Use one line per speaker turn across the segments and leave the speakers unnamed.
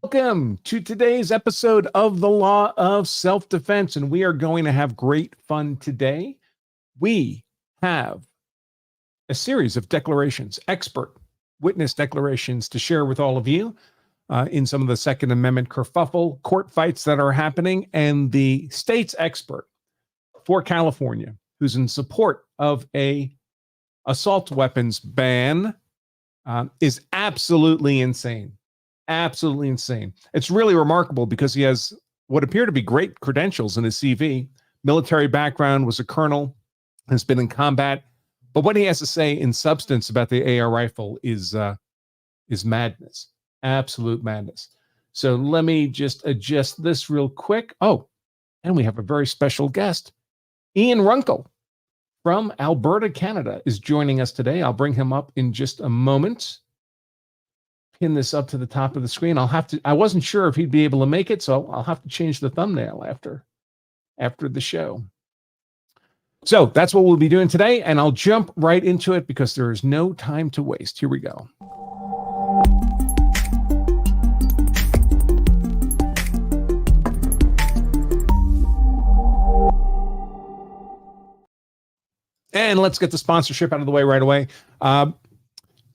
Welcome to today's episode of the Law of Self-Defense, and we are going to have great fun today. We have a series of declarations, expert witness declarations to share with all of you in some of the Second Amendment kerfuffle court fights that are happening, and the state's expert for California, who's in support of a assault weapons ban, is absolutely insane. Absolutely insane. It's really remarkable because he has what appear to be great credentials in his CV. Military background, was a colonel, has been in combat. But what he has to say in substance about the AR rifle is madness. Absolute madness. So let me just adjust this real quick. Oh, and we have a very special guest. Ian Runkle from Alberta, Canada, is joining us today. I'll bring him up in just a moment. Pin this up to the top of the screen. I wasn't sure if he'd be able to make it, so I'll have to change the thumbnail after the show. So that's what we'll be doing today, and I'll jump right into it because there is no time to waste. Here we go. And let's get the sponsorship out of the way right away.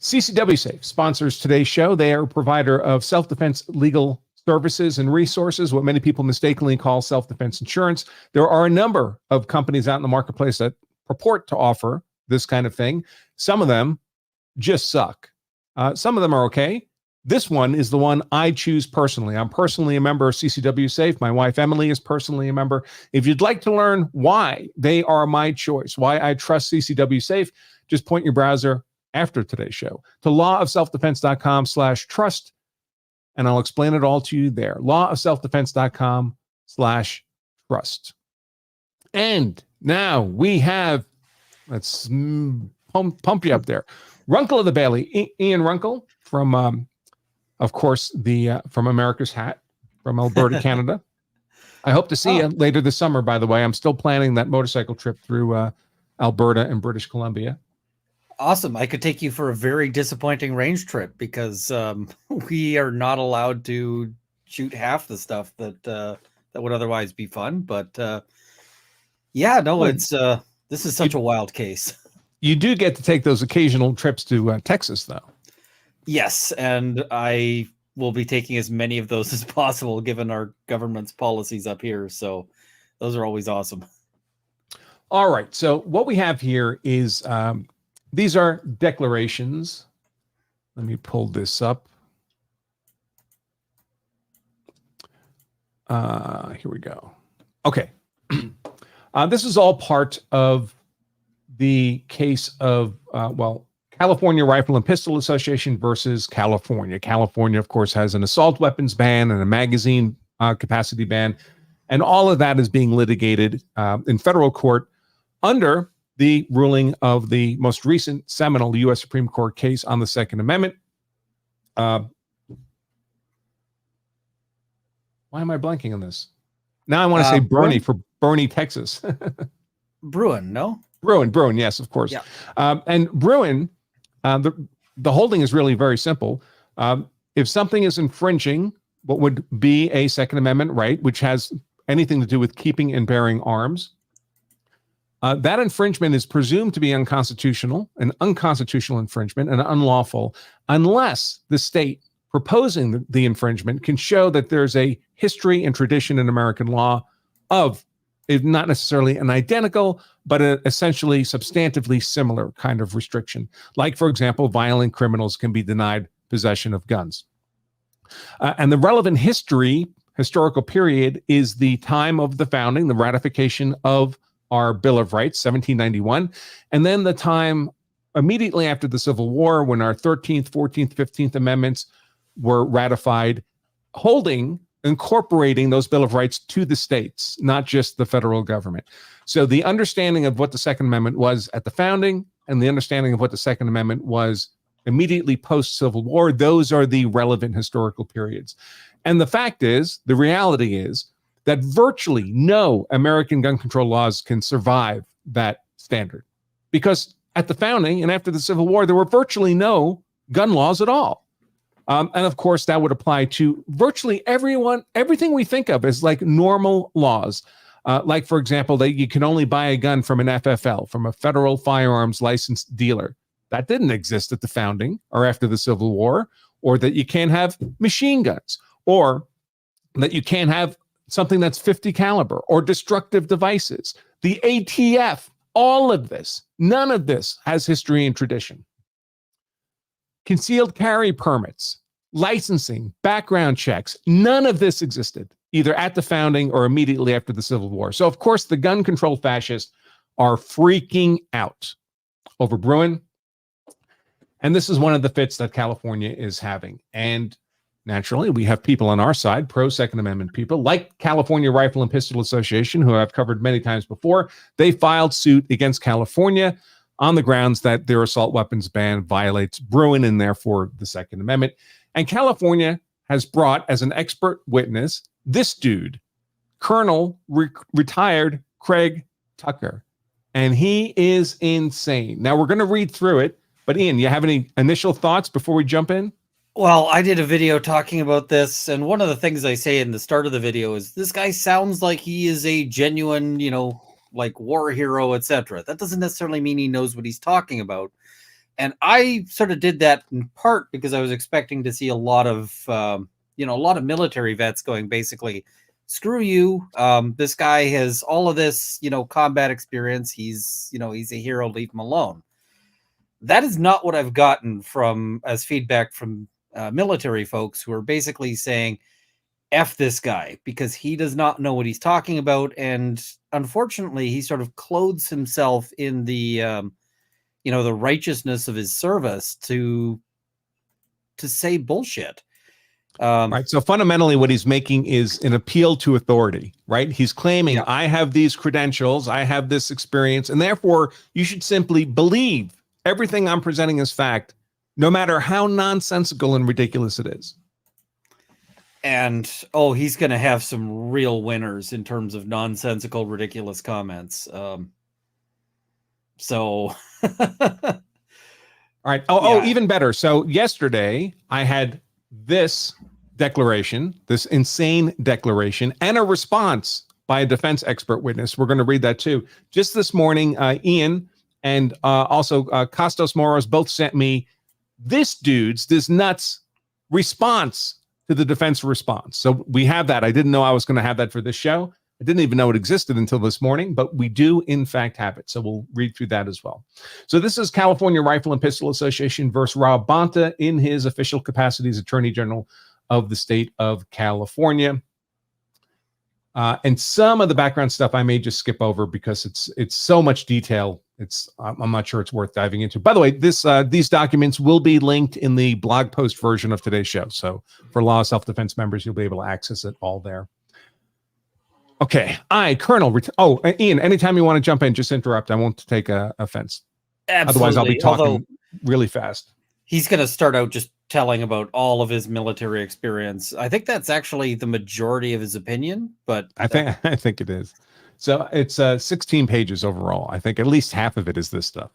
CCW Safe sponsors today's show. They are a provider of self-defense legal services and resources, what many people mistakenly call self-defense insurance. There are a number of companies out in the marketplace that purport to offer this kind of thing. Some of them just suck. Some of them are okay. This one is the one I choose personally. I'm personally a member of CCW Safe. My wife, Emily, is personally a member. If you'd like to learn why they are my choice, why I trust CCW Safe, just point your browser after today's show to lawofselfdefense.com/trust, and I'll explain it all to you there. lawofselfdefense.com/trust. And now we have, let's pump you up there, Runkle of the Bailey, Ian Runkle from, of course, from America's Hat, from Alberta, Canada. I hope to see you later this summer, by the way. I'm still planning that motorcycle trip through Alberta and British Columbia.
Awesome. I could take you for a very disappointing range trip because we are not allowed to shoot half the stuff that would otherwise be fun. But this is such a wild case.
You do get to take those occasional trips to Texas, though.
Yes, and I will be taking as many of those as possible given our government's policies up here. So those are always awesome.
All right. So what we have here is these are declarations. Let me pull this up. Here we go. Okay. This is all part of the case of, California Rifle and Pistol Association versus California. California, of course, has an assault weapons ban and a magazine capacity ban. And all of that is being litigated in federal court under the ruling of the most recent seminal U.S. Supreme Court case on the Second Amendment. Why am I blanking on this? Now I want to say Bernie for Bernie, Texas.
Bruin, no?
Bruin, yes, of course. Yeah. And Bruin, the holding is really very simple. If something is infringing what would be a Second Amendment right, which has anything to do with keeping and bearing arms, that infringement is presumed to be unconstitutional, an unconstitutional infringement, and unlawful, unless the state proposing the infringement can show that there's a history and tradition in American law of, if not necessarily an identical, but an essentially substantively similar kind of restriction. Like, for example, violent criminals can be denied possession of guns. And the relevant historical period is the time of the founding, the ratification of our Bill of Rights, 1791, and then the time immediately after the Civil War when our 13th, 14th, 15th Amendments were ratified, incorporating those Bill of Rights to the states, not just the federal government. So the understanding of what the Second Amendment was at the founding and the understanding of what the Second Amendment was immediately post-Civil War, those are the relevant historical periods. And the fact is, the reality is, that virtually no American gun control laws can survive that standard. Because at the founding and after the Civil War, there were virtually no gun laws at all. And of course, that would apply to virtually everyone. Everything we think of as like normal laws. Like, for example, that you can only buy a gun from an FFL, from a federal firearms licensed dealer. That didn't exist at the founding or after the Civil War, or that you can't have machine guns, or that you can't have something that's 50 caliber or destructive devices. The ATF, all of this, none of this has history and tradition. Concealed carry permits, licensing, background checks, none of this existed, either at the founding or immediately after the Civil War. So, of course, the gun control fascists are freaking out over Bruin. And this is one of the fits that California is having. And naturally, we have people on our side, pro-Second Amendment people, like California Rifle and Pistol Association, who I've covered many times before. They filed suit against California on the grounds that their assault weapons ban violates Bruin and therefore the Second Amendment. And California has brought as an expert witness this dude, Colonel retired Craig Tucker. And he is insane. Now, we're going to read through it. But Ian, you have any initial thoughts before we jump in?
Well, I did a video talking about this, and one of the things I say in the start of the video is this guy sounds like he is a genuine, like war hero, etc. That doesn't necessarily mean he knows what he's talking about. And I sort of did that in part because I was expecting to see a lot of, a lot of military vets going basically, screw you. This guy has all of this, combat experience. He's a hero. Leave him alone. That is not what I've gotten as feedback from military folks who are basically saying, F this guy, because he does not know what he's talking about. And unfortunately, he sort of clothes himself in the, the righteousness of his service to say bullshit.
Right. So fundamentally, what he's making is an appeal to authority, right? He's claiming, I have these credentials, I have this experience, and therefore you should simply believe everything I'm presenting as fact, no matter how nonsensical and ridiculous it is.
And, he's going to have some real winners in terms of nonsensical, ridiculous comments. All
right. Even better. So yesterday I had this declaration, this insane declaration, and a response by a defense expert witness. We're going to read that too. Just this morning, Ian and also Costos Moros both sent me this nuts response to the defense response. So we have that. I didn't know I was going to have that for this show. I didn't even know it existed until this morning, but we do in fact have it. So we'll read through that as well. So this is California Rifle and Pistol Association versus Rob Bonta in his official capacity as Attorney General of the state of California. And some of the background stuff I may just skip over because it's so much detail. I'm not sure it's worth diving into. By the way, these documents will be linked in the blog post version of today's show. So for Law of Self-Defense members, you'll be able to access it all there. Okay, Colonel. Ian, anytime you want to jump in, just interrupt. I won't take offense.
Absolutely.
Otherwise, I'll be talking really fast.
He's going to start out just telling about all of his military experience. I think that's actually the majority of his opinion, but
I think it is. So it's 16 pages overall. I think at least half of it is this stuff.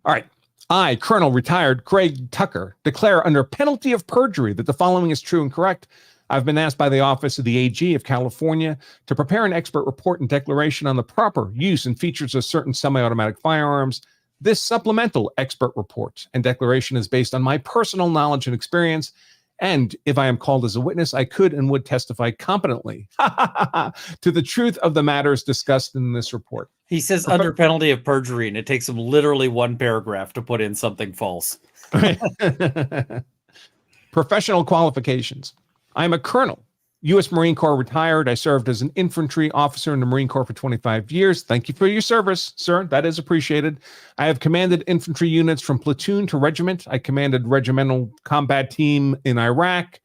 All right. I, Colonel retired Craig Tucker, declare under penalty of perjury that the following is true and correct. I've been asked by the Office of the AG of California to prepare an expert report and declaration on the proper use and features of certain semi-automatic firearms. This supplemental expert report and declaration is based on my personal knowledge and experience. And if I am called as a witness, I could and would testify competently to the truth of the matters discussed in this report.
He says under penalty of perjury, and it takes him literally one paragraph to put in something false.
Professional qualifications. I'm a colonel, U.S. Marine Corps retired. I served as an infantry officer in the Marine Corps for 25 years. Thank you for your service, sir. That is appreciated. I have commanded infantry units from platoon to regiment. I commanded regimental combat team in Iraq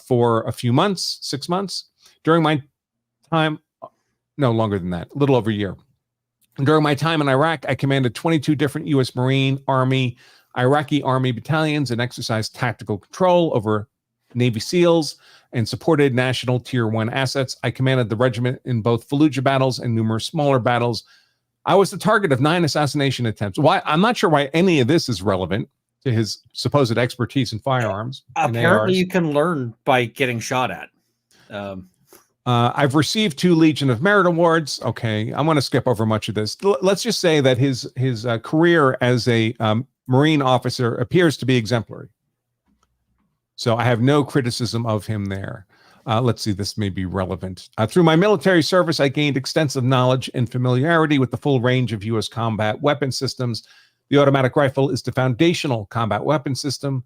for a few months, 6 months. During my time, no longer than that, a little over a year. During my time in Iraq, I commanded 22 different U.S. Marine, Army, Iraqi Army battalions and exercised tactical control over Navy SEALs and supported national Tier 1 assets. I commanded the regiment in both Fallujah battles and numerous smaller battles. I was the target of 9 assassination attempts. Why? I'm not sure why any of this is relevant. to his supposed expertise in firearms.
Apparently, you can learn by getting shot at.
I've received 2 Legion of Merit awards. Okay, I'm going to skip over much of this. Let's just say that his career as a Marine officer appears to be exemplary. So I have no criticism of him there. Let's see, this may be relevant. Through my military service, I gained extensive knowledge and familiarity with the full range of U.S. combat weapon systems. The automatic rifle is the foundational combat weapon system.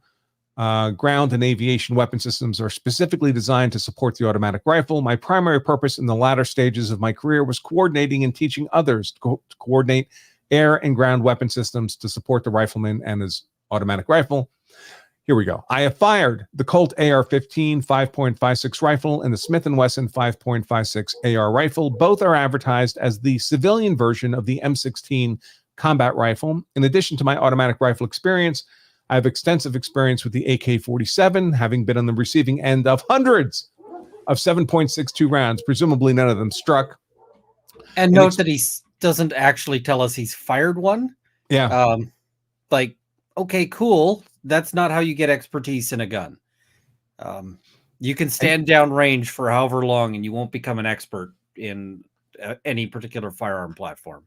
Ground and aviation weapon systems are specifically designed to support the automatic rifle. My primary purpose in the latter stages of my career was coordinating and teaching others to coordinate air and ground weapon systems to support the rifleman and his automatic rifle. Here we go. I have fired the Colt AR-15 5.56 rifle and the Smith & Wesson 5.56 AR rifle. Both are advertised as the civilian version of the M16 combat rifle. In addition to my automatic rifle experience, I have extensive experience with the AK-47, having been on the receiving end of hundreds of 7.62 rounds, presumably none of them struck.
And note that he doesn't actually tell us he's fired one.
Yeah.
Like, okay, cool. That's not how you get expertise in a gun. You can stand down range for however long and you won't become an expert in any particular firearm platform.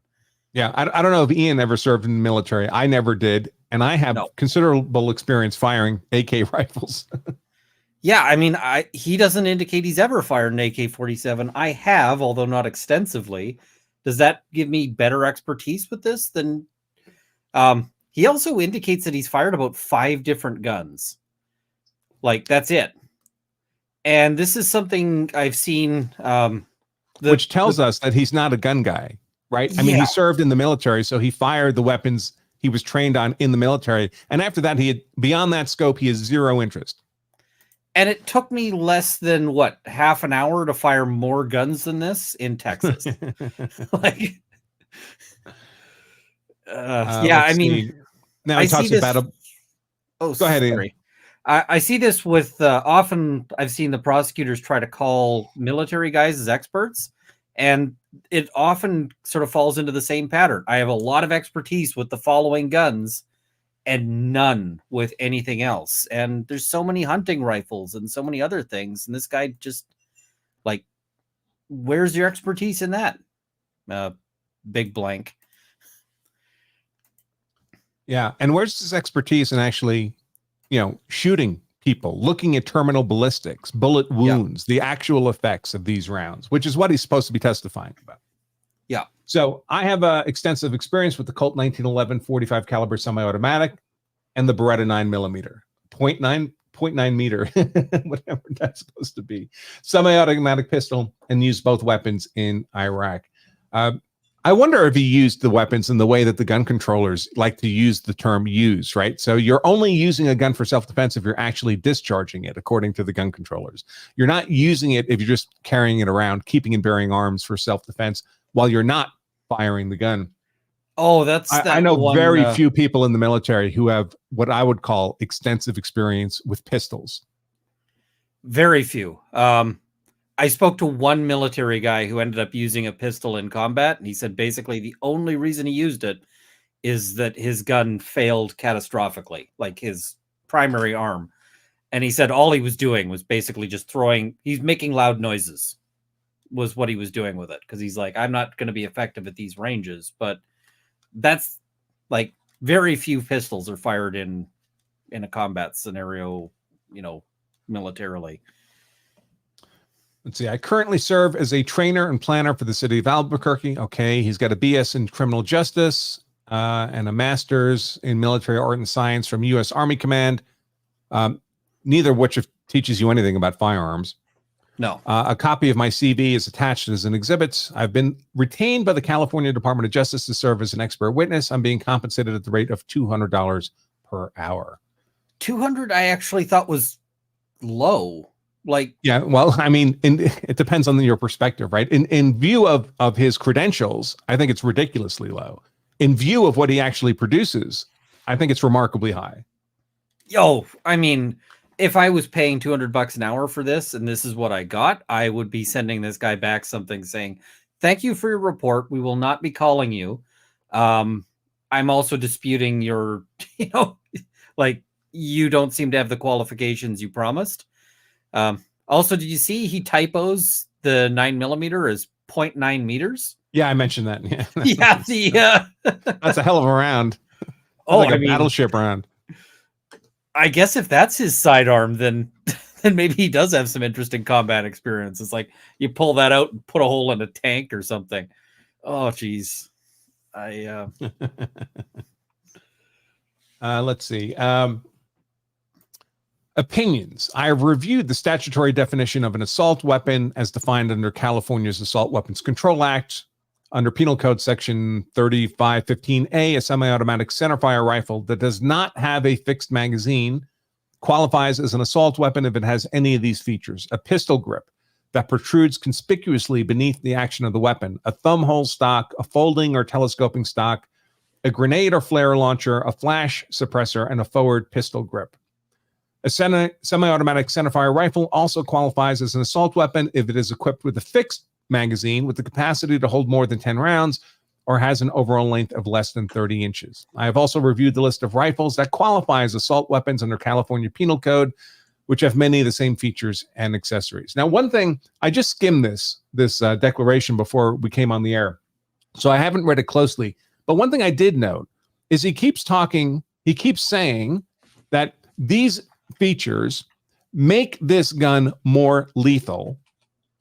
Yeah, I don't know if Ian ever served in the military. I never did. And I have considerable experience firing AK rifles.
Yeah, I mean, he doesn't indicate he's ever fired an AK-47. I have, although not extensively. Does that give me better expertise with this than... he also indicates that he's fired about 5 different guns. Like, that's it. And this is something I've seen...
which tells us that he's not a gun guy, right? I mean, he served in the military, so he fired the weapons he was trained on in the military. And after that, beyond that scope, he has zero interest.
And it took me less than, what, half an hour to fire more guns than this in Texas. Like... yeah, I mean...
Now he talks about a...
Oh,
go ahead,
sorry. I see this with... often I've seen the prosecutors try to call military guys as experts, and it often sort of falls into the same pattern. I have a lot of expertise with the following guns and none with anything else. And there's so many hunting rifles and so many other things. And this guy just, like, where's your expertise in that? Big blank.
Yeah. And where's his expertise in actually, shooting people, looking at terminal ballistics, bullet wounds, the actual effects of these rounds, which is what he's supposed to be testifying about.
Yeah.
So I have extensive experience with the Colt 1911 45 caliber semi-automatic and the Beretta 9mm, 0.9 meter, whatever that's supposed to be, semi-automatic pistol, and used both weapons in Iraq. I wonder if he used the weapons in the way that the gun controllers like to use the term use, right? So you're only using a gun for self-defense if you're actually discharging it, according to the gun controllers. You're not using it if you're just carrying it around, keeping and bearing arms for self-defense while you're not firing the gun.
Oh,
I know very few people in the military who have what I would call extensive experience with pistols.
Very few. I spoke to one military guy who ended up using a pistol in combat, and he said basically the only reason he used it is that his gun failed catastrophically, like his primary arm. And he said all he was doing was basically just he's making loud noises was what he was doing with it. Because he's like, I'm not going to be effective at these ranges. But that's like very few pistols are fired in a combat scenario, militarily.
Let's see. I currently serve as a trainer and planner for the city of Albuquerque. Okay. He's got a BS in criminal justice and a master's in military art and science from U.S. Army Command, neither of which teaches you anything about firearms.
No.
A copy of my CV is attached as an exhibit. I've been retained by the California Department of Justice to serve as an expert witness. I'm being compensated at the rate of $200 per hour.
200 I actually thought was low. Like,
yeah, well, I mean, it depends on your perspective, right? In view of his credentials, I think it's ridiculously low. In view of what he actually produces, I think it's remarkably high.
I mean, if I was paying $200 an hour for this and this is what I got, I would be sending this guy back something saying, thank you for your report. We will not be calling you. I'm also disputing your, Like, you don't seem to have the qualifications you promised. Also, did you see he typos the 9mm as 0.9 meters?
Yeah, I mentioned that. Yeah,
Yeah,
that's a hell of a round. That's
oh,
like a
I mean,
battleship round.
I guess if that's his sidearm, then then maybe he does have some interesting combat experience. It's like you pull that out and put a hole in a tank or something. Oh, geez.
Let's see. Opinions. I have reviewed the statutory definition of an assault weapon as defined under California's Assault Weapons Control Act. Under Penal Code Section 3515A, a semi-automatic centerfire rifle that does not have a fixed magazine qualifies as an assault weapon if it has any of these features: a pistol grip that protrudes conspicuously beneath the action of the weapon, a thumbhole stock, a folding or telescoping stock, a grenade or flare launcher, a flash suppressor, and a forward pistol grip. A semi-automatic centerfire rifle also qualifies as an assault weapon if it is equipped with a fixed magazine with the capacity to hold more than 10 rounds or has an overall length of less than 30 inches. I have also reviewed the list of rifles that qualify as assault weapons under California Penal Code, which have many of the same features and accessories. Now, one thing, I just skimmed this declaration before we came on the air, so I haven't read it closely. But one thing I did note is he keeps saying that these features make this gun more lethal,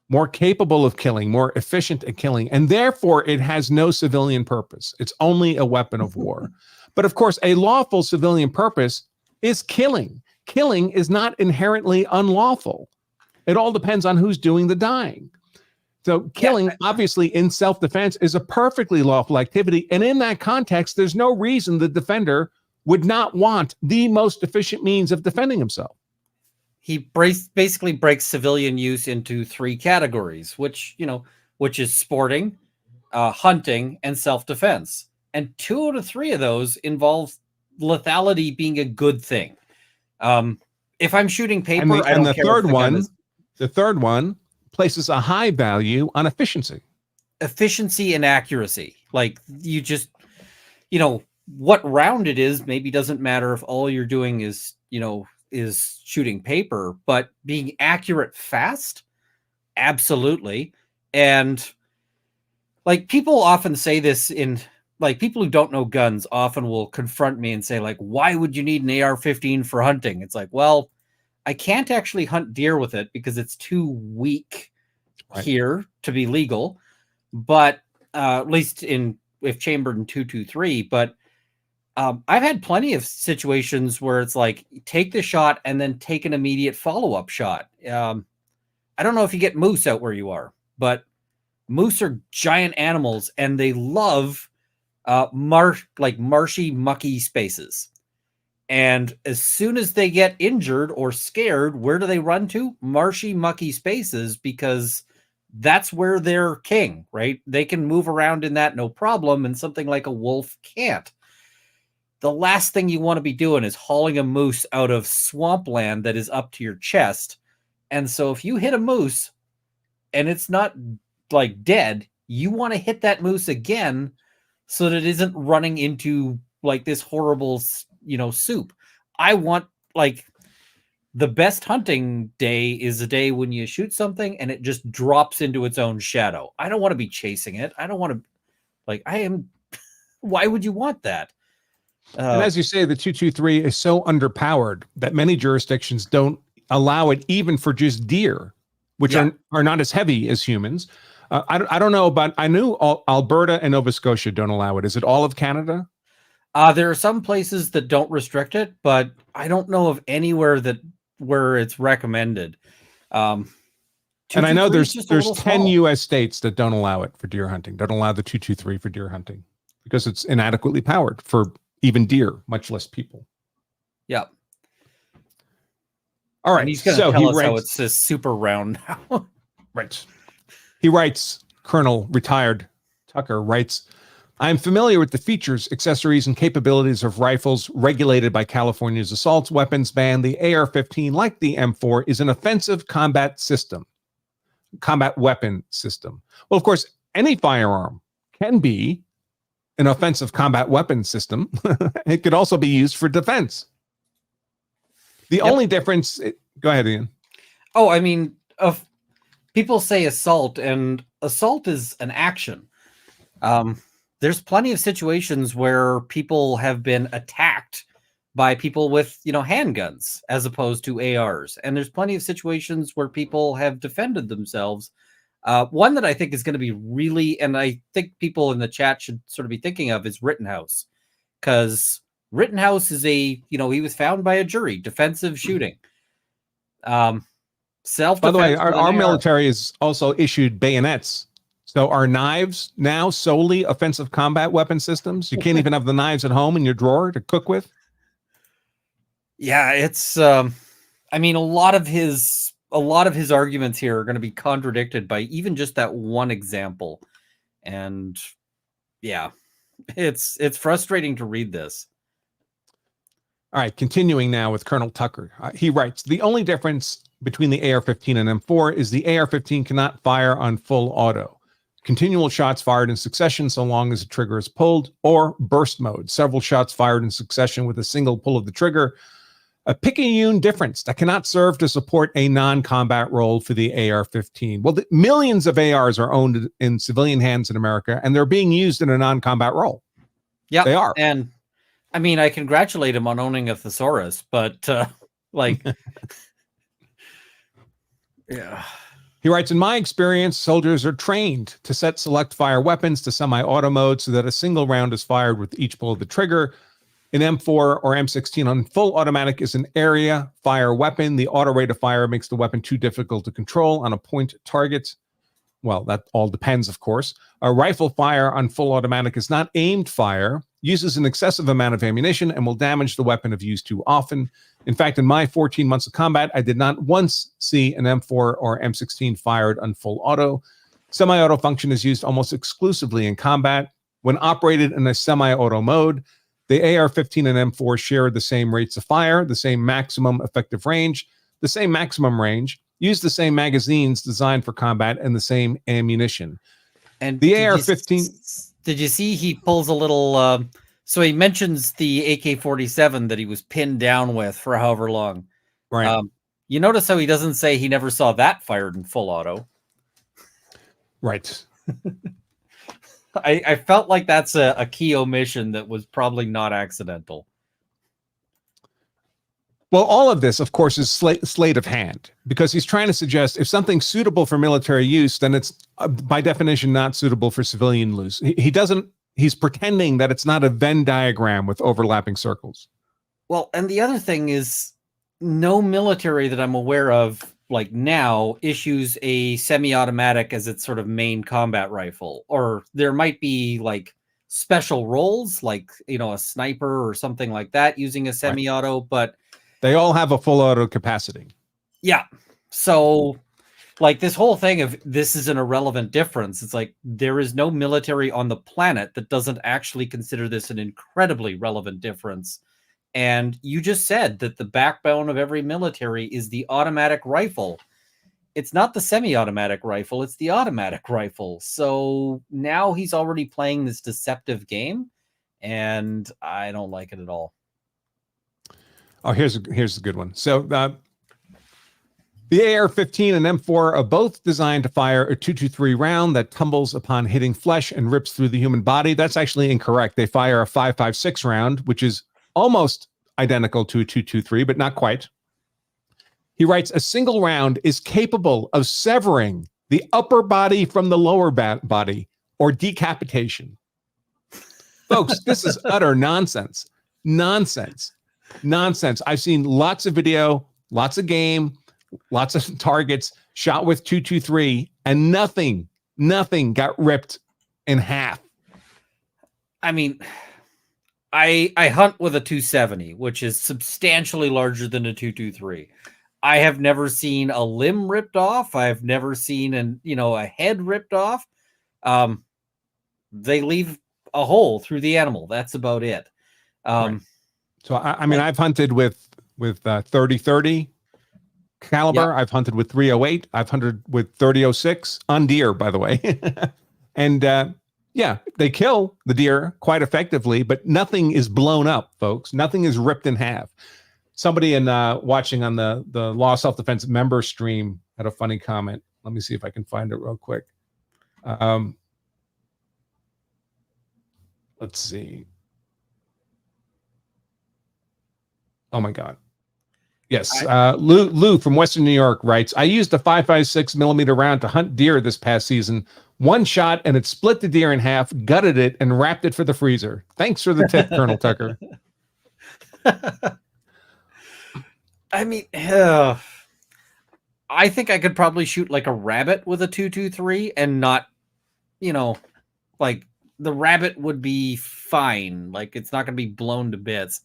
more capable of killing, more efficient at killing, and therefore it has no civilian purpose. It's only a weapon of war. But of course, a lawful civilian purpose is killing. Killing is not inherently unlawful. It all depends on who's doing the dying. So killing, obviously, in self-defense is a perfectly lawful activity. And in that context, there's no reason the defender would not want the most efficient means of defending himself.
He basically breaks civilian use into three categories, which is sporting, hunting, and self-defense. And 2 out of 3 of those involve lethality being a good thing. If I'm shooting paper, I don't care.
The third one places a high value on efficiency
and accuracy. Like, you just, what round it is maybe doesn't matter if all you're doing is shooting paper, but being accurate fast, absolutely. And like, people often say this people who don't know guns often will confront me and say, like, why would you need an AR-15 for hunting? It's like, well, I can't actually hunt deer with it because it's too weak here to be legal, but at least if chambered in 223. But I've had plenty of situations where it's like, take the shot and then take an immediate follow-up shot. I don't know if you get moose out where you are, but moose are giant animals and they love marshy, mucky spaces. And as soon as they get injured or scared, where do they run to? Marshy, mucky spaces, because that's where they're king, right? They can move around in that no problem, and something like a wolf can't. The last thing you want to be doing is hauling a moose out of swampland that is up to your chest. And so if you hit a moose and it's not like dead, you want to hit that moose again so that it isn't running into like this horrible, soup. I want, like, the best hunting day is a day when you shoot something and it just drops into its own shadow. I don't want to be chasing it. I don't want to, why would you want that?
And as you say, the 223 is so underpowered that many jurisdictions don't allow it even for just deer, which are not as heavy as humans. I don't know, but I knew Alberta and Nova Scotia don't allow it. Is it all of Canada?
There are some places that don't restrict it, but I don't know of anywhere where it's recommended.
And I know there's 10 U.S. states that don't allow it for deer hunting, don't allow the 223 for deer hunting because it's inadequately powered for even deer, much less people.
Yeah.
All right.
And he's going to tell us how it's a super round now.
Right. He writes, Colonel Retired Tucker writes, I am familiar with the features, accessories, and capabilities of rifles regulated by California's assault weapons ban. The AR-15, like the M4, is an offensive combat weapon system. Well, of course, any firearm can be an offensive combat weapon system. It could also be used for defense. The only difference, go ahead, Ian.
Oh, I mean, people say assault, and assault is an action. There's plenty of situations where people have been attacked by people with, handguns as opposed to ARs. And there's plenty of situations where people have defended themselves. One that I think is going to be really, and I think people in the chat should sort of be thinking of, is Rittenhouse. Because Rittenhouse is he was found by a jury, defensive shooting. Self-defense.
By the way, our military has also issued bayonets. So are knives now solely offensive combat weapon systems? You can't even have the knives at home in your drawer to cook with?
Yeah, it's I mean, a lot of his arguments here are going to be contradicted by even just that one example. And yeah, it's frustrating to read this.
All right, continuing now with Colonel Tucker. He writes, the only difference between the AR-15 and M4 is the AR-15 cannot fire on full auto. Continual shots fired in succession so long as the trigger is pulled, or burst mode, several shots fired in succession with a single pull of the trigger. A picayune difference that cannot serve to support a non-combat role for the AR-15. Well, millions of ARs are owned in civilian hands in America, and they're being used in a non-combat role.
Yeah,
they are.
And I mean, I congratulate him on owning a thesaurus, but yeah.
He writes, in my experience, soldiers are trained to set select fire weapons to semi-auto mode so that a single round is fired with each pull of the trigger. An M4 or M16 on full automatic is an area fire weapon. The auto rate of fire makes the weapon too difficult to control on a point target. Well, that all depends, of course. A rifle fire on full automatic is not aimed fire, uses an excessive amount of ammunition, and will damage the weapon if used too often. In fact, in my 14 months of combat, I did not once see an M4 or M16 fired on full auto. Semi-auto function is used almost exclusively in combat. When operated in a semi-auto mode, the AR-15 and M4 share the same rates of fire, the same maximum effective range, the same maximum range, use the same magazines designed for combat, and the same ammunition.
And
the AR-15...
Did you see he pulls a little... so he mentions the AK-47 that he was pinned down with for however long.
Right.
You notice how he doesn't say he never saw that fired in full auto.
Right.
I felt like that's a key omission that was probably not accidental.
Well, all of this, of course, is sleight of hand, because he's trying to suggest if something's suitable for military use, then it's by definition not suitable for civilian use. He's pretending that it's not a Venn diagram with overlapping circles.
Well, and the other thing is, no military that I'm aware of like now issues a semi-automatic as its sort of main combat rifle, or there might be like special roles, like, a sniper or something like that using a semi-auto, but
they all have a full auto capacity.
Yeah. So like this whole thing of this is an irrelevant difference. It's like there is no military on the planet that doesn't actually consider this an incredibly relevant difference. And you just said that the backbone of every military is the automatic rifle. It's not the semi-automatic rifle, it's the automatic rifle. So now he's already playing this deceptive game, and I don't like it at all.
Oh, here's a good one. So the AR-15 and M4 are both designed to fire a 223 round that tumbles upon hitting flesh and rips through the human body. That's actually incorrect. They fire a 5.56 round, which is almost identical to a 223, but not quite. He writes, a single round is capable of severing the upper body from the lower body or decapitation. Folks, this is utter nonsense. Nonsense. I've seen lots of video, lots of game, lots of targets shot with 223, and nothing got ripped in half.
I mean, I hunt with a 270, which is substantially larger than a 223. I have never seen a limb ripped off. I've never seen a head ripped off. They leave a hole through the animal. That's about it.
Right. So I mean, I've hunted with 30-30 caliber. Yep. I've hunted with 308. I've hunted with 30-06 on deer, by the way. And yeah, they kill the deer quite effectively, but nothing is blown up, folks. Nothing is ripped in half. Somebody in watching on the Law Self-Defense member stream had a funny comment. Let me see if I can find it real quick. Let's see. Oh my God. Yes. Lou from Western New York writes, I used a 5.56 millimeter round to hunt deer this past season. One shot and it split the deer in half, gutted it, and wrapped it for the freezer. Thanks for the tip, Colonel Tucker.
I mean, I think I could probably shoot like a rabbit with a 223 and not, like the rabbit would be fine. Like it's not going to be blown to bits.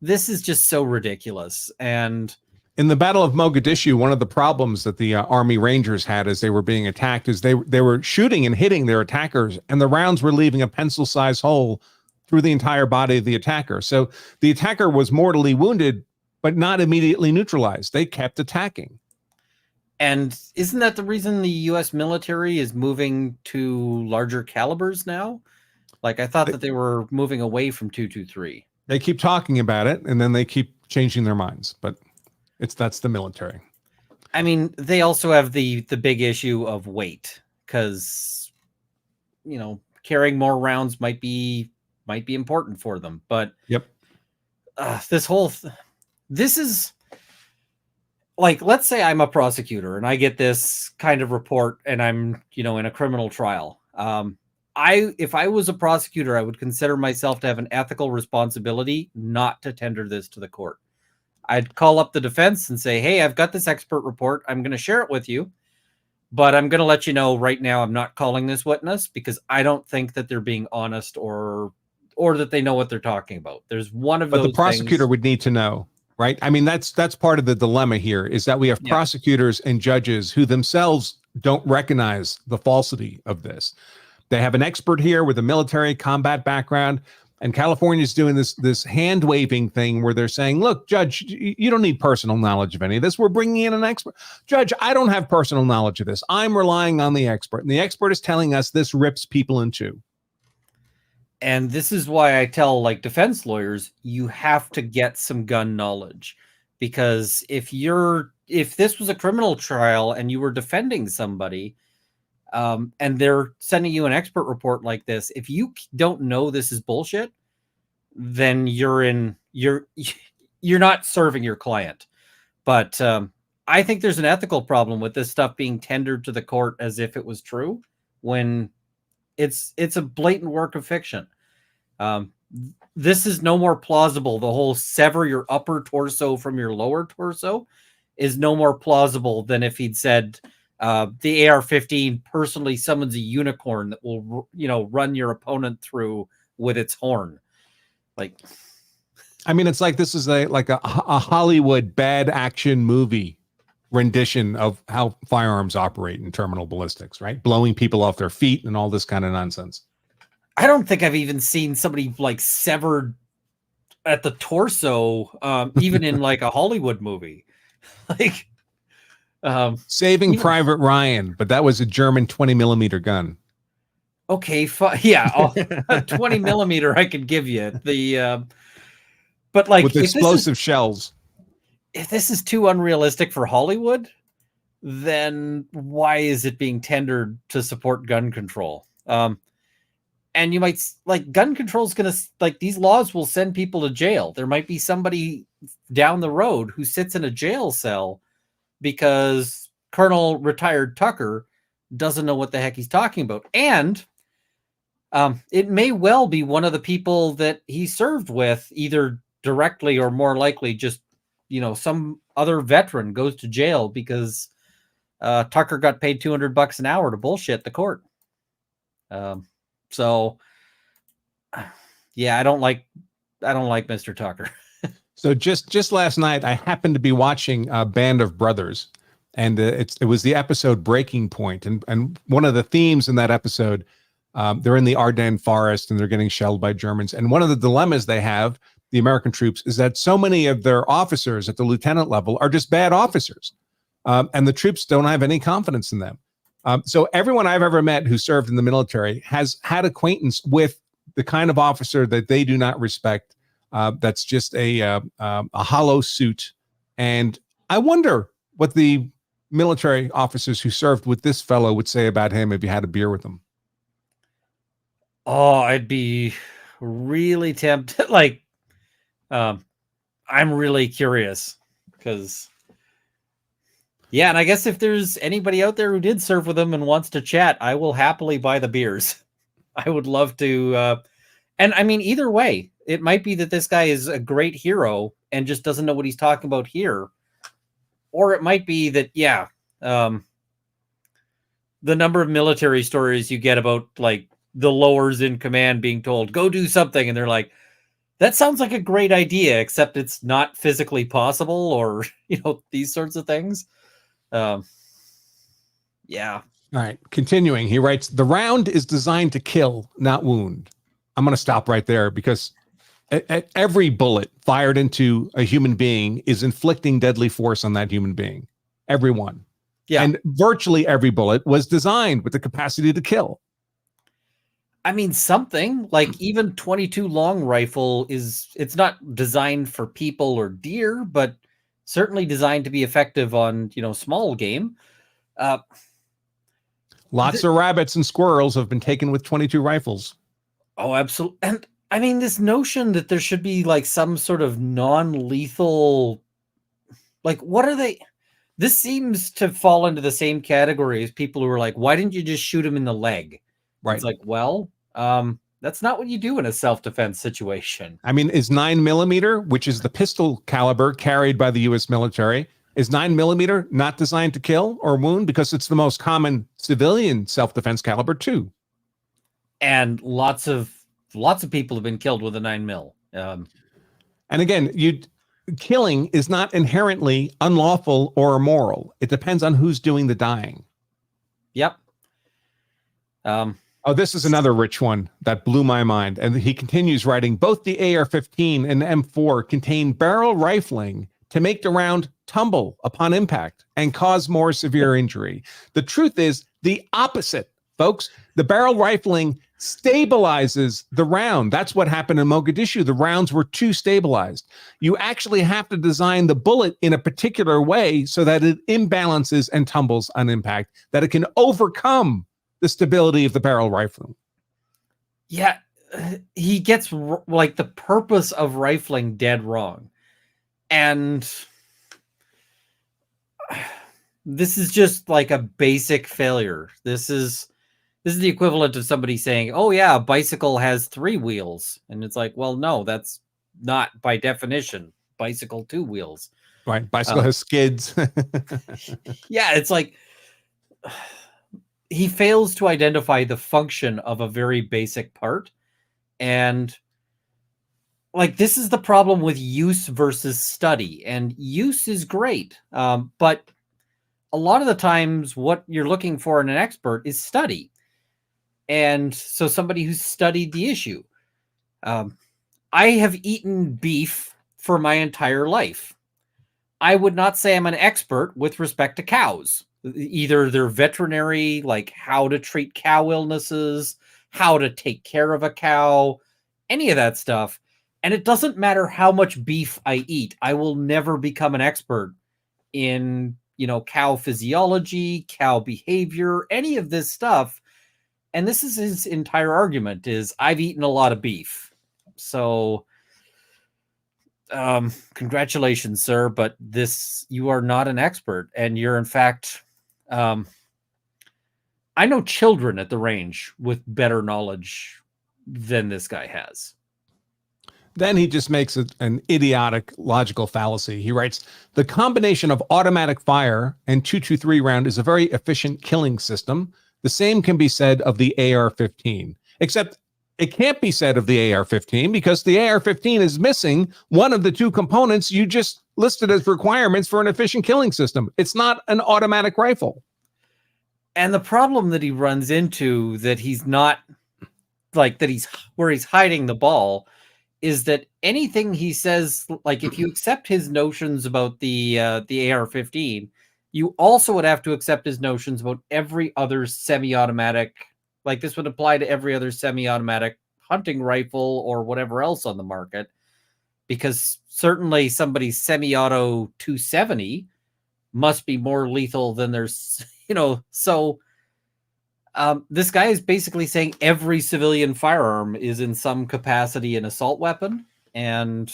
This is just so ridiculous. And
in the Battle of Mogadishu, one of the problems that the Army Rangers had as they were being attacked is they were shooting and hitting their attackers, and the rounds were leaving a pencil-sized hole through the entire body of the attacker. So the attacker was mortally wounded, but not immediately neutralized. They kept attacking.
And isn't that the reason the U.S. military is moving to larger calibers now? Like I thought that they were moving away from 223.
They keep talking about it, and then they keep changing their minds. But that's the military.
I mean, they also have the big issue of weight, because carrying more rounds might be important for them. But
yep,
this is like, let's say I'm a prosecutor and I get this kind of report and I'm in a criminal trial. If I was a prosecutor, I would consider myself to have an ethical responsibility not to tender this to the court. I'd call up the defense and say, hey, I've got this expert report. I'm going to share it with you, but I'm going to let you know right now I'm not calling this witness because I don't think that they're being honest or that they know what they're talking about. There's one of those.
But the prosecutor
things.
Would need to know, right? I mean, that's part of the dilemma here is that we have prosecutors and judges who themselves don't recognize the falsity of this. They have an expert here with a military combat background, and California is doing this hand waving thing where they're saying, look, Judge, you don't need personal knowledge of any of this. We're bringing in an expert. Judge, I don't have personal knowledge of this. I'm relying on the expert, and the expert is telling us this rips people in two.
And this is why I tell defense lawyers, you have to get some gun knowledge, because if this was a criminal trial and you were defending somebody, and they're sending you an expert report like this, if you don't know this is bullshit, then you're not serving your client. But I think there's an ethical problem with this stuff being tendered to the court as if it was true when it's a blatant work of fiction. This is no more plausible. The whole sever your upper torso from your lower torso is no more plausible than if he'd said, the AR-15 personally summons a unicorn that will, run your opponent through with its horn.
I mean, it's like this is a Hollywood bad action movie rendition of how firearms operate in terminal ballistics, right? Blowing people off their feet and all this kind of nonsense.
I don't think I've even seen somebody severed at the torso, even in a Hollywood movie.
Saving Private Ryan, but that was a German 20 millimeter gun.
Okay, yeah, a 20 millimeter I could give you but
with explosive shells.
If this is too unrealistic for Hollywood, then why is it being tendered to support gun control? And you might gun control is going to these laws will send people to jail. There might be somebody down the road who sits in a jail cell because Colonel Retired Tucker doesn't know what the heck he's talking about. And it may well be one of the people that he served with, either directly or more likely just, some other veteran goes to jail because Tucker got paid $200 an hour to bullshit the court. So yeah, I don't like Mr. Tucker.
So just last night, I happened to be watching Band of Brothers, and it was the episode Breaking Point, and one of the themes in that episode, they're in the Ardennes forest and they're getting shelled by Germans, and one of the dilemmas they have, the American troops, is that so many of their officers at the lieutenant level are just bad officers, and the troops don't have any confidence in them. So everyone I've ever met who served in the military has had acquaintance with the kind of officer that they do not respect That's just a hollow suit. And I wonder what the military officers who served with this fellow would say about him if you had a beer with him.
Oh, I'd be really tempted. Like, I'm really curious because, yeah, and I guess if there's anybody out there who did serve with him and wants to chat, I will happily buy the beers. I would love to. And I mean, either way, it might be that this guy is a great hero and just doesn't know what he's talking about here. Or it might be that, yeah, the number of military stories you get about like the lowers in command being told, go do something. And they're like, that sounds like a great idea, except it's not physically possible or, these sorts of things. Yeah.
All right. Continuing, he writes, the round is designed to kill, not wound. I'm going to stop right there because every bullet fired into a human being is inflicting deadly force on that human being. Every one.
Yeah.
And virtually every bullet was designed with the capacity to kill.
I mean, something like even 22 long rifle it's not designed for people or deer, but certainly designed to be effective on, small game.
Lots of rabbits and squirrels have been taken with 22 rifles.
Oh, absolutely. And I mean, this notion that there should be like some sort of non-lethal, like, what are they? This seems to fall into the same category as people who are like, why didn't you just shoot him in the leg?
Right.
It's like, well, that's not what you do in a self-defense situation.
I mean, is 9mm, which is the pistol caliber carried by the U.S. military, is 9mm not designed to kill or wound because it's the most common civilian self-defense caliber too?
And lots of people have been killed with a 9mm.
And again, killing is not inherently unlawful or immoral. It depends on who's doing the dying.
Yep.
Oh, this is another rich one that blew my mind. And he continues writing, both the AR-15 and M4 contain barrel rifling to make the round tumble upon impact and cause more severe injury. The truth is the opposite, folks. The barrel rifling stabilizes the round. That's what happened in Mogadishu. The rounds were too stabilized. You actually have to design the bullet in a particular way so that it imbalances and tumbles on impact, that it can overcome the stability of the barrel rifling.
Yeah, he gets like the purpose of rifling dead wrong. And this is just like a basic failure. This is the equivalent of somebody saying, oh yeah, a bicycle has 3 wheels. And it's like, well, no, that's not by definition. Bicycle 2 wheels.
Right. Bicycle has skids.
Yeah, it's like he fails to identify the function of a very basic part. And like, this is the problem with use versus study. And use is great. But a lot of the times what you're looking for in an expert is study. And so somebody who's studied the issue. I have eaten beef for my entire life. I would not say I'm an expert with respect to cows. Either they're veterinary, like how to treat cow illnesses, how to take care of a cow, any of that stuff. And it doesn't matter how much beef I eat. I will never become an expert in, cow physiology, cow behavior, any of this stuff. And this is his entire argument is I've eaten a lot of beef. So congratulations, sir, but you are not an expert. And you're in fact, I know children at the range with better knowledge than this guy has.
Then he just makes an idiotic logical fallacy. He writes, the combination of automatic fire and 223 round is a very efficient killing system. The same can be said of the AR-15, except it can't be said of the AR-15 because the AR-15 is missing one of the 2 components you just listed as requirements for an efficient killing system. It's not an automatic rifle.
And the problem that he runs into that he's not like that where he's hiding the ball is that anything he says, like if you accept his notions about the AR-15, you also would have to accept his notions about every other semi-automatic, like this would apply to every other semi-automatic hunting rifle or whatever else on the market. because certainly somebody's semi-auto 270 must be more lethal than there's, so this guy is basically saying every civilian firearm is in some capacity an assault weapon, and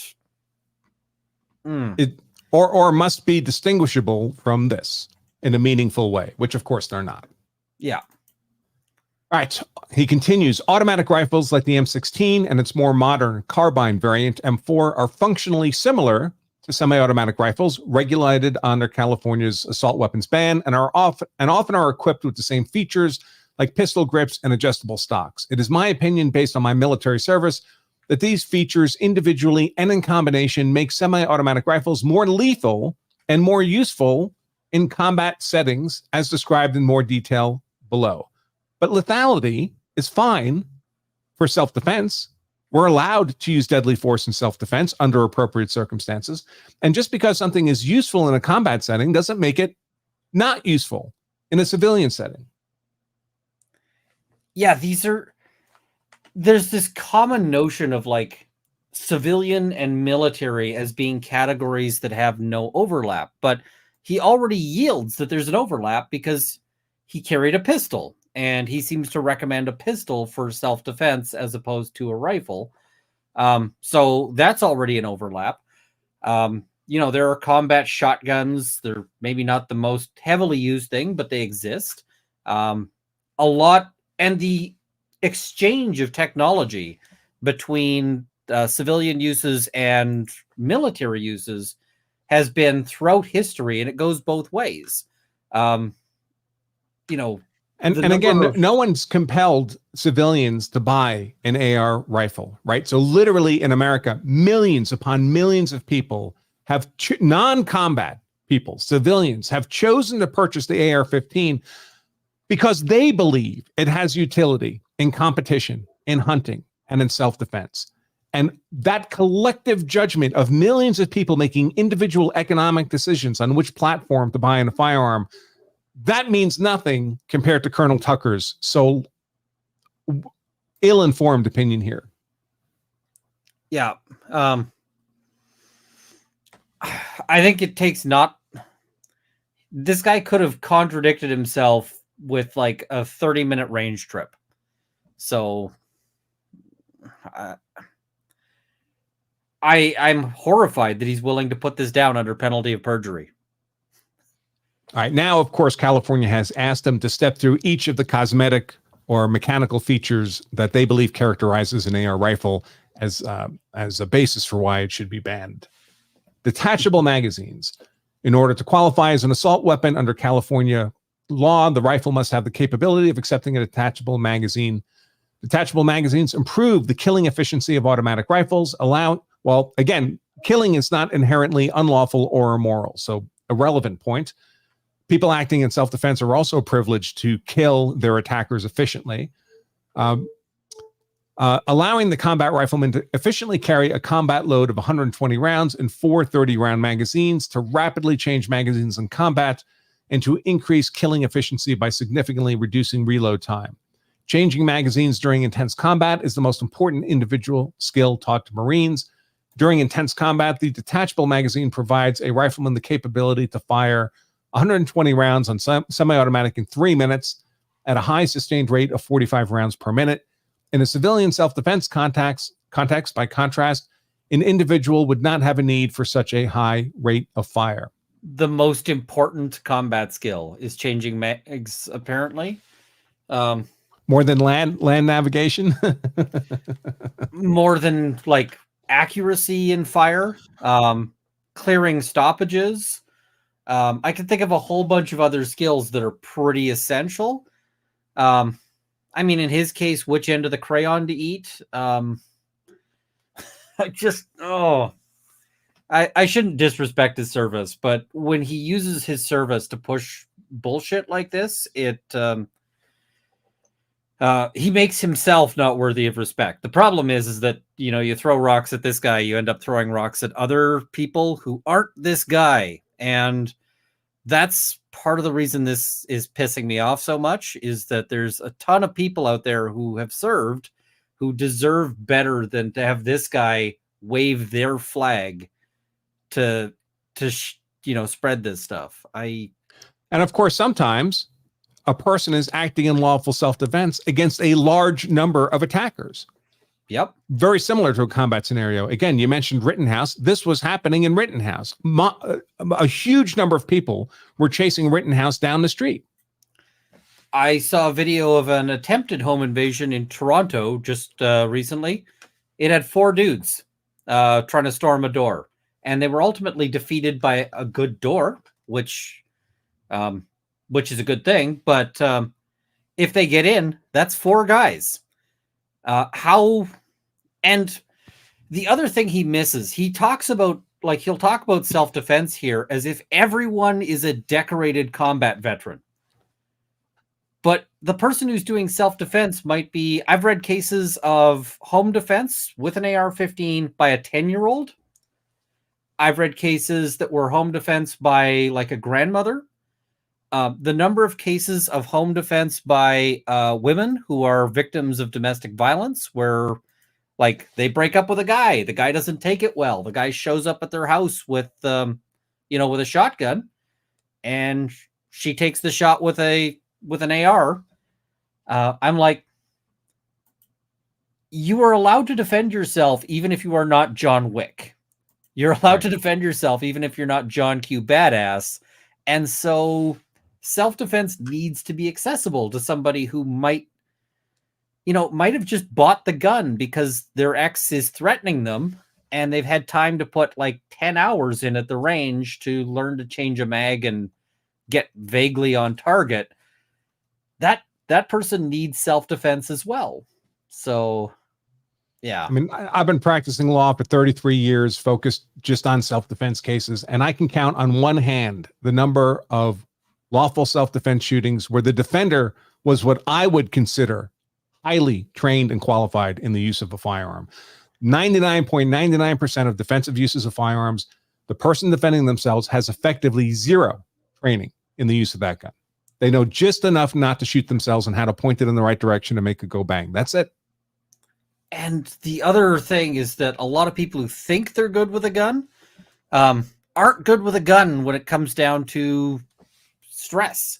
it or must be distinguishable from this in a meaningful way, which of course they're not.
Yeah.
All right. He continues, automatic rifles like the M16 and its more modern carbine variant M4 are functionally similar to semi-automatic rifles regulated under California's assault weapons ban and often are equipped with the same features like pistol grips and adjustable stocks. It is my opinion, based on my military service, that these features individually and in combination make semi-automatic rifles more lethal and more useful in combat settings, as described in more detail below. But lethality is fine for self-defense. We're allowed to use deadly force in self-defense under appropriate circumstances. And just because something is useful in a combat setting doesn't make it not useful in a civilian setting.
Yeah, there's this common notion of like civilian and military as being categories that have no overlap, but he already yields that there's an overlap because he carried a pistol, and he seems to recommend a pistol for self-defense as opposed to a rifle. So that's already an overlap. There are combat shotguns. They're maybe not the most heavily used thing, but they exist. A lot, and the exchange of technology between civilian uses and military uses has been throughout history, and it goes both ways.
And again, no one's compelled civilians to buy an AR rifle, right? So literally in America, millions upon millions of people have non-combat people, civilians, have chosen to purchase the AR-15 because they believe it has utility in competition, in hunting, and in self-defense. And that collective judgment of millions of people making individual economic decisions on which platform to buy in a firearm, that means nothing compared to Colonel Tucker's so ill-informed opinion here.
Yeah. I think it takes this guy could have contradicted himself with like a 30-minute range trip. So I'm horrified that he's willing to put this down under penalty of perjury.
All right. Now, of course, California has asked them to step through each of the cosmetic or mechanical features that they believe characterizes an AR rifle as a basis for why it should be banned. Detachable magazines. In order to qualify as an assault weapon under California law, the rifle must have the capability of accepting a detachable magazine. Detachable magazines improve the killing efficiency of automatic rifles. Again, killing is not inherently unlawful or immoral. So a relevant point. People acting in self-defense are also privileged to kill their attackers efficiently. Allowing the combat rifleman to efficiently carry a combat load of 120 rounds in 4 30-round magazines, to rapidly change magazines in combat, and to increase killing efficiency by significantly reducing reload time. Changing magazines during intense combat is the most important individual skill taught to Marines. During intense combat, the detachable magazine provides a rifleman the capability to fire 120 rounds on semi-automatic in 3 minutes at a high sustained rate of 45 rounds per minute. In a civilian self-defense context, by contrast, an individual would not have a need for such a high rate of fire.
The most important combat skill is changing mags, apparently.
More than land navigation?
More than like accuracy in fire, clearing stoppages. I can think of a whole bunch of other skills that are pretty essential. I mean, in his case, which end of the crayon to eat? I shouldn't disrespect his service, but when he uses his service to push bullshit like this, he makes himself not worthy of respect. The problem is that, you throw rocks at this guy, you end up throwing rocks at other people who aren't this guy. And that's part of the reason this is pissing me off so much, is that there's a ton of people out there who have served who deserve better than to have this guy wave their flag to spread this stuff.
And of course, sometimes a person is acting in lawful self-defense against a large number of attackers.
Yep.
Very similar to a combat scenario. Again, you mentioned Rittenhouse. This was happening in Rittenhouse. A huge number of people were chasing Rittenhouse down the street.
I saw a video of an attempted home invasion in Toronto just recently. It had 4 dudes trying to storm a door, and they were ultimately defeated by a good door, which is a good thing. But if they get in, that's 4 guys. And the other thing he misses, he'll talk about self-defense here as if everyone is a decorated combat veteran. But the person who's doing self-defense might be, I've read cases of home defense with an AR-15 by a 10-year-old. I've read cases that were home defense by like a grandmother. The number of cases of home defense by women who are victims of domestic violence, where like they break up with a guy, the guy doesn't take it well, the guy shows up at their house with with a shotgun, and she takes the shot with an AR. I'm like, you are allowed to defend yourself even if you are not John Wick. You're allowed to defend yourself even if you're not John Q. Badass. And so self-defense needs to be accessible to somebody who might have just bought the gun because their ex is threatening them, and they've had time to put like 10 hours in at the range to learn to change a mag and get vaguely on target. That person needs self-defense as well. So, yeah.
I mean, I've been practicing law for 33 years, focused just on self-defense cases, and I can count on one hand the number of lawful self-defense shootings where the defender was what I would consider highly trained and qualified in the use of a firearm. 99.99% of defensive uses of firearms, the person defending themselves has effectively zero training in the use of that gun. They know just enough not to shoot themselves and how to point it in the right direction to make it go bang. That's it.
And the other thing is that a lot of people who think they're good with a gun aren't good with a gun when it comes down to stress.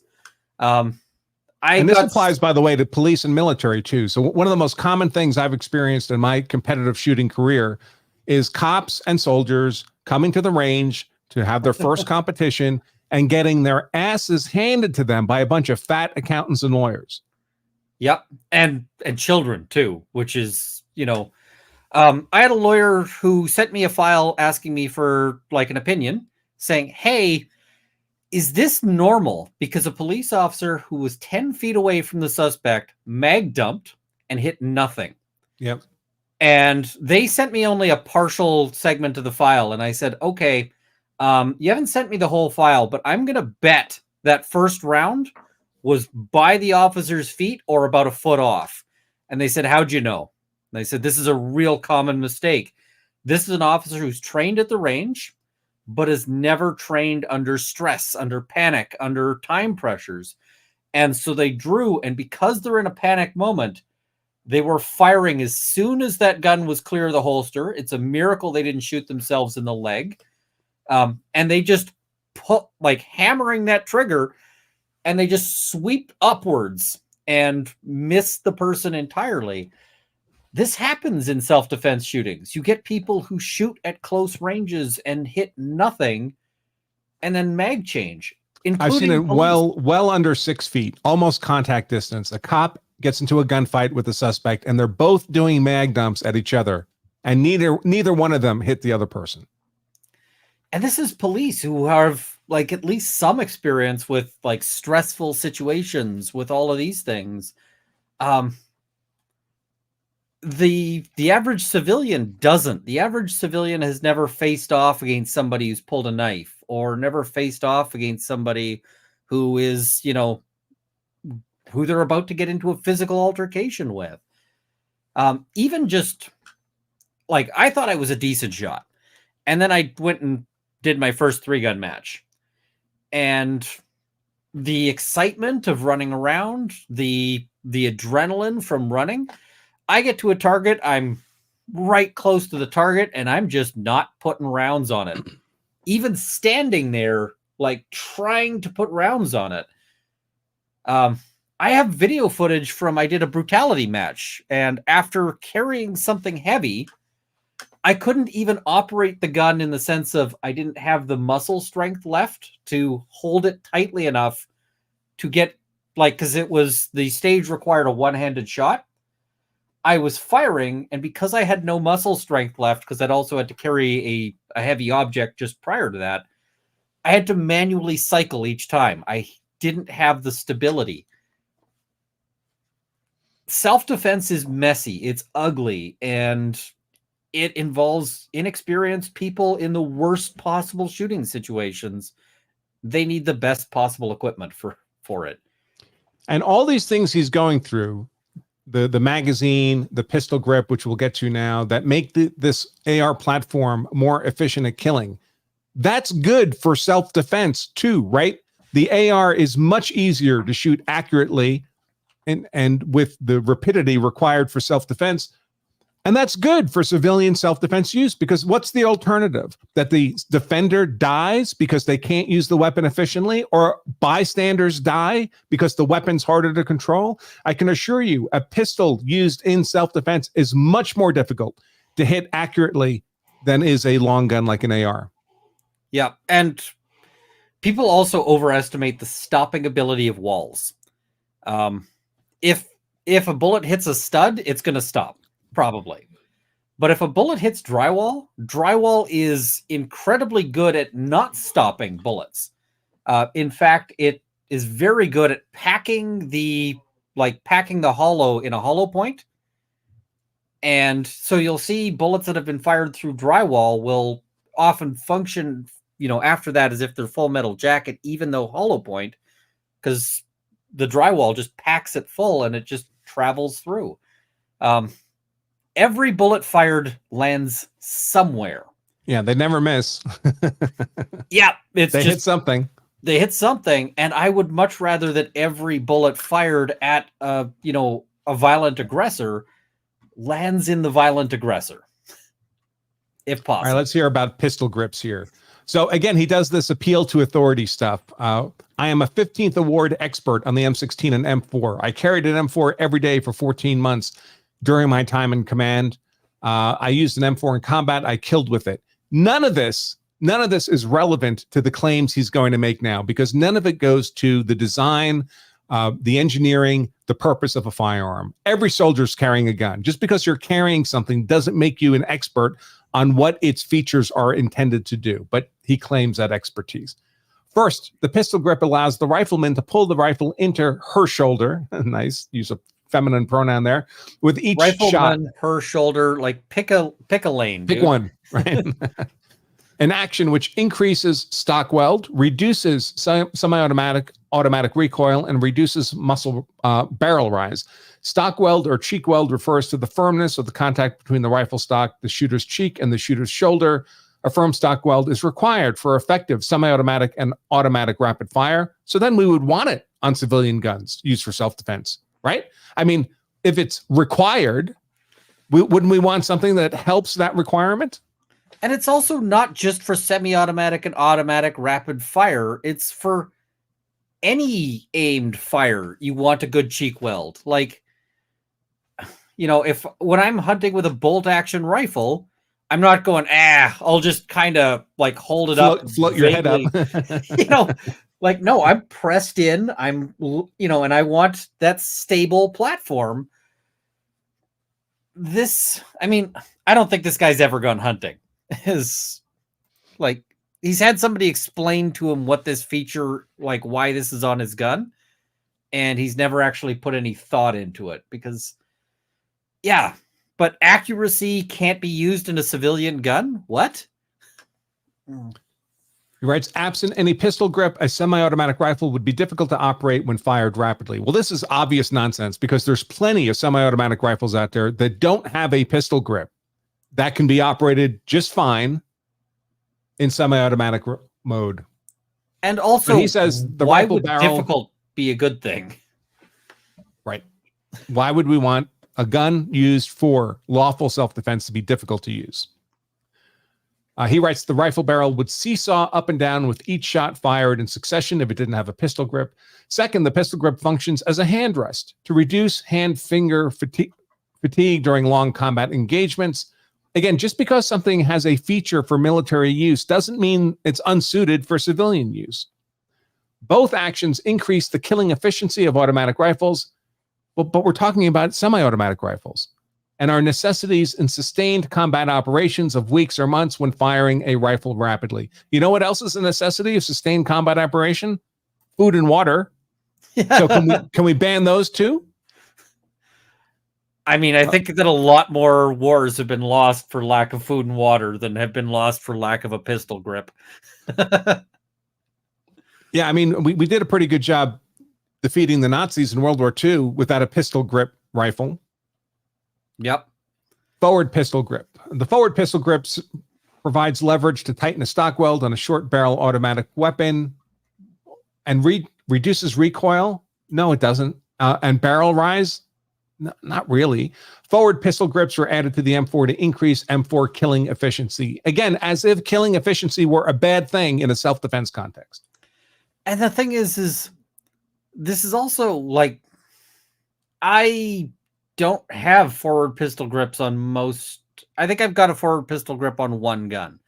And
this applies, by the way, to police and military too. So one of the most common things I've experienced in my competitive shooting career is cops and soldiers coming to the range to have their first competition and getting their asses handed to them by a bunch of fat accountants and lawyers.
Yep. And children too, which is, I had a lawyer who sent me a file asking me for like an opinion, saying, hey, is this normal? Because a police officer who was 10 feet away from the suspect mag dumped and hit nothing.
Yep.
And they sent me only a partial segment of the file. And I said, okay, you haven't sent me the whole file, but I'm going to bet that first round was by the officer's feet or about a foot off. And they said, how'd you know? And I said, this is a real common mistake. This is an officer who's trained at the range, but has never trained under stress, under panic, under time pressures. And so they drew, and because they're in a panic moment, they were firing as soon as that gun was clear of the holster. It's a miracle they didn't shoot themselves in the leg. And they just put, like, hammering that trigger, and they just sweep upwards and miss the person entirely. This happens in self-defense shootings. You get people who shoot at close ranges and hit nothing and then mag change.
I've seen it well under 6 feet, almost contact distance. A cop gets into a gunfight with a suspect, and they're both doing mag dumps at each other, and neither one of them hit the other person.
And this is police who have like at least some experience with like stressful situations with all of these things. The average civilian doesn't. The average civilian has never faced off against somebody who's pulled a knife, or never faced off against somebody who is, who they're about to get into a physical altercation with. Even just like, I thought I was a decent shot, and then I went and did my first 3-gun match, and the excitement of running around, the adrenaline from running, I get to a target, I'm right close to the target, and I'm just not putting rounds on it. Even standing there, like trying to put rounds on it. I have video footage from I did a brutality match, and after carrying something heavy, I couldn't even operate the gun in the sense of I didn't have the muscle strength left to hold it tightly enough to get, like, because it was, the stage required a one-handed shot. I was firing, and because I had no muscle strength left, because I'd also had to carry a heavy object just prior to that, I had to manually cycle each time. I didn't have the stability. Self-defense is messy. It's ugly, and it involves inexperienced people in the worst possible shooting situations. They need the best possible equipment for it.
And all these things he's going through, the magazine, the pistol grip, which we'll get to now, that make this AR platform more efficient at killing. That's good for self-defense too, right? The AR is much easier to shoot accurately and with the rapidity required for self-defense. And that's good for civilian self-defense use, because what's the alternative? That the defender dies because they can't use the weapon efficiently, or bystanders die because the weapon's harder to control? I can assure you, a pistol used in self-defense is much more difficult to hit accurately than is a long gun like an AR.
Yeah, and people also overestimate the stopping ability of walls. If a bullet hits a stud, it's going to stop. Probably. But if a bullet hits drywall is incredibly good at not stopping bullets. In fact, it is very good at packing the hollow in a hollow point. And so you'll see bullets that have been fired through drywall will often function, after that as if they're full metal jacket, even though hollow point, because the drywall just packs it full and it just travels through. Every bullet fired lands somewhere.
Yeah, they never miss.
Yeah,
they hit something.
They hit something, and I would much rather that every bullet fired at a violent aggressor lands in the violent aggressor, if possible.
All right, let's hear about pistol grips here. So again, he does this appeal to authority stuff. I am a 15th award expert on the M16 and M4. I carried an M4 every day for 14 months. During my time in command, I used an M4 in combat. I killed with it. None of this is relevant to the claims he's going to make now, because none of it goes to the design, the engineering, the purpose of a firearm. Every soldier's carrying a gun. Just because you're carrying something doesn't make you an expert on what its features are intended to do, but he claims that expertise. First, the pistol grip allows the rifleman to pull the rifle into her shoulder. Nice use of feminine pronoun there. With each shot,
her shoulder, like pick a lane,
pick one, right? An action which increases stock weld, reduces semi-automatic, automatic recoil, and reduces muscle barrel rise. Stock weld or cheek weld refers to the firmness of the contact between the rifle stock, the shooter's cheek, and the shooter's shoulder. A firm stock weld is required for effective semi-automatic and automatic rapid fire. So then we would want it on civilian guns used for self-defense, right? I mean, if it's required, wouldn't we want something that helps that requirement?
And it's also not just for semi-automatic and automatic rapid fire. It's for any aimed fire. You want a good cheek weld. Like, when I'm hunting with a bolt action rifle, I'm not going, I'll just kind of like hold it up.
Float your head up.
Like, no, I'm pressed in. I'm, and I want that stable platform. I don't think this guy's ever gone hunting. He's had somebody explain to him what this feature, like why this is on his gun, and he's never actually put any thought into it, because but accuracy can't be used in a civilian gun. What?
He writes, absent any pistol grip, a semi-automatic rifle would be difficult to operate when fired rapidly. Well, this is obvious nonsense, because there's plenty of semi-automatic rifles out there that don't have a pistol grip that can be operated just fine in semi-automatic mode.
And also,
but he says the
why
rifle
would
barrel,
difficult be a good thing?
right? Why would we want a gun used for lawful self-defense to be difficult to use. He writes, the rifle barrel would seesaw up and down with each shot fired in succession if it didn't have a pistol grip. Second, the pistol grip functions as a hand rest to reduce hand-finger fatigue during long combat engagements. Again, just because something has a feature for military use doesn't mean it's unsuited for civilian use. Both actions increase the killing efficiency of automatic rifles, but we're talking about semi-automatic rifles and are necessities in sustained combat operations of weeks or months when firing a rifle rapidly. You know what else is a necessity of sustained combat operation? Food and water. So can we ban those too?
I mean, I think that a lot more wars have been lost for lack of food and water than have been lost for lack of a pistol grip.
Yeah, I mean, we did a pretty good job defeating the Nazis in World War II without a pistol grip rifle.
Yep.
Forward pistol grip. The forward pistol grips provides leverage to tighten a stock weld on a short barrel automatic weapon and reduces recoil. No, it doesn't. And barrel rise. No, not really. Forward pistol grips were added to the M4 to increase M4 killing efficiency. Again, as if killing efficiency were a bad thing in a self-defense context.
And the thing is this is also like, I don't have forward pistol grips on most. I think I've got a forward pistol grip on one gun.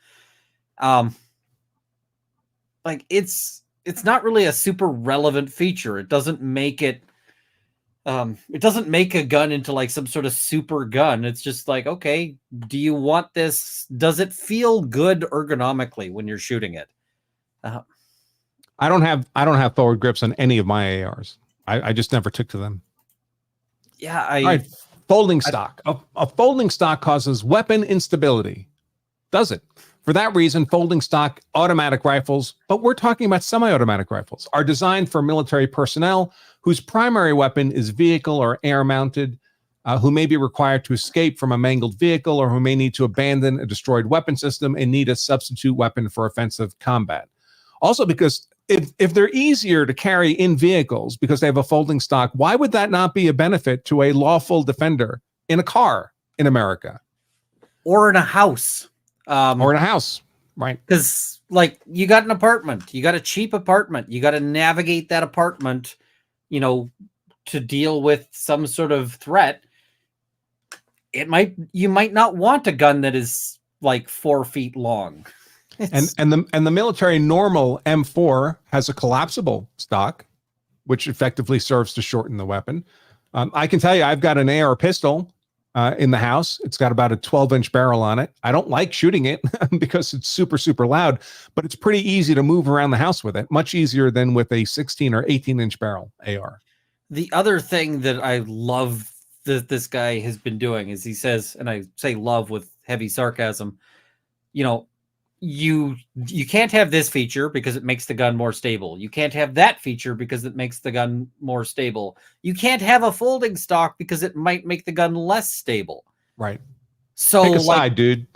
Like it's not really a super relevant feature. It doesn't make it. It doesn't make a gun into like some sort of super gun. It's just like, okay, do you want this? Does it feel good ergonomically when you're shooting it?
I don't have forward grips on any of my ARs. I just never took to them.
Yeah.
All right, folding stock. A folding stock causes weapon instability. Does it? For that reason, folding stock automatic rifles, but we're talking about semi-automatic rifles, are designed for military personnel whose primary weapon is vehicle or air-mounted, who may be required to escape from a mangled vehicle or who may need to abandon a destroyed weapon system and need a substitute weapon for offensive combat. Also, because if they're easier to carry in vehicles because they have a folding stock, why would that not be a benefit to a lawful defender in a car in America?
Or in a house.
Or in a house, right?
Because, like, you got an apartment. You got a cheap apartment. You got to navigate that apartment, you know, to deal with some sort of threat. You might not want a gun that is, like, 4 feet long.
And the military normal M4 has a collapsible stock, which effectively serves to shorten the weapon. I can tell you, I've got an AR pistol in the house. It's got about a 12-inch barrel on it. I don't like shooting it because it's super, super loud, but it's pretty easy to move around the house with it. Much easier than with a 16 or 18-inch barrel AR. The
other thing that I love that this guy has been doing is he says, and I say love with heavy sarcasm, you know, you can't have this feature because it makes the gun more stable. You can't have that feature because it makes the gun more stable. You can't have a folding stock because it might make the gun less stable.
Right.
So,
pick a side, dude.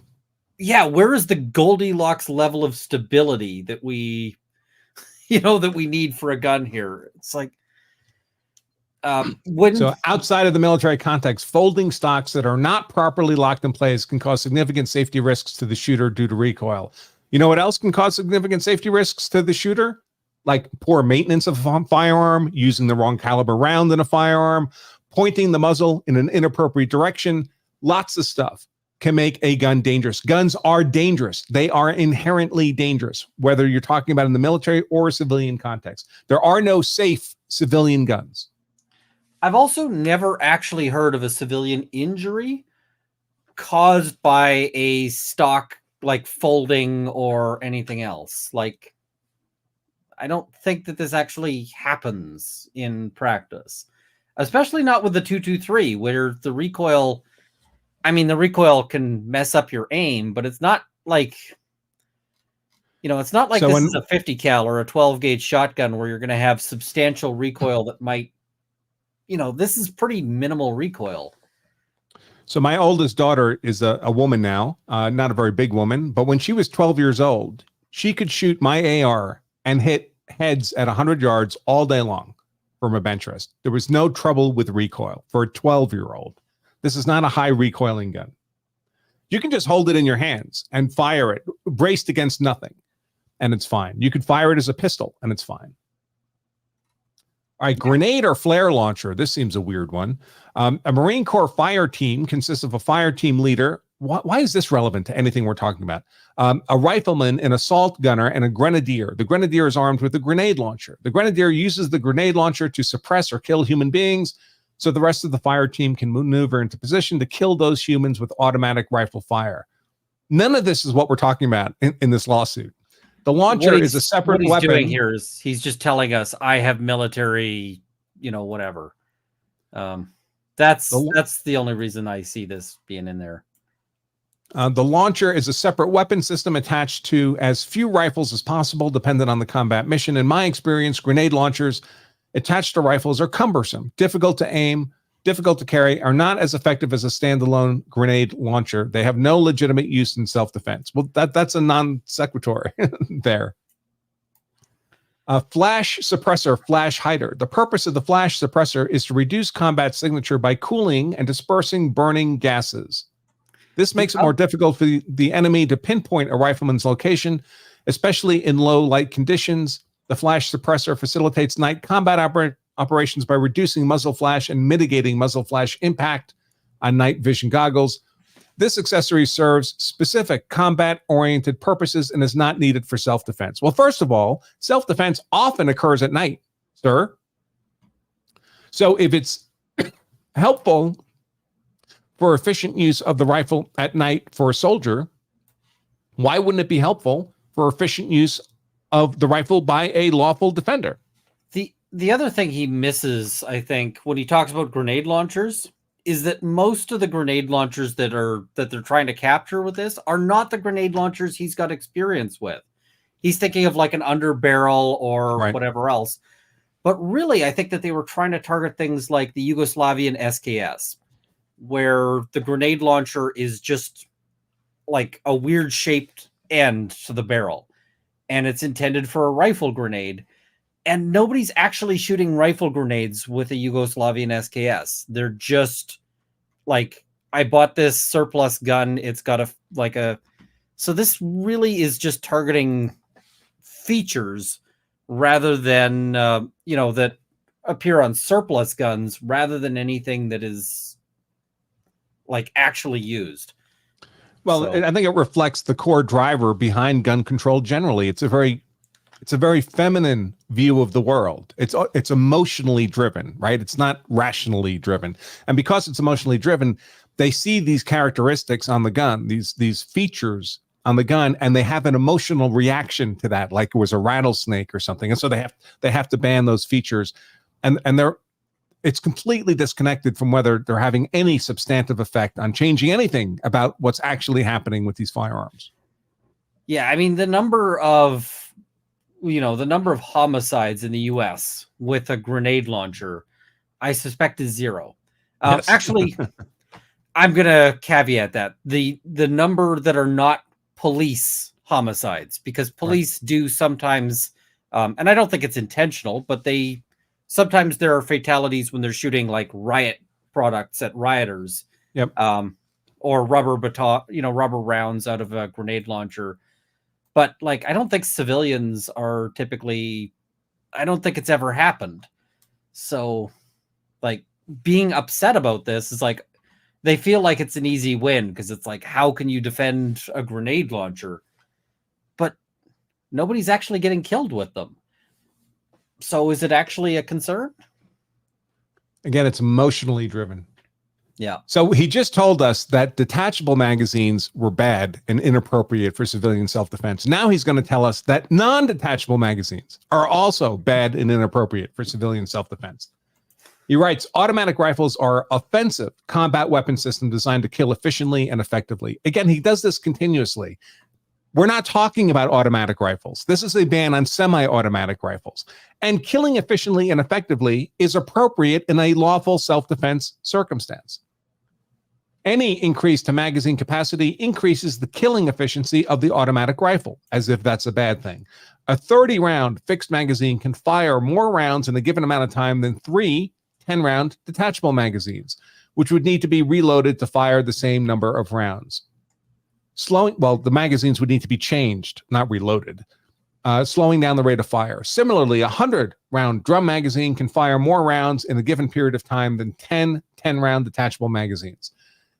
Yeah, where is the Goldilocks level of stability that we, that we need for a gun here? It's like,
so outside of the military context, folding stocks that are not properly locked in place can cause significant safety risks to the shooter due to recoil. You know what else can cause significant safety risks to the shooter? Like poor maintenance of a firearm, using the wrong caliber round in a firearm, pointing the muzzle in an inappropriate direction. Lots of stuff can make a gun dangerous. Guns are dangerous. They are inherently dangerous, whether you're talking about in the military or a civilian context. There are no safe civilian guns.
I've also never actually heard of a civilian injury caused by a stock like folding or anything else. Like, I don't think that this actually happens in practice, especially not with the 223, where the recoil, the recoil can mess up your aim, but it's not like, it's not like this is a 50 cal or a 12 gauge shotgun where you're going to have substantial recoil that might, this is pretty minimal recoil.
So my oldest daughter is a woman now, not a very big woman, but when she was 12 years old, she could shoot my AR and hit heads at 100 yards all day long from a bench rest. There was no trouble with recoil for a 12-year-old. This is not a high recoiling gun. You can just hold it in your hands and fire it, braced against nothing, and it's fine. You could fire it as a pistol, and it's fine. All right, grenade or flare launcher. This seems a weird one. A Marine Corps fire team consists of a fire team leader. Why is this relevant to anything we're talking about? A rifleman, an assault gunner, and a grenadier. The grenadier is armed with a grenade launcher. The grenadier uses the grenade launcher to suppress or kill human beings, so the rest of the fire team can maneuver into position to kill those humans with automatic rifle fire. None of this is what we're talking about in this lawsuit. The launcher is a separate weapon.
What he's doing here is he's just telling us, I have military, whatever. That's the only reason I see this being in there.
The launcher is a separate weapon system attached to as few rifles as possible, dependent on the combat mission. In my experience, grenade launchers attached to rifles are cumbersome, difficult to aim, difficult to carry, are not as effective as a standalone grenade launcher. They have no legitimate use in self-defense. Well, that's a non sequitur there. A flash suppressor, flash hider. The purpose of the flash suppressor is to reduce combat signature by cooling and dispersing burning gases. This makes it more difficult for the enemy to pinpoint a rifleman's location, especially in low light conditions. The flash suppressor facilitates night combat operations by reducing muzzle flash and mitigating muzzle flash impact on night vision goggles. This accessory serves specific combat-oriented purposes and is not needed for self-defense. Well, first of all, self-defense often occurs at night, sir. So if it's helpful for efficient use of the rifle at night for a soldier, why wouldn't it be helpful for efficient use of the rifle by a lawful defender?
The other thing he misses, I think, when he talks about grenade launchers, is that most of the grenade launchers that they're trying to capture with this are not the grenade launchers he's got experience with. He's thinking of like an underbarrel or whatever else. But really, I think that they were trying to target things like the Yugoslavian SKS, where the grenade launcher is just like a weird shaped end to the barrel, and it's intended for a rifle grenade. And nobody's actually shooting rifle grenades with a Yugoslavian SKS. They're just like, I bought this surplus gun. It's got so this really is just targeting features rather than, that appear on surplus guns rather than anything that is like actually used.
Well, so I think it reflects the core driver behind gun control generally. It's a very feminine view of the world. It's emotionally driven, right? It's not rationally driven. And because it's emotionally driven, they see these characteristics on the gun, these features on the gun, and they have an emotional reaction to that, like it was a rattlesnake or something. And so they have to ban those features. And it's completely disconnected from whether they're having any substantive effect on changing anything about what's actually happening with these firearms.
Yeah, I mean, the number of homicides in the U.S. with a grenade launcher, I suspect is zero.
Yes.
Actually, I'm going to caveat that. The number that are not police homicides, because police do sometimes, and I don't think it's intentional, but sometimes there are fatalities when they're shooting like riot products at rioters.
Yep.
Or rubber rounds out of a grenade launcher. But like, I don't think civilians are typically, I don't think it's ever happened. So like, being upset about this is like, they feel like it's an easy win because it's like, how can you defend a grenade launcher? But nobody's actually getting killed with them. So is it actually a concern?
Again, it's emotionally driven.
Yeah.
So he just told us that detachable magazines were bad and inappropriate for civilian self-defense. Now he's going to tell us that non-detachable magazines are also bad and inappropriate for civilian self-defense. He writes, automatic rifles are offensive combat weapon system designed to kill efficiently and effectively. Again, he does this continuously. We're not talking about automatic rifles. This is a ban on semi-automatic rifles. And killing efficiently and effectively is appropriate in a lawful self-defense circumstance. Any increase to magazine capacity increases the killing efficiency of the automatic rifle, as if that's a bad thing. A 30-round fixed magazine can fire more rounds in a given amount of time than 3 10-round detachable magazines. which would need to be reloaded to fire the same number of rounds. The magazines would need to be changed, not reloaded, slowing down the rate of fire. Similarly, a 100-round drum magazine can fire more rounds in a given period of time than 10 10-round detachable magazines.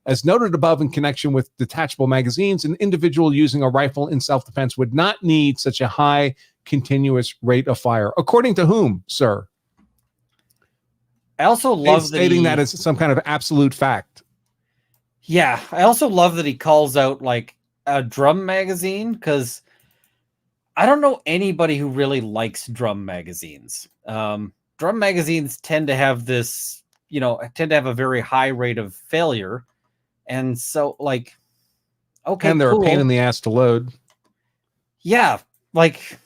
As noted above in connection with detachable magazines, an individual using a rifle in self-defense would not need such a high continuous rate of fire. According to whom, sir?
I also love
stating that as some kind of absolute fact.
Yeah, I also love that he calls out like a drum magazine, because I don't know anybody who really likes drum magazines. Drum magazines tend to have this, tend to have a very high rate of failure. And so, like, okay,
and they're a pain in the ass to load.
Yeah, like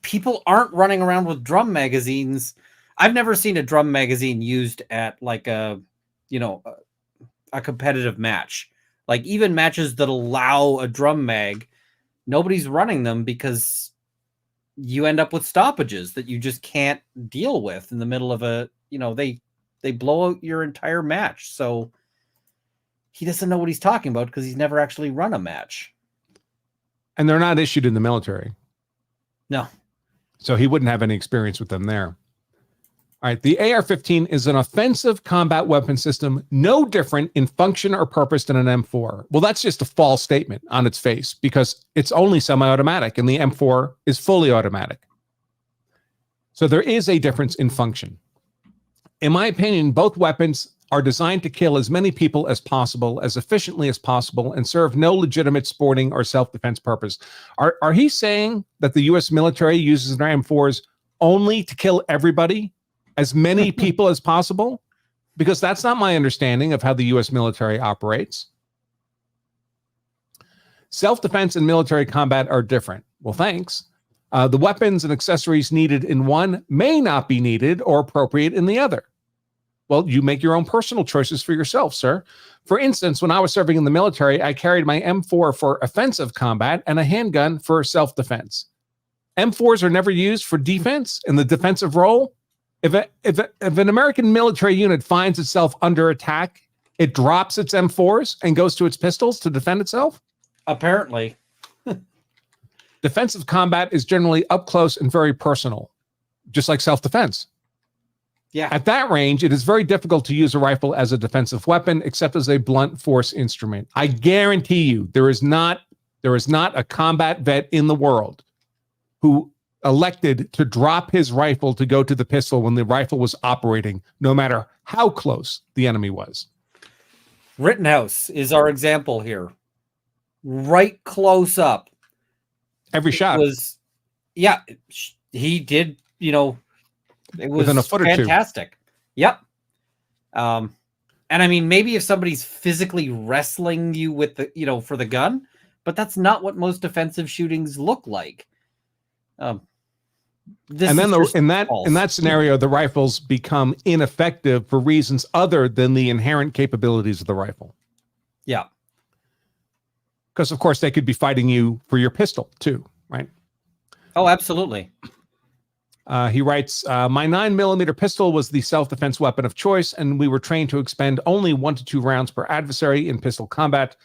people aren't running around with drum magazines. I've never seen a drum magazine used at like a competitive match. Like even matches that allow a drum mag, nobody's running them because you end up with stoppages that you just can't deal with in the middle of they blow out your entire match. So he doesn't know what he's talking about because he's never actually run a match.
And they're not issued in the military.
No.
So he wouldn't have any experience with them there. All right. The AR-15 is an offensive combat weapon system, no different in function or purpose than an M4. Well, that's just a false statement on its face because it's only semi-automatic and the M4 is fully automatic. So there is a difference in function. In my opinion, both weapons are designed to kill as many people as possible, as efficiently as possible, and serve no legitimate sporting or self-defense purpose. Are he saying that the U.S. military uses their M4s only to kill everybody, as many people as possible? Because that's not my understanding of how the U.S. military operates. Self-defense and military combat are different. Well, thanks. The weapons and accessories needed in one may not be needed or appropriate in the other. Well, you make your own personal choices for yourself, sir. For instance, when I was serving in the military, I carried my M4 for offensive combat and a handgun for self-defense. M4s are never used for defense in the defensive role. If an American military unit finds itself under attack, it drops its M4s and goes to its pistols to defend itself?
Apparently.
Defensive combat is generally up close and very personal, just like self-defense.
Yeah.
At that range, it is very difficult to use a rifle as a defensive weapon, except as a blunt force instrument. I guarantee you, there is not a combat vet in the world who elected to drop his rifle to go to the pistol when the rifle was operating, no matter how close the enemy was.
Rittenhouse is our example here. Right close up.
Every shot
he did, it was
within a foot or two.
Fantastic. Yep. And I mean, maybe if somebody's physically wrestling you with the, for the gun, but that's not what most defensive shootings look like.
And then in that scenario, the rifles become ineffective for reasons other than the inherent capabilities of the rifle.
Yeah.
Because of course they could be fighting you for your pistol too, right?
Oh, absolutely.
He writes, my 9mm pistol was the self-defense weapon of choice, and we were trained to expend only 1 to 2 rounds per adversary in pistol combat.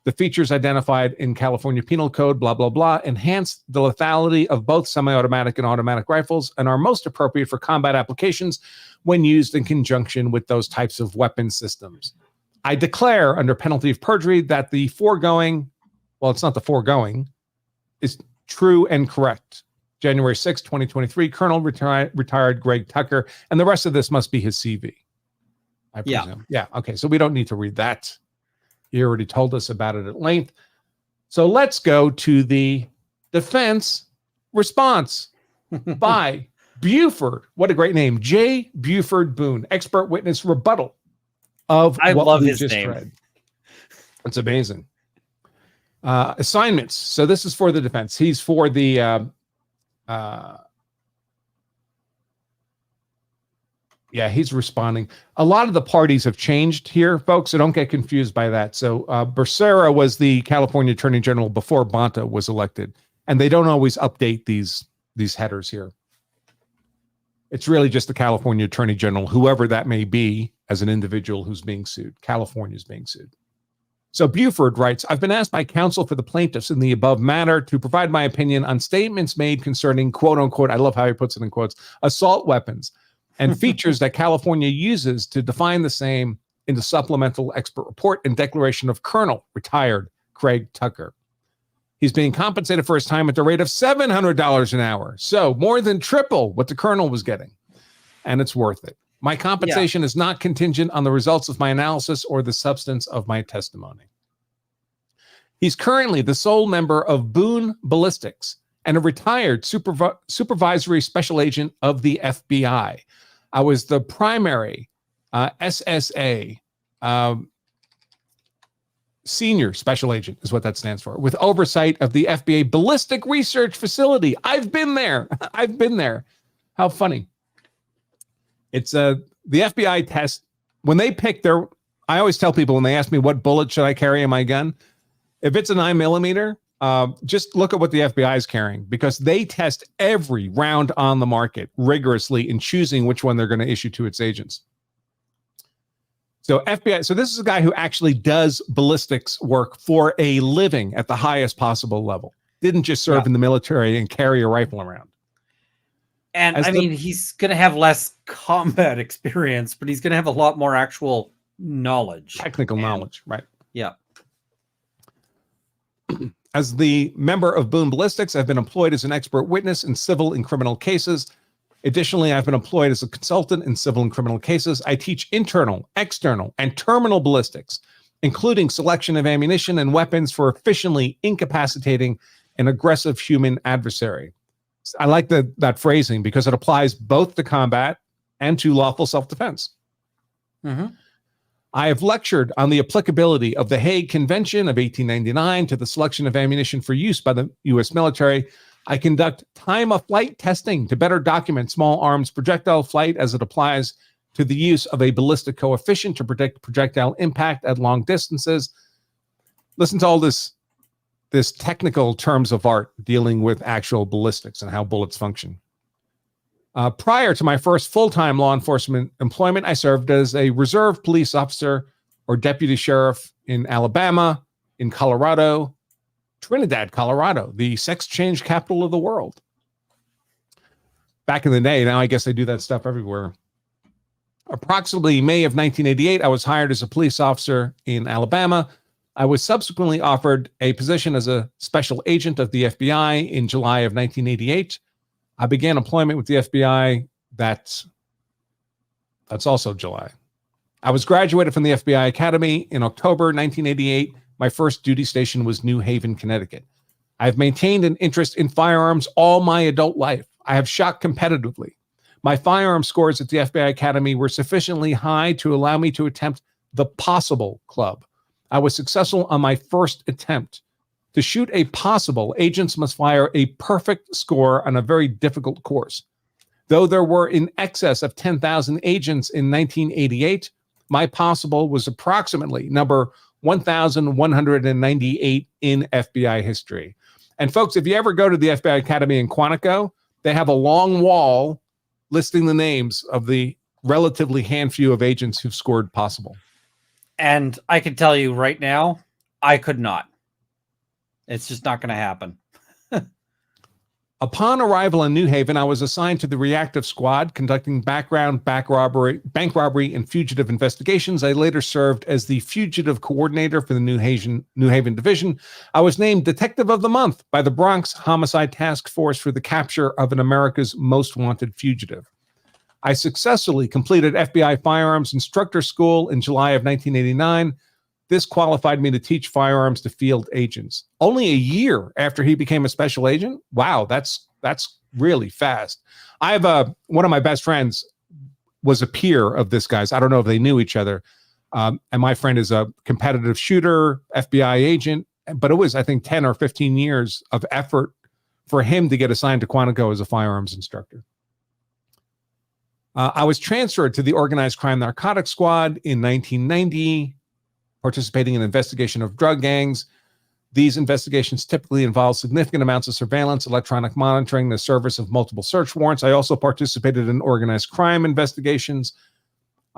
The features identified in California Penal Code, blah, blah, blah, enhance the lethality of both semi-automatic and automatic rifles and are most appropriate for combat applications when used in conjunction with those types of weapon systems. I declare under penalty of perjury that the foregoing, well, it's not the foregoing, is true and correct. January 6, 2023, Colonel retired Greg Tucker, and the rest of this must be his CV, I presume. Yeah, okay, so we don't need to read that. You already told us about it at length. So let's go to the defense response by Buford. What a great name. J. Buford Boone, expert witness rebuttal of
I
what
love
we
his
just
name.
read. It's amazing. Assignments. So this is for the defense. He's for the yeah, he's responding. A lot of the parties have changed here, folks, so don't get confused by that. So Becerra was the California Attorney General before Bonta was elected, and they don't always update these headers here. It's really just the California Attorney General, whoever that may be, as an individual who's being sued. California is being sued. So Buford writes, I've been asked by counsel for the plaintiffs in the above matter to provide my opinion on statements made concerning, quote unquote, I love how he puts it in quotes, assault weapons and features that California uses to define the same in the supplemental expert report and declaration of Colonel retired Craig Tucker. He's being compensated for his time at the rate of $700 an hour. So more than triple what the Colonel was getting. And it's worth it. My compensation is not contingent on the results of my analysis or the substance of my testimony. He's currently the sole member of Boone Ballistics and a retired supervisory special agent of the FBI. I was the primary SSA senior special agent is what that stands for, with oversight of the FBA ballistic research facility. I've been there. I've been there. How funny. It's the FBI test when they pick their, I always tell people when they ask me what bullet should I carry in my gun, if it's a 9mm, just look at what the FBI is carrying, because they test every round on the market rigorously in choosing which one they're going to issue to its agents. So FBI, so this is a guy who actually does ballistics work for a living at the highest possible level. Didn't just serve in the military and carry a rifle around.
And I mean, he's going to have less combat experience, but he's going to have a lot more actual knowledge.
Technical knowledge, right?
Yeah.
As the member of Boone Ballistics, I've been employed as an expert witness in civil and criminal cases. Additionally, I've been employed as a consultant in civil and criminal cases. I teach internal, external, and terminal ballistics, including selection of ammunition and weapons for efficiently incapacitating an aggressive human adversary. I like that phrasing because it applies both to combat and to lawful self-defense.
Mm-hmm.
I have lectured on the applicability of the Hague Convention of 1899 to the selection of ammunition for use by the U.S. military. I conduct time-of-flight testing to better document small arms projectile flight as it applies to the use of a ballistic coefficient to predict projectile impact at long distances. Listen to all this technical terms of art dealing with actual ballistics and how bullets function. Prior to my first full-time law enforcement employment, I served as a reserve police officer or deputy sheriff in Alabama, in Colorado, Trinidad, Colorado, the sex change capital of the world. Back in the day, now I guess they do that stuff everywhere. Approximately May of 1988, I was hired as a police officer in Alabama. I was subsequently offered a position as a special agent of the FBI in July of 1988. I began employment with the FBI. That's also July. I was graduated from the FBI Academy in October 1988. My first duty station was New Haven, Connecticut. I've maintained an interest in firearms all my adult life. I have shot competitively. My firearm scores at the FBI Academy were sufficiently high to allow me to attempt the possible club. I was successful on my first attempt. To shoot a possible, agents must fire a perfect score on a very difficult course. Though there were in excess of 10,000 agents in 1988, my possible was approximately number 1,198 in FBI history. And folks, if you ever go to the FBI Academy in Quantico, they have a long wall listing the names of the relatively handful of agents who've scored possible.
And I can tell you right now, I could not. It's just not going to happen.
Upon arrival in New Haven, I was assigned to the reactive squad conducting bank robbery, and fugitive investigations. I later served as the fugitive coordinator for the New Haven division. I was named Detective of the Month by the Bronx Homicide Task Force for the capture of an America's most wanted fugitive. I successfully completed FBI firearms instructor school in July of 1989. This qualified me to teach firearms to field agents. Only a year after he became a special agent? Wow, that's really fast. I have one of my best friends was a peer of this guy's. I don't know if they knew each other. And my friend is a competitive shooter, FBI agent, but it was, I think, 10 or 15 years of effort for him to get assigned to Quantico as a firearms instructor. I was transferred to the Organized Crime Narcotics Squad in 1990, participating in investigation of drug gangs. These investigations typically involve significant amounts of surveillance, electronic monitoring, the service of multiple search warrants. I also participated in organized crime investigations.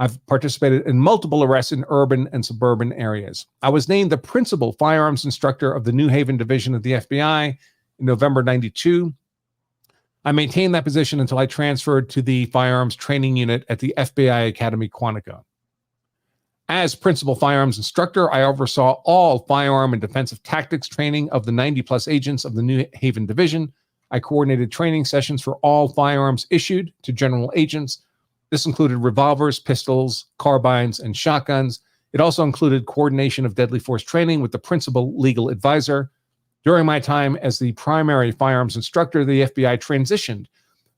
I've participated in multiple arrests in urban and suburban areas. I was named the principal firearms instructor of the New Haven division of the FBI in November 92. I maintained that position until I transferred to the firearms training unit at the FBI Academy Quantico. As principal firearms instructor, I oversaw all firearm and defensive tactics training of the 90-plus agents of the New Haven division. I coordinated training sessions for all firearms issued to general agents. This included revolvers, pistols, carbines, and shotguns. It also included coordination of deadly force training with the principal legal advisor. During my time as the primary firearms instructor, the FBI transitioned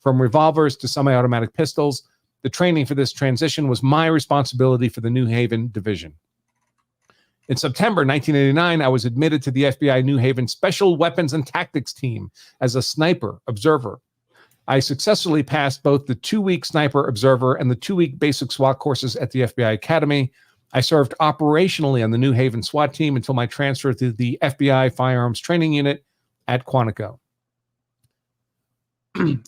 from revolvers to semi-automatic pistols. The training for this transition was my responsibility for the New Haven division. In September 1989, I was admitted to the FBI New Haven Special Weapons and Tactics Team as a sniper observer. I successfully passed both the 2-week sniper observer and the 2-week basic SWAT courses at the FBI Academy. I served operationally on the New Haven SWAT team until my transfer to the FBI Firearms Training Unit at Quantico.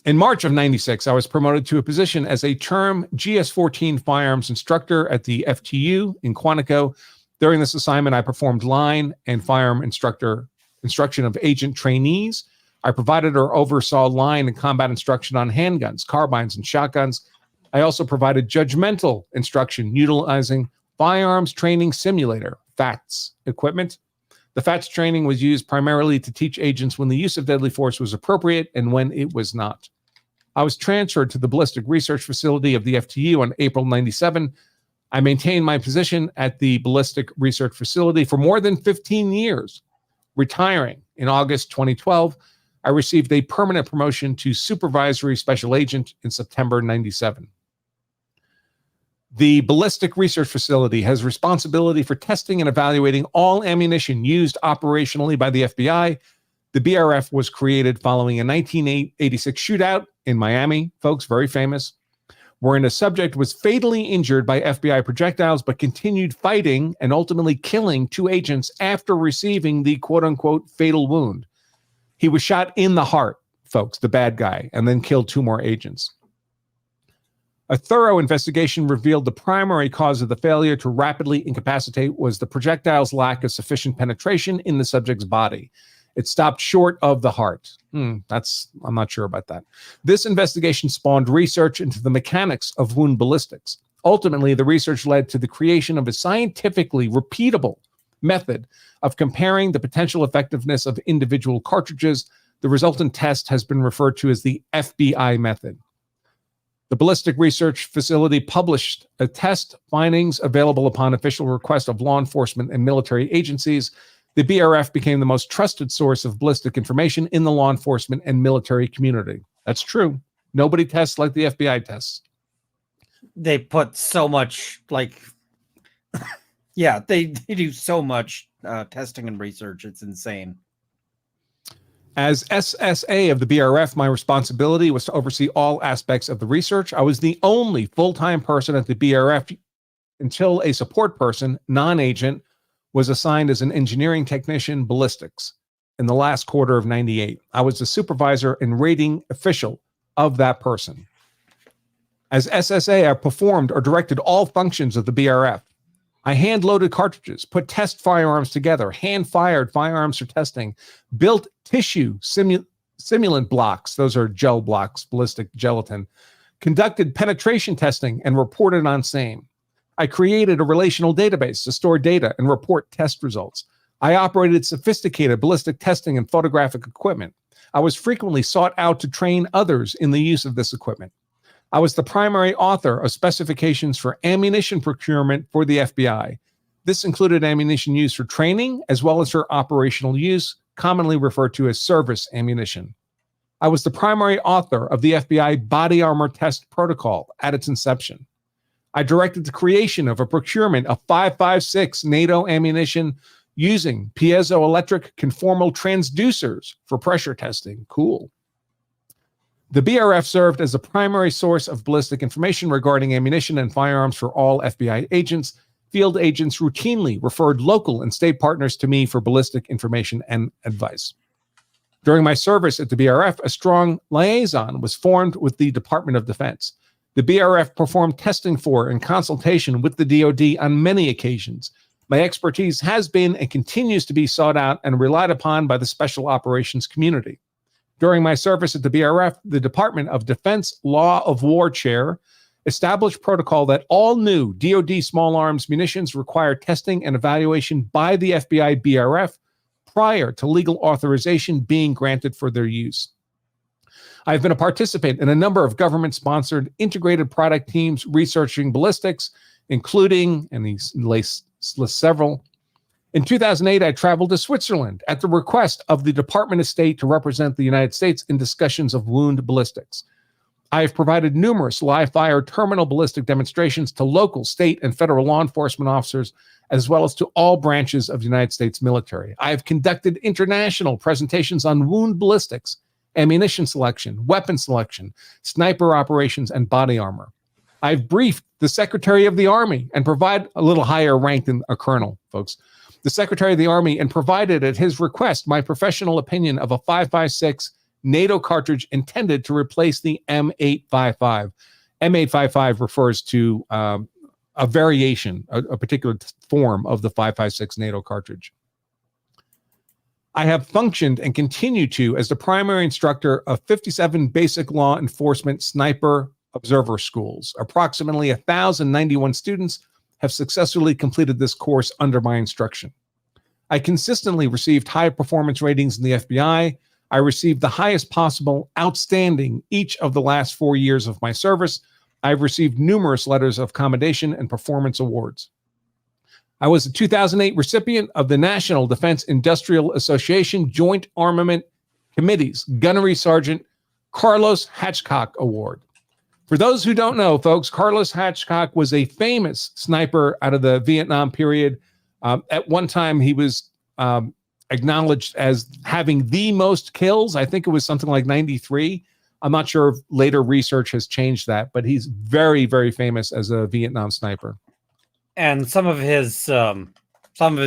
In March of 96, I was promoted to a position as a term GS-14 firearms instructor at the FTU in Quantico. During this assignment, I performed line and firearm instruction of agent trainees. I provided or oversaw line and combat instruction on handguns, carbines, and shotguns. I also provided judgmental instruction utilizing Firearms Training Simulator, FATS, equipment. The FATS training was used primarily to teach agents when the use of deadly force was appropriate and when it was not. I was transferred to the Ballistic Research Facility of the FTU on April 97. I maintained my position at the Ballistic Research Facility for more than 15 years. Retiring in August 2012, I received a permanent promotion to Supervisory Special Agent in September 97. The Ballistic Research Facility has responsibility for testing and evaluating all ammunition used operationally by the FBI. The BRF was created following a 1986 shootout in Miami, folks, very famous, wherein a subject was fatally injured by FBI projectiles but continued fighting and ultimately killing 2 agents after receiving the quote-unquote fatal wound. He was shot in the heart, folks, the bad guy, and then killed 2 more agents. A thorough investigation revealed the primary cause of the failure to rapidly incapacitate was the projectile's lack of sufficient penetration in the subject's body. It stopped short of the heart. I'm not sure about that. This investigation spawned research into the mechanics of wound ballistics. Ultimately, the research led to the creation of a scientifically repeatable method of comparing the potential effectiveness of individual cartridges. The resultant test has been referred to as the FBI method. The Ballistic Research Facility published a test findings available upon official request of law enforcement and military agencies. The BRF became the most trusted source of ballistic information in the law enforcement and military community. That's true. Nobody tests like the FBI tests.
They put so much, they do so much testing and research. It's insane.
As SSA of the BRF, my responsibility was to oversee all aspects of the research. I was the only full-time person at the BRF until a support person, non-agent, was assigned as an engineering technician ballistics in the last quarter of 98. I was the supervisor and rating official of that person. As SSA, I performed or directed all functions of the BRF. I hand-loaded cartridges, put test firearms together, hand-fired firearms for testing, built tissue simulant blocks, those are gel blocks, ballistic gelatin, conducted penetration testing, and reported on same. I created a relational database to store data and report test results. I operated sophisticated ballistic testing and photographic equipment. I was frequently sought out to train others in the use of this equipment. I was the primary author of specifications for ammunition procurement for the FBI. This included ammunition used for training as well as for operational use, commonly referred to as service ammunition. I was the primary author of the FBI body armor test protocol at its inception. I directed the creation of a procurement of 5.56 NATO ammunition using piezoelectric conformal transducers for pressure testing. Cool. The BRF served as a primary source of ballistic information regarding ammunition and firearms for all FBI agents. Field agents routinely referred local and state partners to me for ballistic information and advice. During my service at the BRF, a strong liaison was formed with the Department of Defense. The BRF performed testing for and consultation with the DoD on many occasions. My expertise has been and continues to be sought out and relied upon by the special operations community. During my service at the BRF, the Department of Defense Law of War Chair established protocol that all new DoD small arms munitions require testing and evaluation by the FBI BRF prior to legal authorization being granted for their use. I've been a participant in a number of government-sponsored integrated product teams researching ballistics, including, and he lists several. In 2008, I traveled to Switzerland at the request of the Department of State to represent the United States in discussions of wound ballistics. I have provided numerous live-fire terminal ballistic demonstrations to local, state, and federal law enforcement officers, as well as to all branches of the United States military. I have conducted international presentations on wound ballistics, ammunition selection, weapon selection, sniper operations, and body armor. I've briefed the Secretary of the Army and provide a little higher rank than a colonel, folks. The Secretary of the Army and provided at his request my professional opinion of a 5.56 NATO cartridge intended to replace the M855. M855 refers to a variation, a particular form of the 5.56 NATO cartridge. I have functioned and continue to as the primary instructor of 57 basic law enforcement sniper observer schools. Approximately 1,091 students have successfully completed this course under my instruction. I consistently received high performance ratings in the FBI. I received the highest possible outstanding each of the last 4 years of my service. I've received numerous letters of commendation and performance awards. I was a 2008 recipient of the National Defense Industrial Association Joint Armament Committee's Gunnery Sergeant Carlos Hatchcock Award. For those who don't know, folks, Carlos Hatchcock was a famous sniper out of the Vietnam period. At one time, he was acknowledged as having the most kills. I think it was something like 93. I'm not sure if later research has changed that, but he's very, very famous as a Vietnam sniper.
And some of his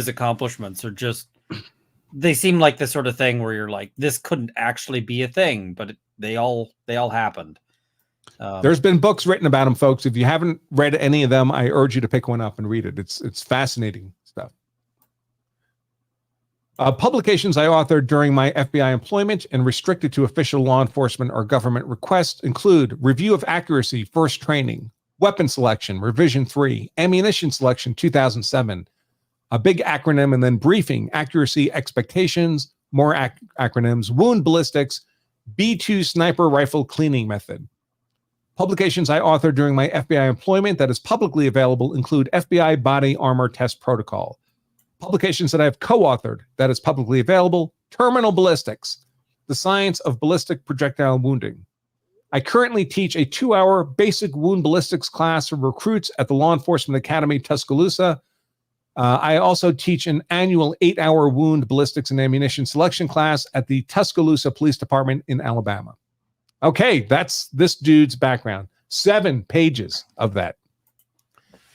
accomplishments are just, they seem like the sort of thing where you're like, this couldn't actually be a thing, but they all happened.
There's been books written about him, folks. If you haven't read any of them, I urge you to pick one up and read it. It's fascinating stuff. Publications I authored during my FBI employment and restricted to official law enforcement or government requests include Review of Accuracy, First Training, Weapon Selection, Revision 3, Ammunition Selection 2007, a big acronym, and then Briefing, Accuracy Expectations, more acronyms, Wound Ballistics, B2 Sniper Rifle Cleaning Method. Publications I authored during my FBI employment that is publicly available include FBI Body Armor Test Protocol. Publications that I have co-authored that is publicly available, Terminal Ballistics, The Science of Ballistic Projectile Wounding. I currently teach a 2-hour basic wound ballistics class for recruits at the Law Enforcement Academy, Tuscaloosa. I also teach an annual 8-hour wound ballistics and ammunition selection class at the Tuscaloosa Police Department in Alabama. Okay, that's this dude's background. 7 pages of that.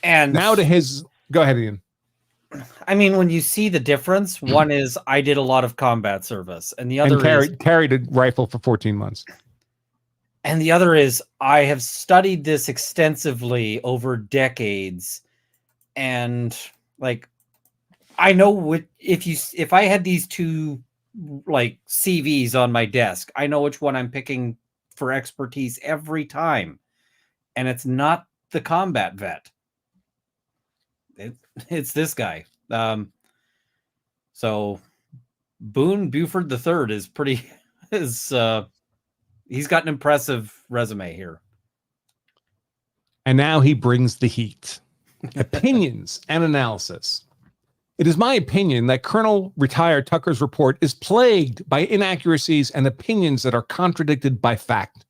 And now to his... Go ahead, Ian.
I mean, when you see the difference, one is I did a lot of combat service, and the other
carried a rifle for 14 months.
And the other is I have studied this extensively over decades, and like I know if I had these two like CVs on my desk, I know which one I'm picking for expertise every time, and it's not the combat vet. It's this guy. So Boone Buford III is pretty he's got an impressive resume here.
And now he brings the heat. Opinions and analysis. It is my opinion that Colonel Retired Tucker's report is plagued by inaccuracies and opinions that are contradicted by fact.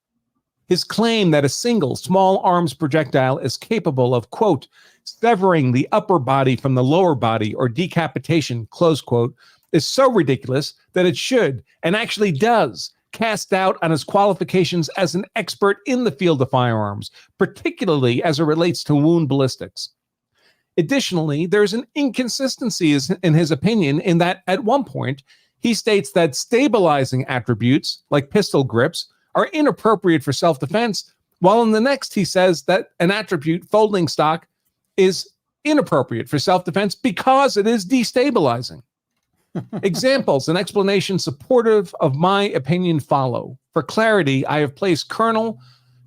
His claim that a single small arms projectile is capable of, quote, severing the upper body from the lower body or decapitation, close quote, is so ridiculous that it should, and actually does, cast doubt on his qualifications as an expert in the field of firearms, particularly as it relates to wound ballistics. Additionally, there's an inconsistency in his opinion in that at one point, he states that stabilizing attributes, like pistol grips, are inappropriate for self-defense, While in the next, he says that an attribute, folding stock, is inappropriate for self-defense because it is destabilizing. Examples and explanations supportive of my opinion follow. For clarity, I have placed Colonel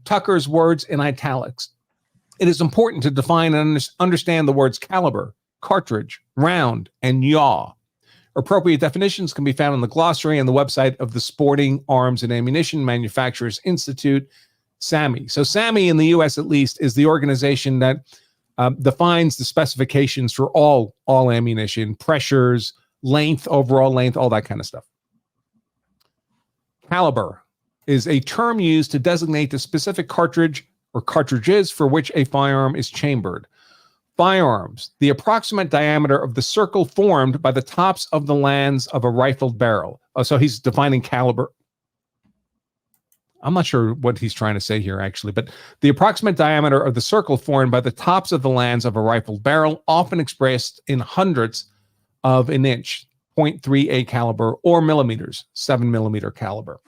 Tucker's words in italics. It is important to define and understand the words caliber, cartridge, round, and yaw. Appropriate definitions can be found in the glossary and the website of the Sporting Arms and Ammunition Manufacturers Institute, SAMI. So SAMI in the U.S. at least is the organization that defines the specifications for all ammunition, pressures, length, overall length, all that kind of stuff. Caliber is a term used to designate the specific cartridge or cartridges for which a firearm is chambered. Firearms, the approximate diameter of the circle formed by the tops of the lands of a rifled barrel. Oh, so he's defining caliber. I'm not sure what he's trying to say here, actually, but the approximate diameter of the circle formed by the tops of the lands of a rifled barrel, often expressed in hundredths of an inch, 0.38 caliber, or millimeters, 7 millimeter caliber.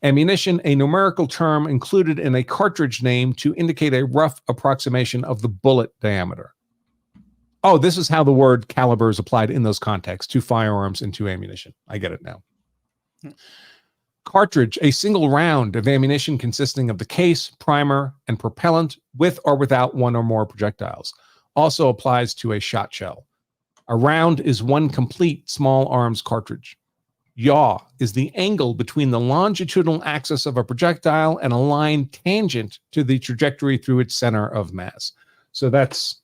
Ammunition, a numerical term included in a cartridge name to indicate a rough approximation of the bullet diameter. Oh, this is how the word caliber is applied in those contexts to firearms and to ammunition. I get it now. Cartridge, a single round of ammunition consisting of the case, primer, and propellant with or without one or more projectiles. Also applies to a shot shell. A round is one complete small arms cartridge. Yaw is the angle between the longitudinal axis of a projectile and a line tangent to the trajectory through its center of mass. So that's,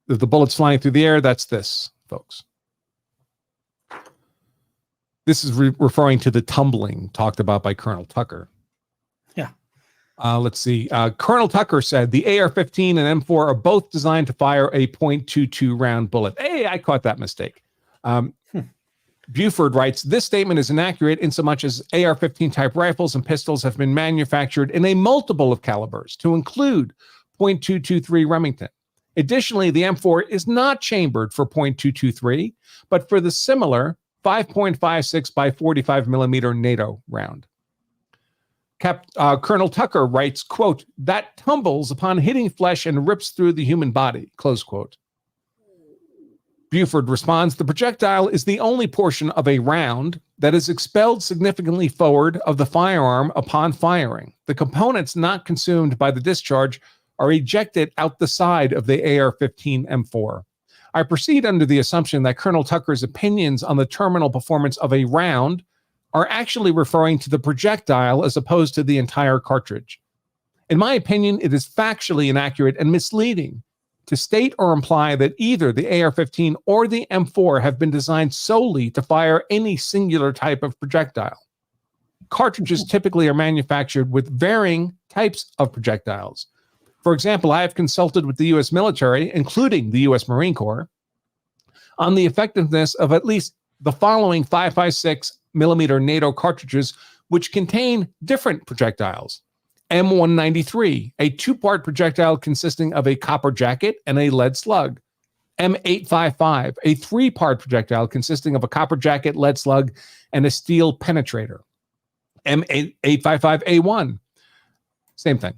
if the bullet's flying through the air, that's this, folks. This is referring to the tumbling talked about by Colonel Tucker.
Yeah.
Let's see. Colonel Tucker said the AR-15 and M4 are both designed to fire a .22 round bullet. Hey, I caught that mistake. Buford writes, this statement is inaccurate in so much as AR-15 type rifles and pistols have been manufactured in a multiple of calibers to include .223 Remington. Additionally, the M4 is not chambered for .223, but for the similar 5.56 by 45 millimeter NATO round. Colonel Tucker writes, quote, that tumbles upon hitting flesh and rips through the human body, close quote. Buford responds, the projectile is the only portion of a round that is expelled significantly forward of the firearm upon firing. The components not consumed by the discharge are ejected out the side of the AR-15 M4. I proceed under the assumption that Colonel Tucker's opinions on the terminal performance of a round are actually referring to the projectile as opposed to the entire cartridge. In my opinion, it is factually inaccurate and misleading to state or imply that either the AR-15 or the M4 have been designed solely to fire any singular type of projectile. Cartridges typically are manufactured with varying types of projectiles. For example, I have consulted with the U.S. military, including the U.S. Marine Corps, on the effectiveness of at least the following 5.56 millimeter NATO cartridges, which contain different projectiles. M193, a two-part projectile consisting of a copper jacket and a lead slug. M855, a three-part projectile consisting of a copper jacket, lead slug, and a steel penetrator. M855A1, same thing.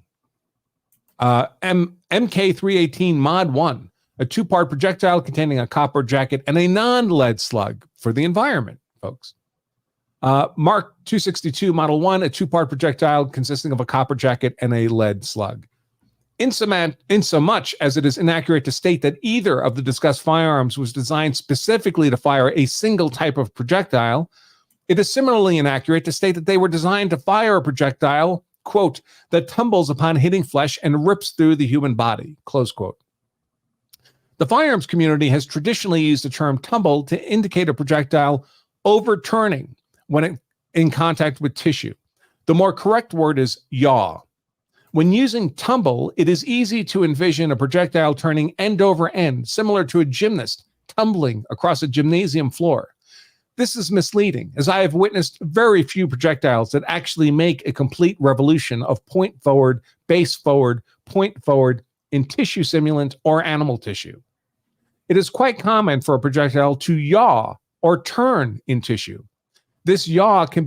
MK318 Mod 1, a two-part projectile containing a copper jacket and a non-lead slug for the environment, folks. Mark 262 Model 1, a two-part projectile consisting of a copper jacket and a lead slug. In so much as it is inaccurate to state that either of the discussed firearms was designed specifically to fire a single type of projectile, it is similarly inaccurate to state that they were designed to fire a projectile, quote, that tumbles upon hitting flesh and rips through the human body, close quote. The firearms community has traditionally used the term tumble to indicate a projectile overturning when in contact with tissue. The more correct word is yaw. When using tumble, it is easy to envision a projectile turning end over end, similar to a gymnast tumbling across a gymnasium floor. This is misleading, as I have witnessed very few projectiles that actually make a complete revolution of point forward, base forward, point forward in tissue simulant or animal tissue. It is quite common for a projectile to yaw or turn in tissue. This yaw can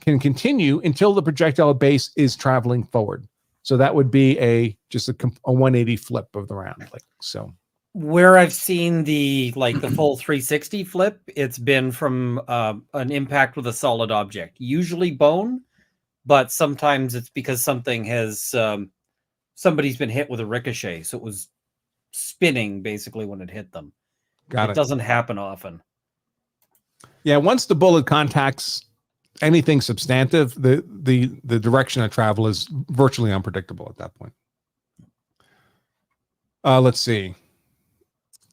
continue until the projectile base is traveling forward. So that would be just a 180 flip of the round. Like so.
Where I've seen the full 360 flip, it's been from an impact with a solid object, usually bone, but sometimes it's because something has somebody's been hit with a ricochet, so it was spinning basically when it hit them. It doesn't happen often.
Yeah, once the bullet contacts anything substantive, the direction of travel is virtually unpredictable at that point. Let's see.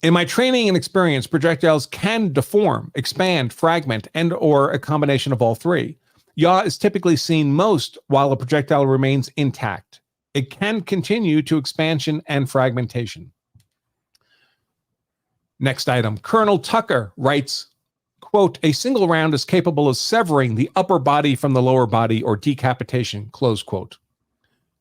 In my training and experience, projectiles can deform, expand, fragment, and or a combination of all three. Yaw is typically seen most while a projectile remains intact. It can continue to expansion and fragmentation. Next item. Colonel Tucker writes, quote, a single round is capable of severing the upper body from the lower body or decapitation, close quote.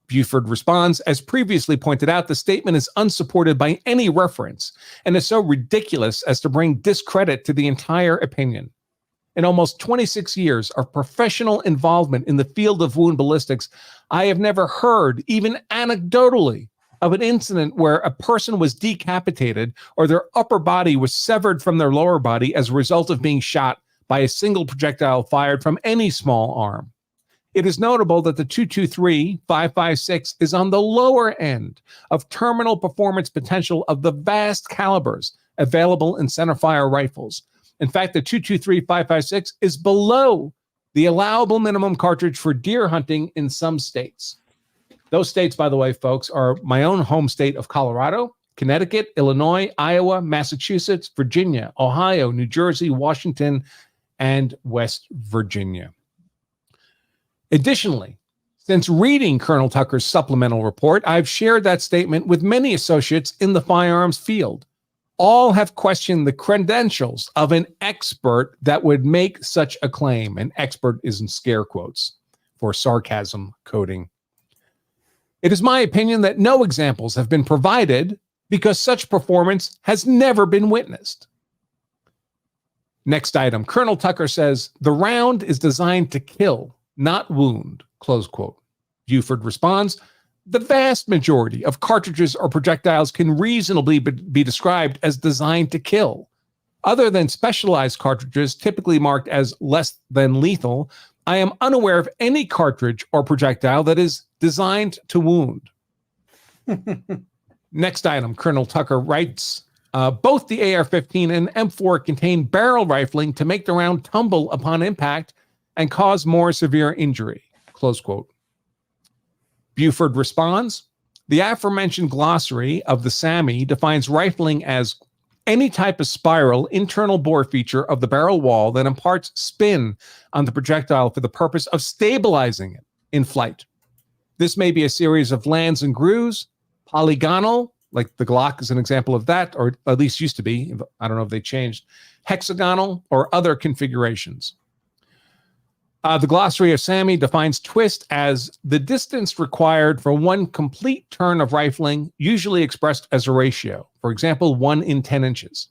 Buford responds, as previously pointed out, the statement is unsupported by any reference and is so ridiculous as to bring discredit to the entire opinion. In almost 26 years of professional involvement in the field of wound ballistics, I have never heard, even anecdotally, of an incident where a person was decapitated or their upper body was severed from their lower body as a result of being shot by a single projectile fired from any small arm. It is notable that the 223-556 is on the lower end of terminal performance potential of the vast calibers available in centerfire rifles. In fact, the 223-556 is below the allowable minimum cartridge for deer hunting in some states. Those states, by the way, folks, are my own home state of Colorado, Connecticut, Illinois, Iowa, Massachusetts, Virginia, Ohio, New Jersey, Washington, and West Virginia. Additionally, since reading Colonel Tucker's supplemental report, I've shared that statement with many associates in the firearms field. All have questioned the credentials of an expert that would make such a claim. An expert is in scare quotes for sarcasm coding. It is my opinion that no examples have been provided because such performance has never been witnessed. Next item. Colonel Tucker says, the round is designed to kill, not wound, close quote. Buford responds, the vast majority of cartridges or projectiles can reasonably be described as designed to kill. Other than specialized cartridges typically marked as less than lethal, I am unaware of any cartridge or projectile that is designed to wound. Next item, Colonel Tucker writes, both the AR-15 and M4 contain barrel rifling to make the round tumble upon impact and cause more severe injury, close quote. Buford responds, the aforementioned glossary of the SAMI defines rifling as any type of spiral internal bore feature of the barrel wall that imparts spin on the projectile for the purpose of stabilizing it in flight. This may be a series of lands and grooves, polygonal, like the Glock is an example of that, or at least used to be. I don't know if they changed. Hexagonal or other configurations. The glossary of SAMI defines twist as the distance required for one complete turn of rifling, usually expressed as a ratio. For example, 1 in 10 inches.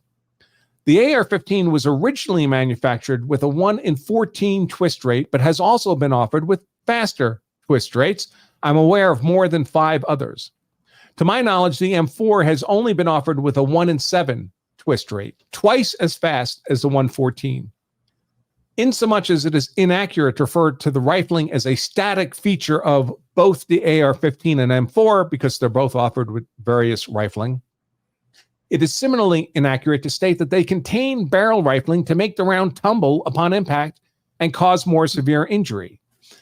The AR-15 was originally manufactured with a 1 in 14 twist rate, but has also been offered with faster twist rates. I'm aware of more than 5 others. To my knowledge, the M4 has only been offered with a 1 in 7 twist rate, twice as fast as the 114. Insomuch as it is inaccurate to refer to the rifling as a static feature of both the AR-15 and M4, because they're both offered with various rifling, it is similarly inaccurate to state that they contain barrel rifling to make the round tumble upon impact and cause more severe injury.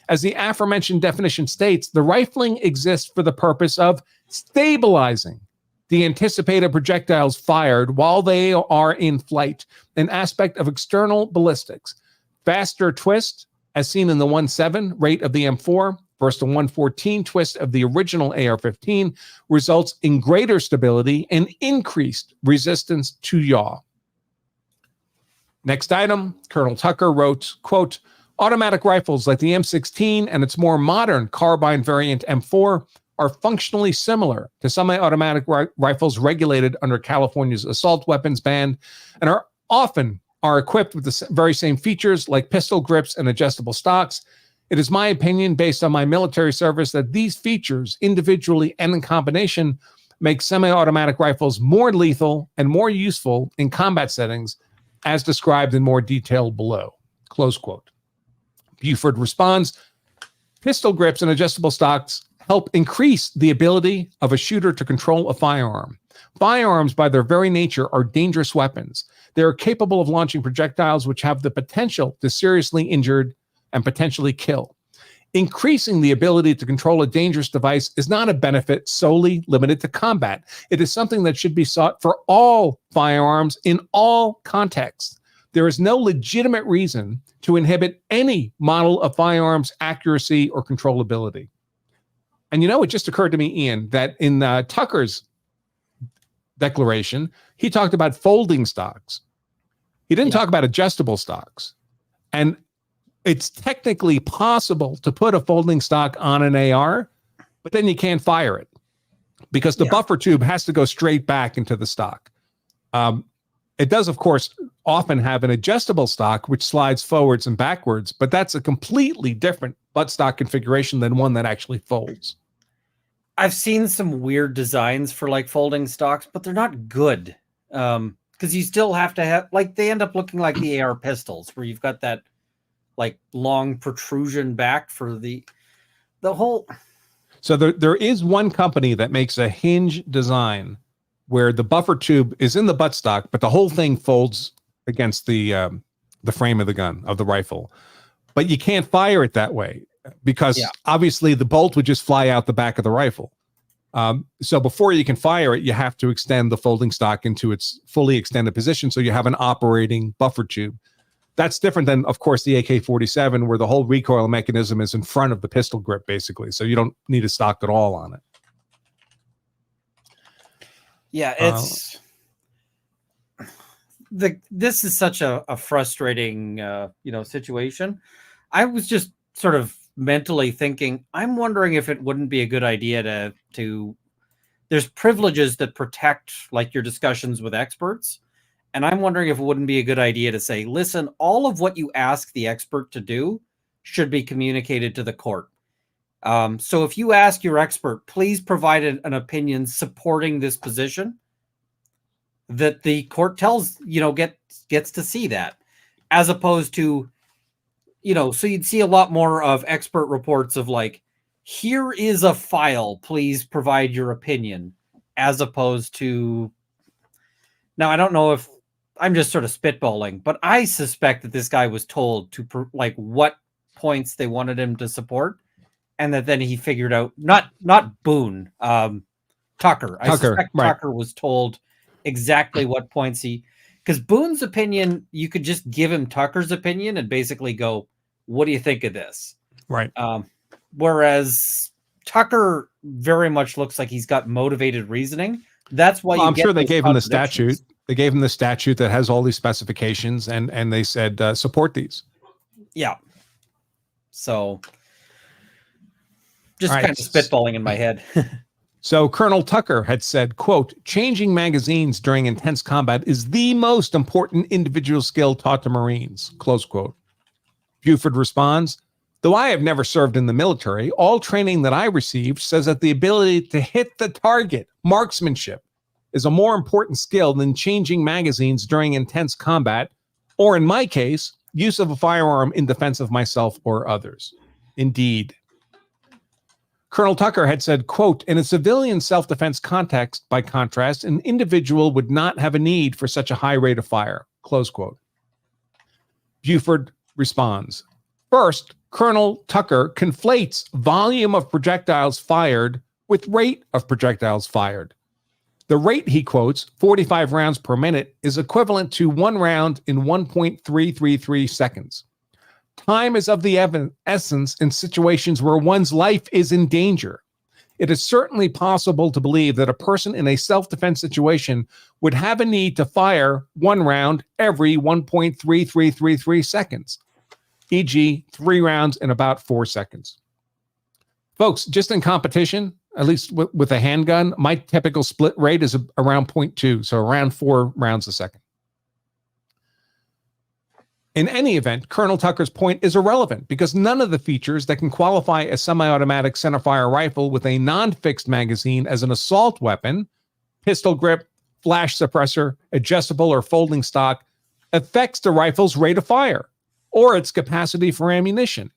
As the aforementioned definition states, the rifling exists for the purpose of stabilizing the anticipated projectiles fired while they are in flight, an aspect of external ballistics. Faster twist, as seen in the 1.7 rate of the M4 versus the 114 twist of the original AR-15, results in greater stability and increased resistance to yaw. Next item, Colonel Tucker wrote, quote, automatic rifles like the M16 and its more modern carbine variant M4 are functionally similar to semi-automatic rifles regulated under California's assault weapons ban and are equipped with the very same features like pistol grips and adjustable stocks. It is my opinion, based on my military service, that these features, individually and in combination, make semi-automatic rifles more lethal and more useful in combat settings, as described in more detail below. Close quote. Buford responds, pistol grips and adjustable stocks help increase the ability of a shooter to control a firearm. Firearms, by their very nature, are dangerous weapons. They are capable of launching projectiles which have the potential to seriously injure and potentially kill. Increasing the ability to control a dangerous device is not a benefit solely limited to combat. It is something that should be sought for all firearms in all contexts. There is no legitimate reason to inhibit any model of firearms accuracy or controllability. And it just occurred to me, Ian, that in Tucker's declaration, he talked about folding stocks. He didn't talk about adjustable stocks. And it's technically possible to put a folding stock on an AR, but then you can't fire it because the buffer tube has to go straight back into the stock. It does, of course, often have an adjustable stock, which slides forwards and backwards, but that's a completely different buttstock configuration than one that actually folds.
I've seen some weird designs for like folding stocks, but they're not good. Because you still have to have, like, they end up looking like the AR pistols, where you've got that like long protrusion back for the whole. So
there is one company that makes a hinge design where the buffer tube is in the buttstock, but the whole thing folds against the frame of the gun, of the rifle. But you can't fire it that way because obviously the bolt would just fly out the back of the rifle. So before you can fire it, you have to extend the folding stock into its fully extended position so you have an operating buffer tube. That's different than, of course, the AK-47, where the whole recoil mechanism is in front of the pistol grip, basically. So you don't need a stock at all on it.
Yeah, it's this is such a frustrating situation. I was just sort of mentally thinking, I'm wondering if it wouldn't be a good idea to there's privileges that protect like your discussions with experts. And I'm wondering if it wouldn't be a good idea to say, listen, all of what you ask the expert to do should be communicated to the court. So if you ask your expert, please provide an opinion supporting this position, that the court tells, gets to see that, as opposed to, so you'd see a lot more of expert reports of like, here is a file, please provide your opinion, as opposed to, now I don't know if I'm just sort of spitballing, but I suspect that this guy was told to like what points they wanted him to support. And that then he figured out, not Boone, Tucker. I suspect Tucker was told exactly what points because Boone's opinion, you could just give him Tucker's opinion and basically go, what do you think of this?
Right.
Whereas Tucker very much looks like he's got motivated reasoning. That's why
I'm sure they gave him the statute. They gave him the statute that has all these specifications, and they said, support these.
Yeah. So just kind of spitballing in my head.
So Colonel Tucker had said, quote, changing magazines during intense combat is the most important individual skill taught to Marines, close quote. Buford responds, though I have never served in the military, all training that I received says that the ability to hit the target, marksmanship, is a more important skill than changing magazines during intense combat, or in my case, use of a firearm in defense of myself or others. Indeed. Colonel Tucker had said, quote, in a civilian self-defense context, by contrast, an individual would not have a need for such a high rate of fire, close quote. Buford responds, first, Colonel Tucker conflates volume of projectiles fired with rate of projectiles fired. The rate, he quotes, 45 rounds per minute, is equivalent to 1 round in 1.333 seconds. Time is of the essence in situations where one's life is in danger. It is certainly possible to believe that a person in a self-defense situation would have a need to fire 1 round every 1.3333 seconds, e.g., 3 rounds in about 4 seconds. Folks, just in competition, at least with a handgun, my typical split rate is around 0.2, so around 4 rounds a second. In any event, Colonel Tucker's point is irrelevant because none of the features that can qualify a semi-automatic centerfire rifle with a non-fixed magazine as an assault weapon, pistol grip, flash suppressor, adjustable or folding stock, affects the rifle's rate of fire or its capacity for ammunition.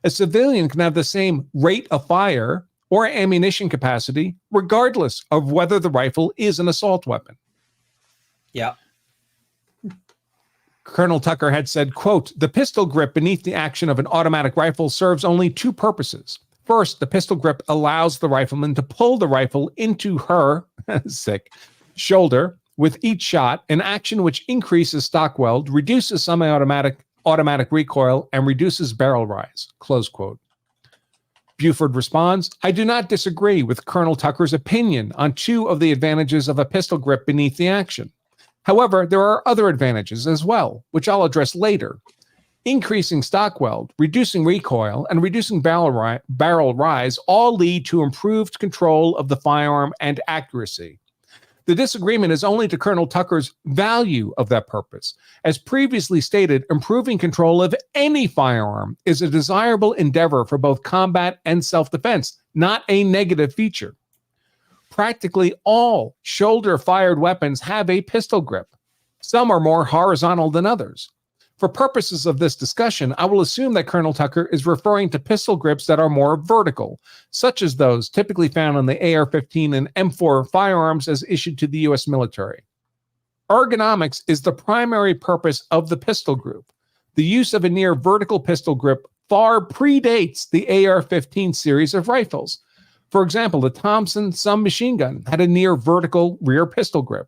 A civilian can have the same rate of fire or ammunition capacity regardless of whether the rifle is an assault weapon.
Yeah.
Colonel Tucker had said, quote, "The pistol grip beneath the action of an automatic rifle serves only two purposes. First, the pistol grip allows the rifleman to pull the rifle into her shoulder with each shot, an action which increases stock weld, reduces automatic recoil, and reduces barrel rise," close quote. Buford responds, "I do not disagree with Colonel Tucker's opinion on two of the advantages of a pistol grip beneath the action. However, there are other advantages as well, which I'll address later. Increasing stock weld, reducing recoil, and reducing barrel rise all lead to improved control of the firearm and accuracy. The disagreement is only to Colonel Tucker's value of that purpose. As previously stated, improving control of any firearm is a desirable endeavor for both combat and self-defense, not a negative feature. Practically all shoulder-fired weapons have a pistol grip. Some are more horizontal than others. For purposes of this discussion, I will assume that Colonel Tucker is referring to pistol grips that are more vertical, such as those typically found on the AR-15 and M4 firearms as issued to the U.S. military. Ergonomics is the primary purpose of the pistol grip. The use of a near vertical pistol grip far predates the AR-15 series of rifles. For example, the Thompson submachine gun had a near vertical rear pistol grip.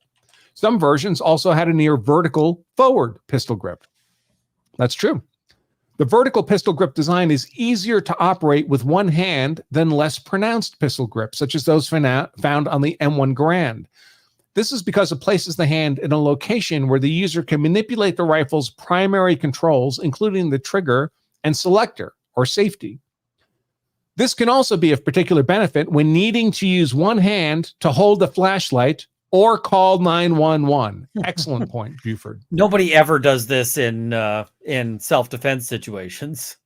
Some versions also had a near vertical forward pistol grip. That's true. The vertical pistol grip design is easier to operate with one hand than less pronounced pistol grips, such as those found on the M1 Garand. This is because it places the hand in a location where the user can manipulate the rifle's primary controls, including the trigger and selector or safety. This can also be of particular benefit when needing to use one hand to hold the flashlight or call 911. Excellent point, Buford.
Nobody ever does this in self-defense situations.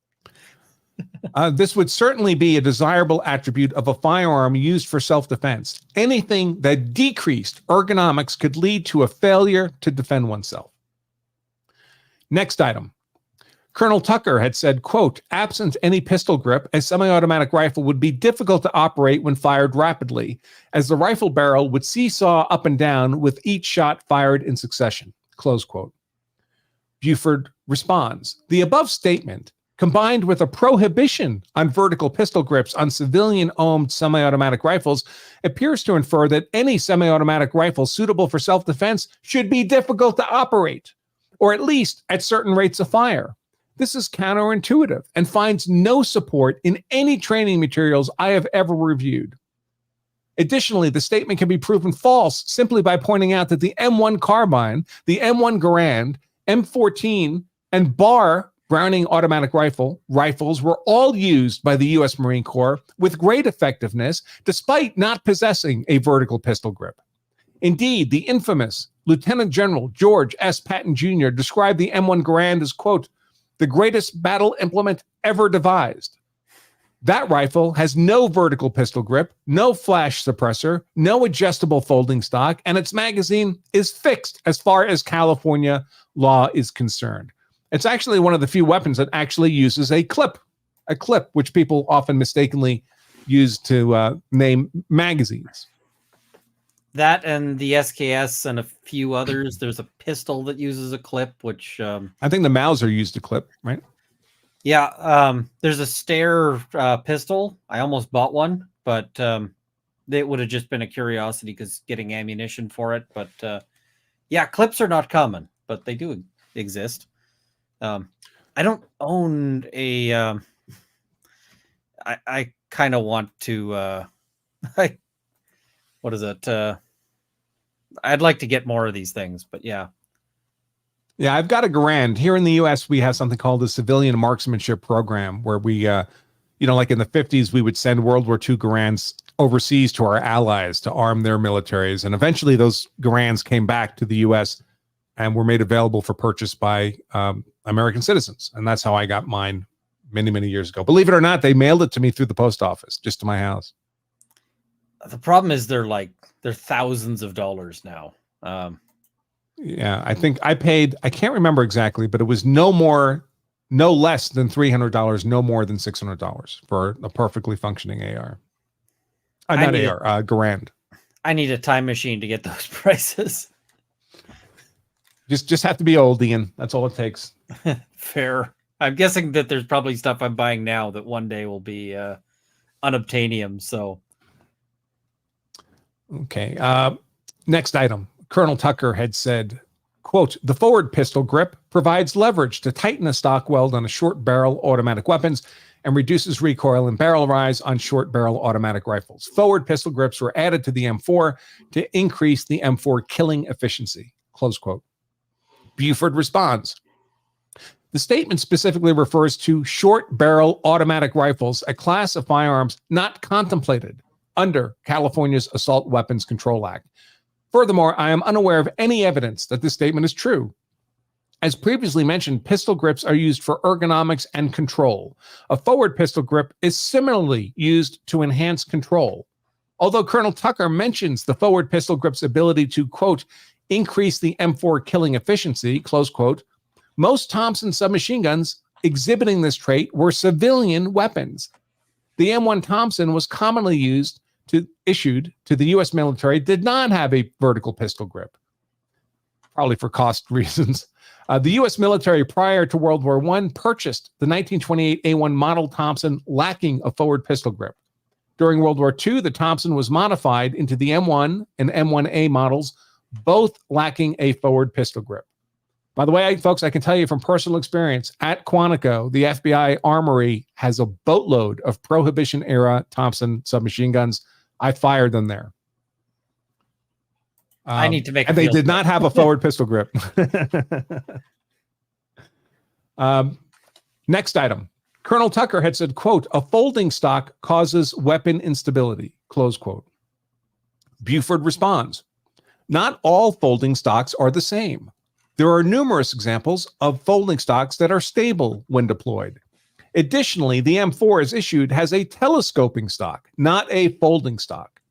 This would certainly be a desirable attribute of a firearm used for self-defense. Anything that decreased ergonomics could lead to a failure to defend oneself. Next item. Colonel Tucker had said, quote, "Absent any pistol grip, a semi-automatic rifle would be difficult to operate when fired rapidly, as the rifle barrel would seesaw up and down with each shot fired in succession," close quote. Buford responds, "The above statement, combined with a prohibition on vertical pistol grips on civilian-owned semi-automatic rifles, appears to infer that any semi-automatic rifle suitable for self-defense should be difficult to operate, or at least at certain rates of fire. This is counterintuitive and finds no support in any training materials I have ever reviewed. Additionally, the statement can be proven false simply by pointing out that the M1 carbine, the M1 Garand, M14, and Bar Browning automatic rifles were all used by the U.S. Marine Corps with great effectiveness, despite not possessing a vertical pistol grip. Indeed, the infamous Lieutenant General George S. Patton Jr. described the M1 Garand as, quote, "the greatest battle implement ever devised." That rifle has no vertical pistol grip, no flash suppressor, no adjustable folding stock, and its magazine is fixed as far as California law is concerned. It's actually one of the few weapons that actually uses a clip, which people often mistakenly use to name magazines.
That and the SKS and a few others. There's a pistol that uses a clip, which
I think the Mauser used a clip, right?
Yeah. There's a Steyr pistol. I almost bought one, but it would have just been a curiosity because getting ammunition for it. But yeah, clips are not common, but they do exist. I don't own a. I kind of want to. What is it? I'd like to get more of these things, but yeah.
Yeah, I've got a Garand. Here in the U.S., we have something called the Civilian Marksmanship Program, where we, like in the 50s, we would send World War II Garands overseas to our allies to arm their militaries. And eventually those Garands came back to the U.S. and were made available for purchase by American citizens. And that's how I got mine many, many years ago. Believe it or not, they mailed it to me through the post office, just to my house.
The problem is they're thousands of dollars now.
Yeah, I think I paid, I can't remember exactly, but it was no less than $300, no more than $600 for a perfectly functioning AR. Not AR, Garand.
I need a time machine to get those prices.
Just have to be old, Ian. That's all it takes.
Fair. I'm guessing that there's probably stuff I'm buying now that one day will be unobtainium. So,
okay. Next item. Colonel Tucker had said, quote, "The forward pistol grip provides leverage to tighten a stock weld on a short barrel automatic weapons and reduces recoil and barrel rise on short barrel automatic rifles. Forward pistol grips were added to the M4 to increase the M4 killing efficiency," close quote. Buford responds, "The statement specifically refers to short barrel automatic rifles, a class of firearms not contemplated under California's Assault Weapons Control Act. Furthermore, I am unaware of any evidence that this statement is true. As previously mentioned, pistol grips are used for ergonomics and control. A forward pistol grip is similarly used to enhance control. Although Colonel Tucker mentions the forward pistol grip's ability to, quote, increase the M4 killing efficiency, close quote, most Thompson submachine guns exhibiting this trait were civilian weapons. The M1 Thompson was commonly issued to the U.S. military, did not have a vertical pistol grip, probably for cost reasons. The U.S. military prior to World War I purchased the 1928 A1 model Thompson lacking a forward pistol grip. During World War II, the Thompson was modified into the M1 and M1A models, both lacking a forward pistol grip. By the way, folks, I can tell you from personal experience, at Quantico, the FBI Armory has a boatload of Prohibition-era Thompson submachine guns. I fired them there.
I need to make.
And they did not have a forward pistol grip. Next item. Colonel Tucker had said, quote, "A folding stock causes weapon instability," close quote. Buford responds, "Not all folding stocks are the same. There are numerous examples of folding stocks that are stable when deployed. Additionally, the M4 as issued has a telescoping stock, not a folding stock.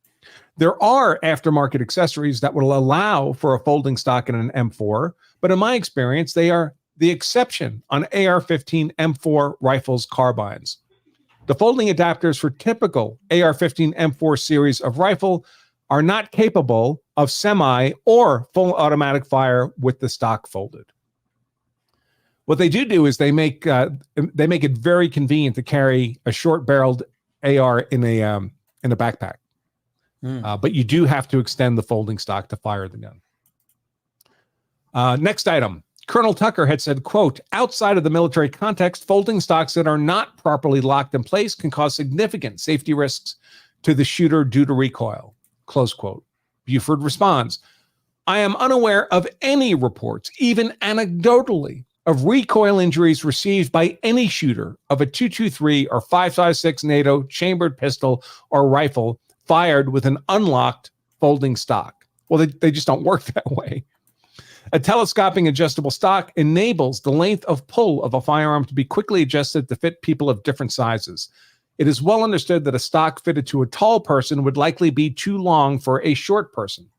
There are aftermarket accessories that will allow for a folding stock in an M4, but in my experience, they are the exception on AR-15 M4 rifles carbines. The folding adapters for typical AR-15 M4 series of rifle are not capable of semi or full automatic fire with the stock folded. What they do is they make it very convenient to carry a short-barreled AR in a backpack. But you do have to extend the folding stock to fire the gun. Next item. Colonel Tucker had said, quote, "Outside of the military context, folding stocks that are not properly locked in place can cause significant safety risks to the shooter due to recoil," close quote. Buford responds, "I am unaware of any reports, even anecdotally, of recoil injuries received by any shooter of a .223 or 5.56 NATO chambered pistol or rifle fired with an unlocked folding stock." Well, they just don't work that way. A telescoping adjustable stock enables the length of pull of a firearm to be quickly adjusted to fit people of different sizes. It is well understood that a stock fitted to a tall person would likely be too long for a short person.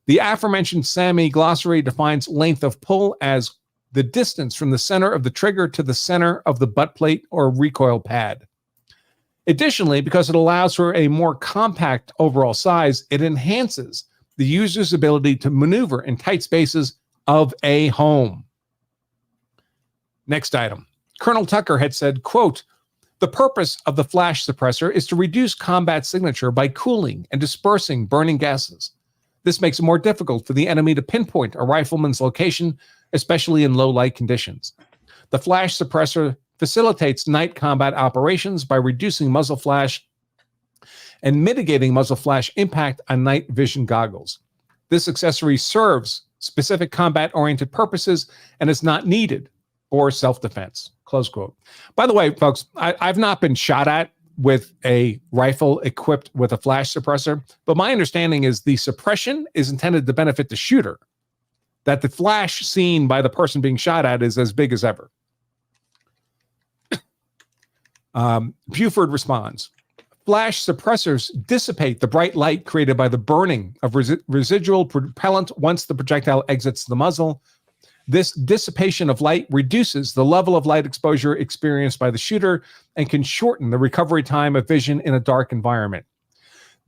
The aforementioned SAMI glossary defines length of pull as the distance from the center of the trigger to the center of the butt plate or recoil pad. Additionally, because it allows for a more compact overall size, it enhances the user's ability to maneuver in tight spaces of a home. Next item. Colonel Tucker had said, quote, "The purpose of the flash suppressor is to reduce combat signature by cooling and dispersing burning gases. This makes it more difficult for the enemy to pinpoint a rifleman's location, especially in low light conditions. The flash suppressor facilitates night combat operations by reducing muzzle flash and mitigating muzzle flash impact on night vision goggles. This accessory serves specific combat-oriented purposes and is not needed for self-defense," close quote. By the way, folks, I've not been shot at with a rifle equipped with a flash suppressor, but my understanding is the suppression is intended to benefit the shooter, that the flash seen by the person being shot at is as big as ever. Buford responds, flash suppressors dissipate the bright light created by the burning of residual propellant once the projectile exits the muzzle. This dissipation of light reduces the level of light exposure experienced by the shooter and can shorten the recovery time of vision in a dark environment.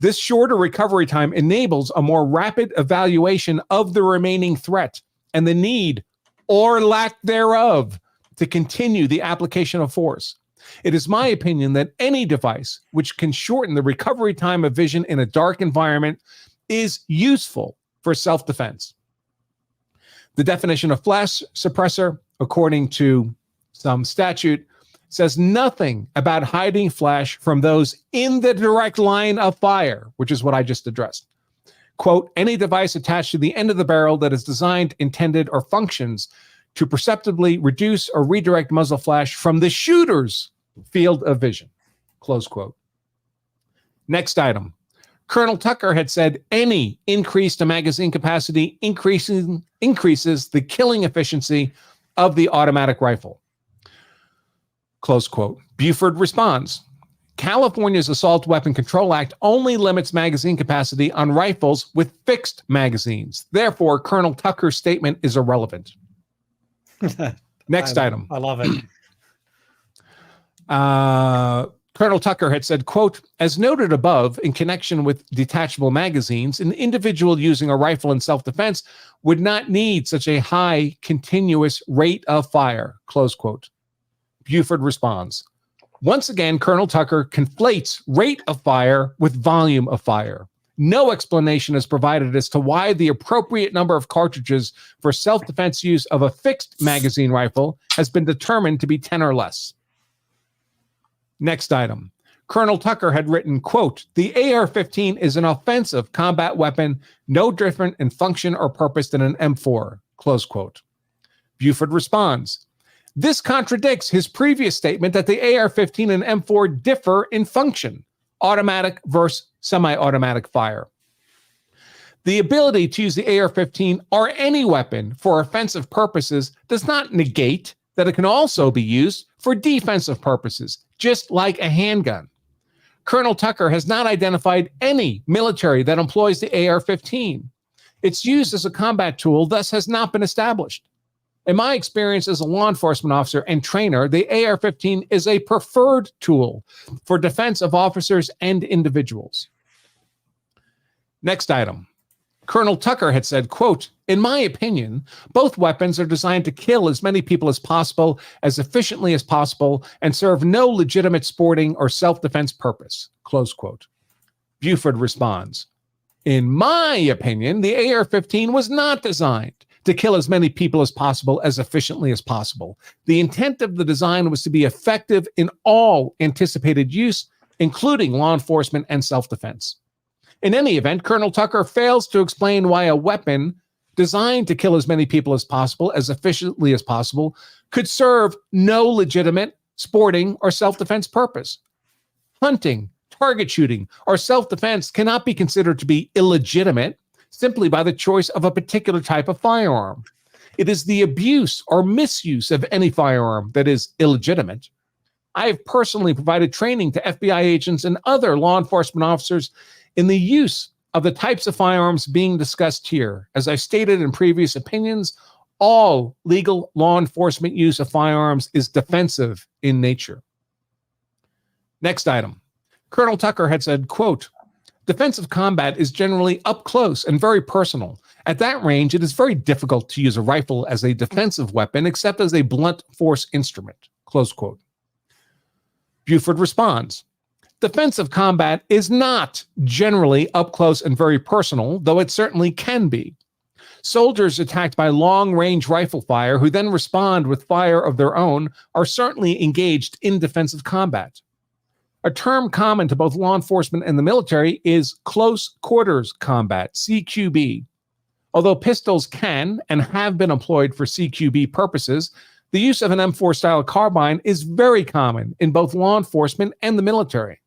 This shorter recovery time enables a more rapid evaluation of the remaining threat and the need, or lack thereof, to continue the application of force. It is my opinion that any device which can shorten the recovery time of vision in a dark environment is useful for self-defense. The definition of flash suppressor, according to some statute, says nothing about hiding flash from those in the direct line of fire, which is what I just addressed. Quote, any device attached to the end of the barrel that is designed, intended, or functions to perceptibly reduce or redirect muzzle flash from the shooter's field of vision, close quote. Next item. Colonel Tucker had said any increase to magazine capacity increases the killing efficiency of the automatic rifle. Close quote. Buford responds, California's Assault Weapon Control Act only limits magazine capacity on rifles with fixed magazines. Therefore, Colonel Tucker's statement is irrelevant. Next item.
I love it.
Colonel Tucker had said, quote, as noted above, in connection with detachable magazines, an individual using a rifle in self-defense would not need such a high continuous rate of fire, close quote. Buford responds, once again, Colonel Tucker conflates rate of fire with volume of fire. No explanation is provided as to why the appropriate number of cartridges for self-defense use of a fixed magazine rifle has been determined to be 10 or less. Next item. Colonel Tucker had written, quote, the AR-15 is an offensive combat weapon, no different in function or purpose than an M4, close quote. Buford responds, this contradicts his previous statement that the AR-15 and M4 differ in function, automatic versus semi-automatic fire. The ability to use the AR-15 or any weapon for offensive purposes does not negate that it can also be used for defensive purposes, just like a handgun. Colonel Tucker has not identified any military that employs the AR-15. Its use as a combat tool thus has not been established. In my experience as a law enforcement officer and trainer, the AR-15 is a preferred tool for defense of officers and individuals. Next item. Colonel Tucker had said, quote, in my opinion, both weapons are designed to kill as many people as possible, as efficiently as possible, and serve no legitimate sporting or self-defense purpose, close quote. Buford responds, in my opinion, the AR-15 was not designed to kill as many people as possible, as efficiently as possible. The intent of the design was to be effective in all anticipated use, including law enforcement and self-defense. In any event, Colonel Tucker fails to explain why a weapon designed to kill as many people as possible, as efficiently as possible, could serve no legitimate sporting or self-defense purpose. Hunting, target shooting, or self-defense cannot be considered to be illegitimate simply by the choice of a particular type of firearm. It is the abuse or misuse of any firearm that is illegitimate. I have personally provided training to FBI agents and other law enforcement officers in the use of the types of firearms being discussed here. As I've stated in previous opinions, all legal law enforcement use of firearms is defensive in nature. Next item. Colonel Tucker had said, quote, defensive combat is generally up close and very personal. At that range, it is very difficult to use a rifle as a defensive weapon except as a blunt force instrument, close quote. Buford responds, defensive combat is not generally up close and very personal, though it certainly can be. Soldiers attacked by long-range rifle fire who then respond with fire of their own are certainly engaged in defensive combat. A term common to both law enforcement and the military is close quarters combat, CQB. Although pistols can and have been employed for CQB purposes, the use of an M4 style carbine is very common in both law enforcement and the military.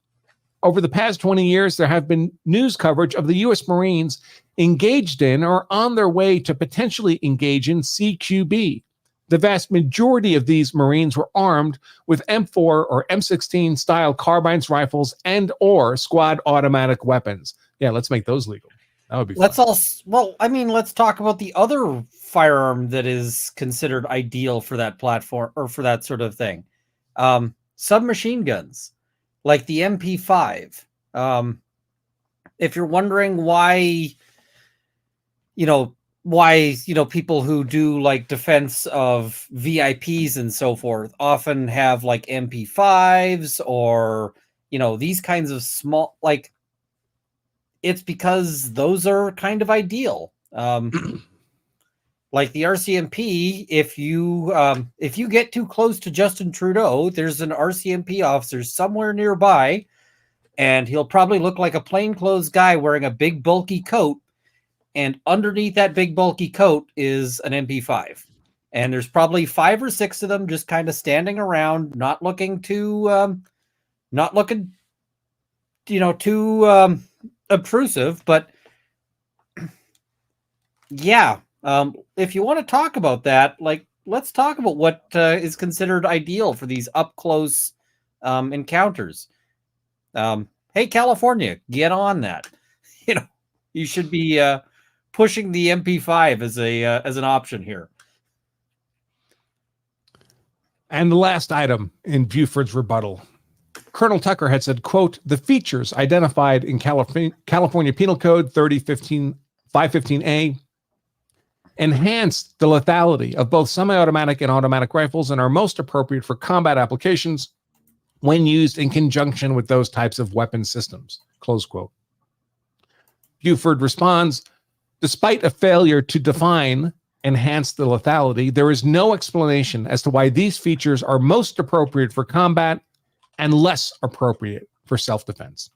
Over the past 20 years, there have been news coverage of the U.S. Marines engaged in or on their way to potentially engage in CQB. The vast majority of these Marines were armed with M4 or M16 style carbines, rifles, and or squad automatic weapons. Yeah, let's make those legal. That would be fun.
Let's talk about the other firearm that is considered ideal for that platform or for that sort of thing. Submachine guns, like the MP5. If you're wondering why people who do like defense of VIPs and so forth often have like MP5s or, these kinds of small, like, it's because those are kind of ideal. Like the RCMP, if you get too close to Justin Trudeau, there's an RCMP officer somewhere nearby, and he'll probably look like a plainclothes guy wearing a big bulky coat, and underneath that big bulky coat is an MP5. And there's probably 5 or 6 of them just kind of standing around, not looking too obtrusive, but yeah. If you want to talk about that, like, let's talk about what is considered ideal for these up close encounters. Hey, California, get on that. You should be pushing the MP5 as an option here.
And the last item in Buford's rebuttal, Colonel Tucker had said, quote, "The features identified in California Penal Code 515A enhance the lethality of both semi-automatic and automatic rifles and are most appropriate for combat applications when used in conjunction with those types of weapon systems," close quote. Buford responds, "Despite a failure to define enhance the lethality, there is no explanation as to why these features are most appropriate for combat and less appropriate for self-defense.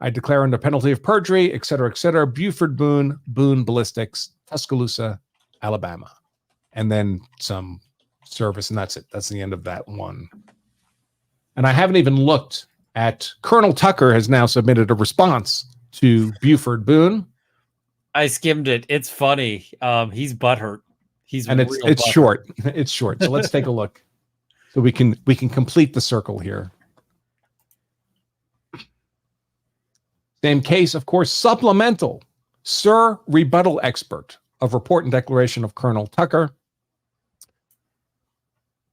I declare under penalty of perjury, et cetera, Buford Boone, Boone Ballistics, Tuscaloosa, Alabama." And then some service, and that's it. That's the end of that one. And I haven't even looked at, Colonel Tucker has now submitted a response to Buford Boone.
I skimmed it. It's funny. He's butthurt.
It's short. It's short. So let's take a look. So we can complete the circle here. Same case, of course, supplemental. Sir Rebuttal Expert of Report and Declaration of Colonel Tucker.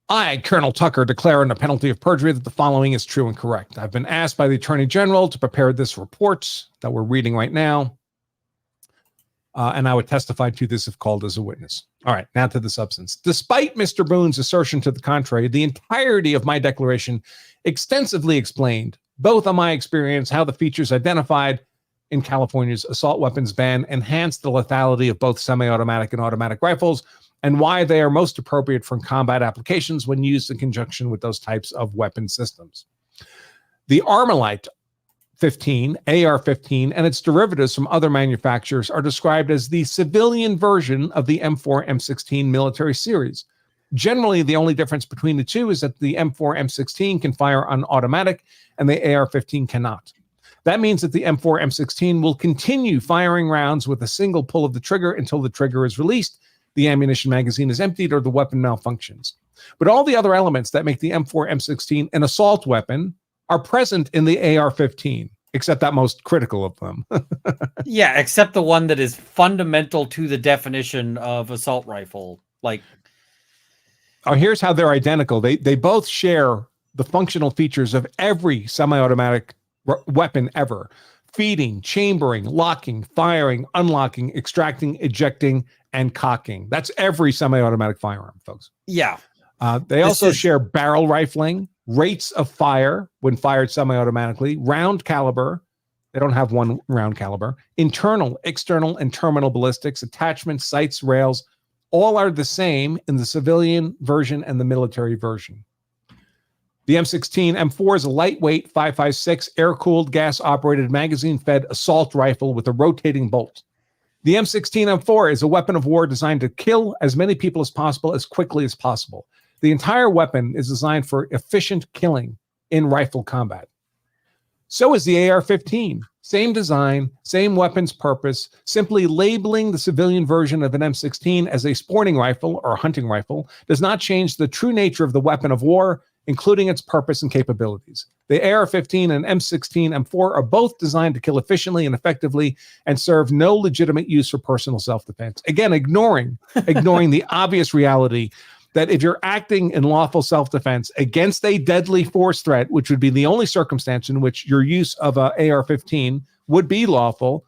I, Colonel Tucker, declare under penalty of perjury that the following is true and correct. I've been asked by the Attorney General to prepare this report that we're reading right now, and I would testify to this if called as a witness. All right, now to the substance. Despite Mr. Boone's assertion to the contrary, the entirety of my declaration extensively explained, both on my experience, how the features identified in California's assault weapons ban enhance the lethality of both semi-automatic and automatic rifles, and why they are most appropriate for combat applications when used in conjunction with those types of weapon systems. The Armalite 15, AR-15, and its derivatives from other manufacturers are described as the civilian version of the M4 M16 military series. Generally, the only difference between the two is that the M4 M16 can fire on automatic and the AR-15 cannot. That means that the M4 M16 will continue firing rounds with a single pull of the trigger until the trigger is released, the ammunition magazine is emptied, or the weapon malfunctions. But all the other elements that make the M4 M16 an assault weapon are present in the AR-15, except that most critical of them.
Yeah, except the one that is fundamental to the definition of assault rifle. Like,
oh, here's how they're identical. They both share the functional features of every semi-automatic weapon ever: feeding, chambering, locking, firing, unlocking, extracting, ejecting, and cocking. That's every semi-automatic firearm, folks.
Yeah.
They also share barrel rifling, rates of fire when fired semi-automatically, round caliber. They don't have one round caliber. Internal, external, and terminal ballistics, attachments, sights, rails, all are the same in the civilian version and the military version. The M16 M4 is a lightweight 5.56 air-cooled, gas-operated, magazine-fed assault rifle with a rotating bolt. The M16 M4 is a weapon of war designed to kill as many people as possible as quickly as possible. The entire weapon is designed for efficient killing in rifle combat. So is the AR-15. Same design, same weapons purpose, simply labeling the civilian version of an M16 as a sporting rifle or hunting rifle does not change the true nature of the weapon of war, including its purpose and capabilities. The AR-15 and M16 M4 are both designed to kill efficiently and effectively and serve no legitimate use for personal self-defense. Again, ignoring the obvious reality that if you're acting in lawful self-defense against a deadly force threat, which would be the only circumstance in which your use of a AR-15 would be lawful,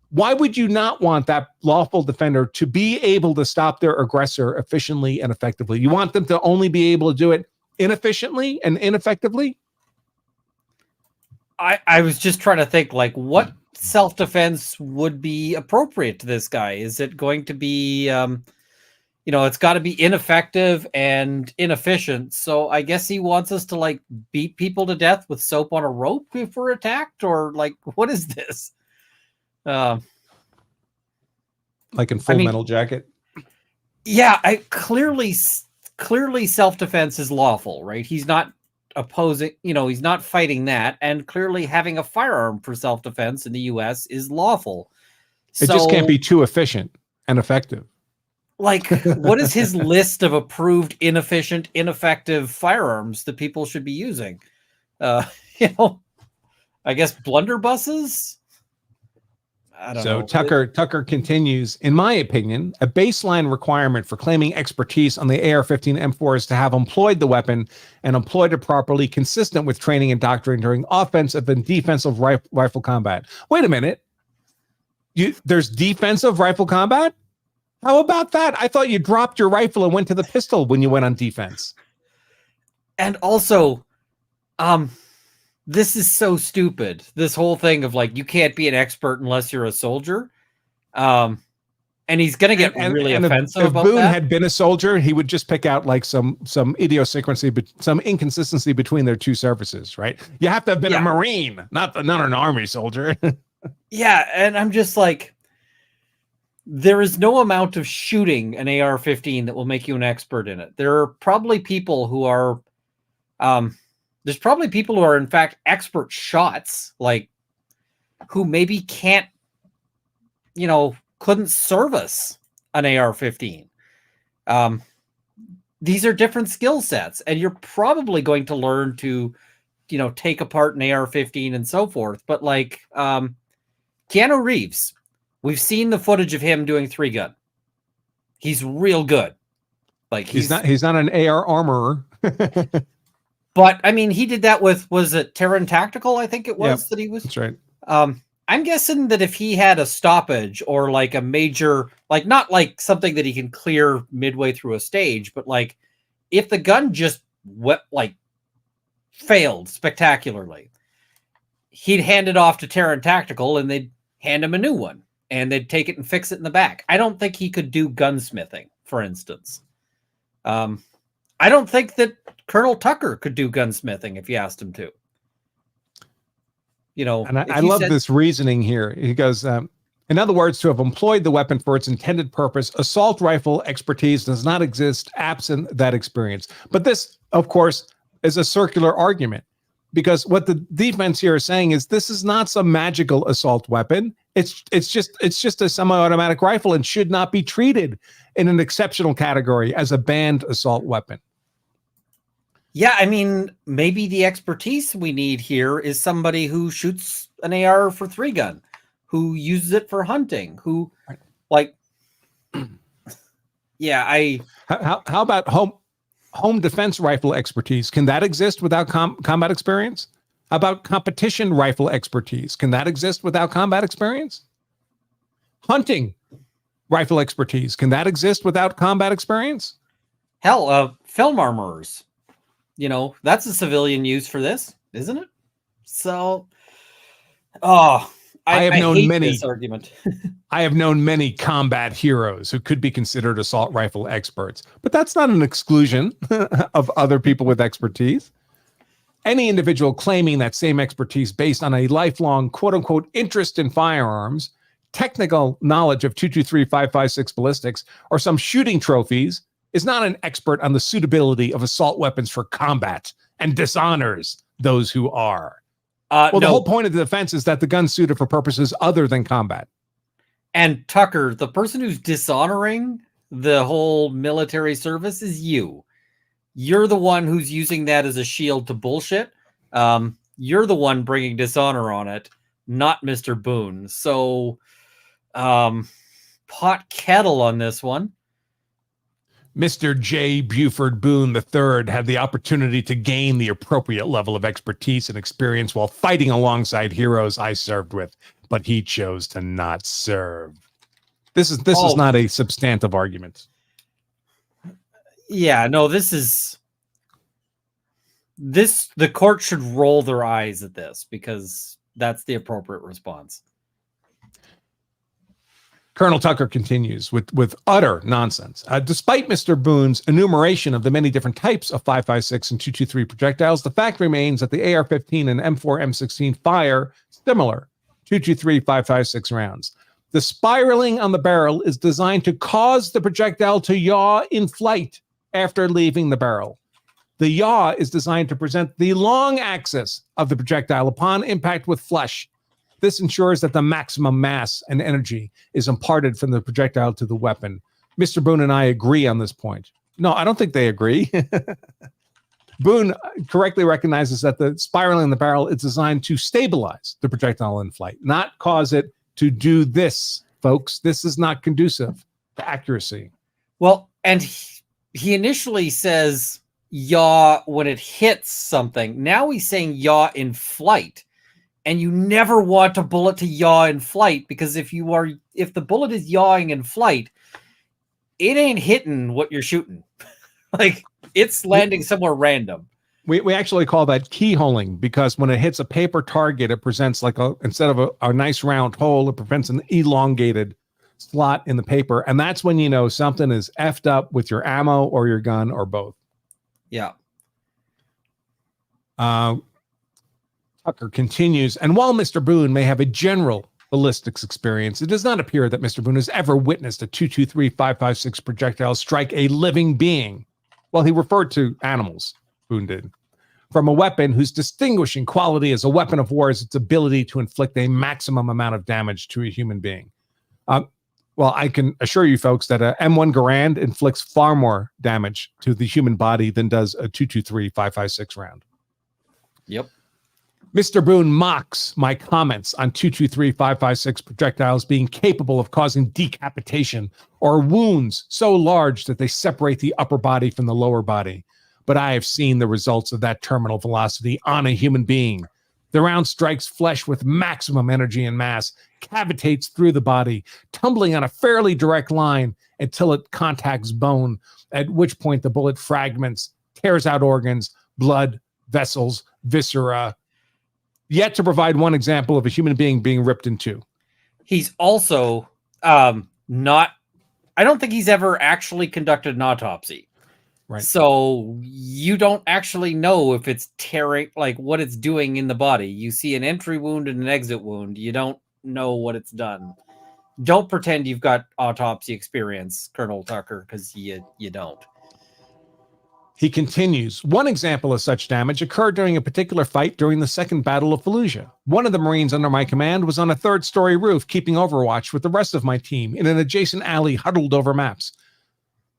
why would you not want that lawful defender to be able to stop their aggressor efficiently and effectively? You want them to only be able to do it inefficiently and ineffectively?
I was just trying to think, like, what self-defense would be appropriate to this guy? Is it going to be... it's got to be ineffective and inefficient. So I guess he wants us to like beat people to death with soap on a rope if we're attacked, or like, what is this?
Like in Full Metal Jacket.
Yeah, clearly self-defense is lawful, right? He's not opposing, he's not fighting that. And clearly having a firearm for self-defense in the US is lawful.
It just can't be too efficient and effective.
Like, what is his list of approved inefficient, ineffective firearms that people should be using? I guess blunderbusses? I don't know.
Tucker continues, in my opinion, a baseline requirement for claiming expertise on the AR-15 M4 is to have employed the weapon and employed it properly, consistent with training and doctrine during offensive and defensive rifle combat. Wait a minute. There's defensive rifle combat? How about that? I thought you dropped your rifle and went to the pistol when you went on defense.
And also, this is so stupid. This whole thing of like, you can't be an expert unless you're a soldier. And he's going to get really offensive
if
about
Boone
that.
had been a soldier, he would just pick out like some idiosyncrasy, some inconsistency between their two services, right? You have to have been a Marine, not an Army soldier.
Yeah. And I'm just like, there is no amount of shooting an AR-15 that will make you an expert in it. There are probably people who are, there's probably people who are in fact expert shots, like who maybe can't, couldn't service an AR-15. These are different skill sets, and you're probably going to learn to, take apart an AR-15 and so forth. But like, Keanu Reeves, we've seen the footage of him doing 3-gun. He's real good. Like he's not an AR armorer. But I mean, he did that with, was it Terran Tactical? I think it was that he was.
That's right.
I'm guessing that if he had a stoppage or like a major, like not like something that he can clear midway through a stage, but like if the gun just failed spectacularly, he'd hand it off to Terran Tactical and they'd hand him a new one. And they'd take it and fix it in the back. I don't think he could do gunsmithing, for instance. I don't think that Colonel Tucker could do gunsmithing if you asked him to.
And I love this reasoning here. He goes, in other words, to have employed the weapon for its intended purpose, assault rifle expertise does not exist absent that experience. But this, of course, is a circular argument, because what the defense here is saying is this is not some magical assault weapon. It's just a semi-automatic rifle and should not be treated in an exceptional category as a banned assault weapon.
Yeah, I mean, maybe the expertise we need here is somebody who shoots an AR for 3-gun, who uses it for hunting, who like,
How about home defense rifle expertise? Can that exist without combat experience? How about competition rifle expertise? Can that exist without combat experience? Hunting rifle expertise. Can that exist without combat experience?
Hell, film armorers. That's a civilian use for this, isn't it? So, I have known many this argument.
I have known many combat heroes who could be considered assault rifle experts, but that's not an exclusion of other people with expertise. Any individual claiming that same expertise based on a lifelong quote unquote interest in firearms, technical knowledge of 223, 5.56 ballistics, or some shooting trophies is not an expert on the suitability of assault weapons for combat and dishonors those who are. Well, the
No.
whole point of the defense is that the gun's suited for purposes other than combat.
And Tucker, the person who's dishonoring the whole military service is you. You're the one who's using that as a shield to bullshit. You're the one bringing dishonor on it, not Mr. Boone. So, pot kettle on this one.
Mr. J. Buford Boone III had the opportunity to gain the appropriate level of expertise and experience while fighting alongside heroes I served with, but he chose to not serve. This is not a substantive argument.
Yeah, no, the court should roll their eyes at this because that's the appropriate response.
Colonel Tucker continues with utter nonsense. Despite Mr. Boone's enumeration of the many different types of 5.56 and 2.23 projectiles, the fact remains that the AR-15 and M4 M16 fire similar 2.23 5.56 rounds. The spiraling on the barrel is designed to cause the projectile to yaw in flight after leaving the barrel. The yaw is designed to present the long axis of the projectile upon impact with flesh. This ensures that the maximum mass and energy is imparted from the projectile to the weapon. Mr. Boone and I agree on this point. No, I don't think they agree. Boone correctly recognizes that the spiraling in the barrel is designed to stabilize the projectile in flight, not cause it to do this, folks. This is not conducive to accuracy.
Well, and he initially says yaw when it hits something. Now he's saying yaw in flight. And you never want a bullet to yaw in flight because if the bullet is yawing in flight, it ain't hitting what you're shooting. Like it's landing somewhere random.
We actually call that keyholing because when it hits a paper target, it presents like instead of a nice round hole, it presents an elongated slot in the paper. And that's when you know something is effed up with your ammo or your gun or both.
Yeah.
Tucker continues, and while Mr. Boone may have a general ballistics experience, it does not appear that Mr. Boone has ever witnessed a 2.23 5.56 projectile strike a living being. Well, he referred to animals, Boone did. From a weapon whose distinguishing quality as a weapon of war is its ability to inflict a maximum amount of damage to a human being. Well, I can assure you folks that a M1 Garand inflicts far more damage to the human body than does a 2.23 5.56 round.
Yep.
Mr. Boone mocks my comments on 2.23 5.56 projectiles being capable of causing decapitation or wounds so large that they separate the upper body from the lower body. But I have seen the results of that terminal velocity on a human being. The round strikes flesh with maximum energy and mass, cavitates through the body, tumbling on a fairly direct line until it contacts bone, at which point the bullet fragments, tears out organs, blood, vessels, viscera, yet to provide one example of a human being being ripped in two.
He's also not, I don't think he's ever actually conducted an autopsy.
Right.
So you don't actually know if it's tearing, like what it's doing in the body. You see an entry wound and an exit wound. You don't know what it's done. Don't pretend you've got autopsy experience, Colonel Tucker, because you don't.
He continues, one example of such damage occurred during a particular fight during the Second Battle of Fallujah. One of the Marines under my command was on a third-story roof keeping overwatch with the rest of my team in an adjacent alley huddled over maps.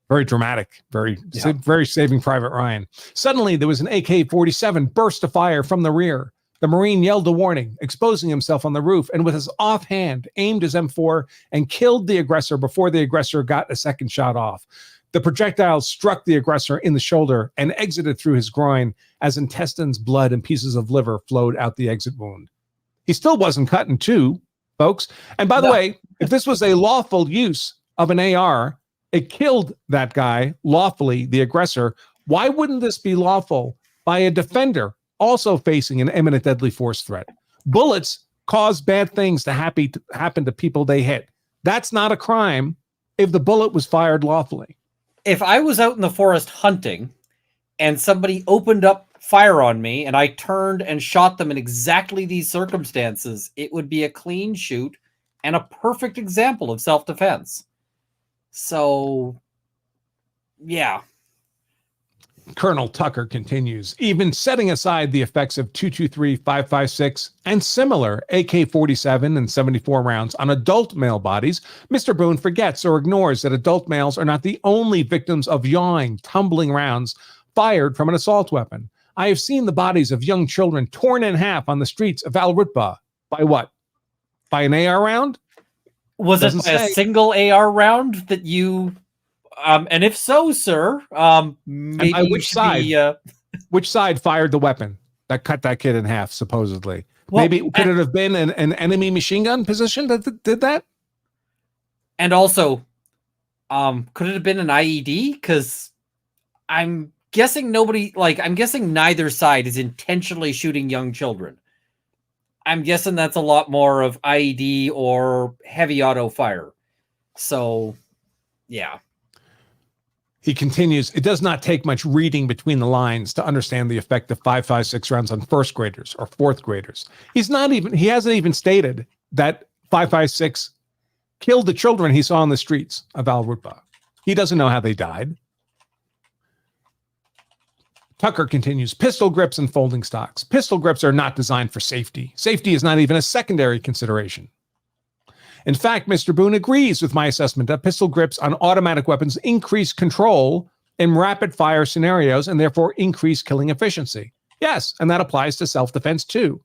Very dramatic, very Saving Private Ryan. Suddenly, there was an AK-47 burst of fire from the rear. The Marine yelled a warning, exposing himself on the roof, and with his offhand, aimed his M4 and killed the aggressor before the aggressor got a second shot off. The projectile struck the aggressor in the shoulder and exited through his groin as intestines, blood, and pieces of liver flowed out the exit wound. He still wasn't cut in two, folks. And by the way, if this was a lawful use of an AR, it killed that guy lawfully, the aggressor. Why wouldn't this be lawful by a defender also facing an imminent deadly force threat? Bullets cause bad things to happen to people they hit. That's not a crime if the bullet was fired lawfully.
If I was out in the forest hunting and somebody opened up fire on me and I turned and shot them in exactly these circumstances, it would be a clean shoot and a perfect example of self-defense. So, yeah.
Colonel Tucker continues, even setting aside the effects of 223, 5.56, and similar AK-47 and 74 rounds on adult male bodies, Mr. Boone forgets or ignores that adult males are not the only victims of yawing, tumbling rounds fired from an assault weapon. I have seen the bodies of young children torn in half on the streets of Alritba. By what? By an AR round?
Was
Doesn't
it by a
say.
single AR round that you... and if so, sir, maybe
by
you
which
should
side?
be...
Which side fired the weapon that cut that kid in half, supposedly?
Well,
Maybe could it have been an enemy machine gun position that did that?
And also, could it have been an IED? Because I'm guessing I'm guessing neither side is intentionally shooting young children. I'm guessing that's a lot more of IED or heavy auto fire. So, yeah.
He continues, it does not take much reading between the lines to understand the effect of 5.56 rounds on first graders or fourth graders. He hasn't even stated that 5.56 killed the children he saw on the streets of Alritba. He doesn't know how they died. Tucker continues, pistol grips and folding stocks. Pistol grips are not designed for safety. Safety is not even a secondary consideration. In fact, Mr. Boone agrees with my assessment that pistol grips on automatic weapons increase control in rapid fire scenarios and therefore increase killing efficiency. Yes, and that applies to self-defense too.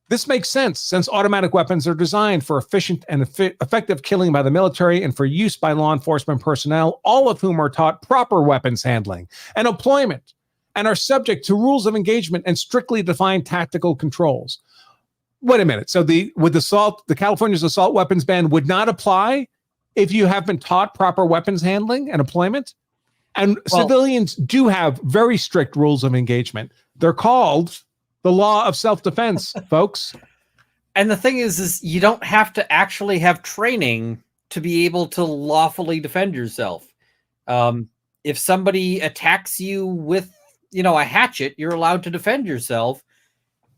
This makes sense since automatic weapons are designed for efficient and effective killing by the military and for use by law enforcement personnel, all of whom are taught proper weapons handling and employment and are subject to rules of engagement and strictly defined tactical controls. Wait a minute. So the California's assault weapons ban would not apply if you have been taught proper weapons handling and employment? And civilians do have very strict rules of engagement. They're called the law of self-defense, folks.
And the thing is you don't have to actually have training to be able to lawfully defend yourself. If somebody attacks you with, a hatchet, you're allowed to defend yourself.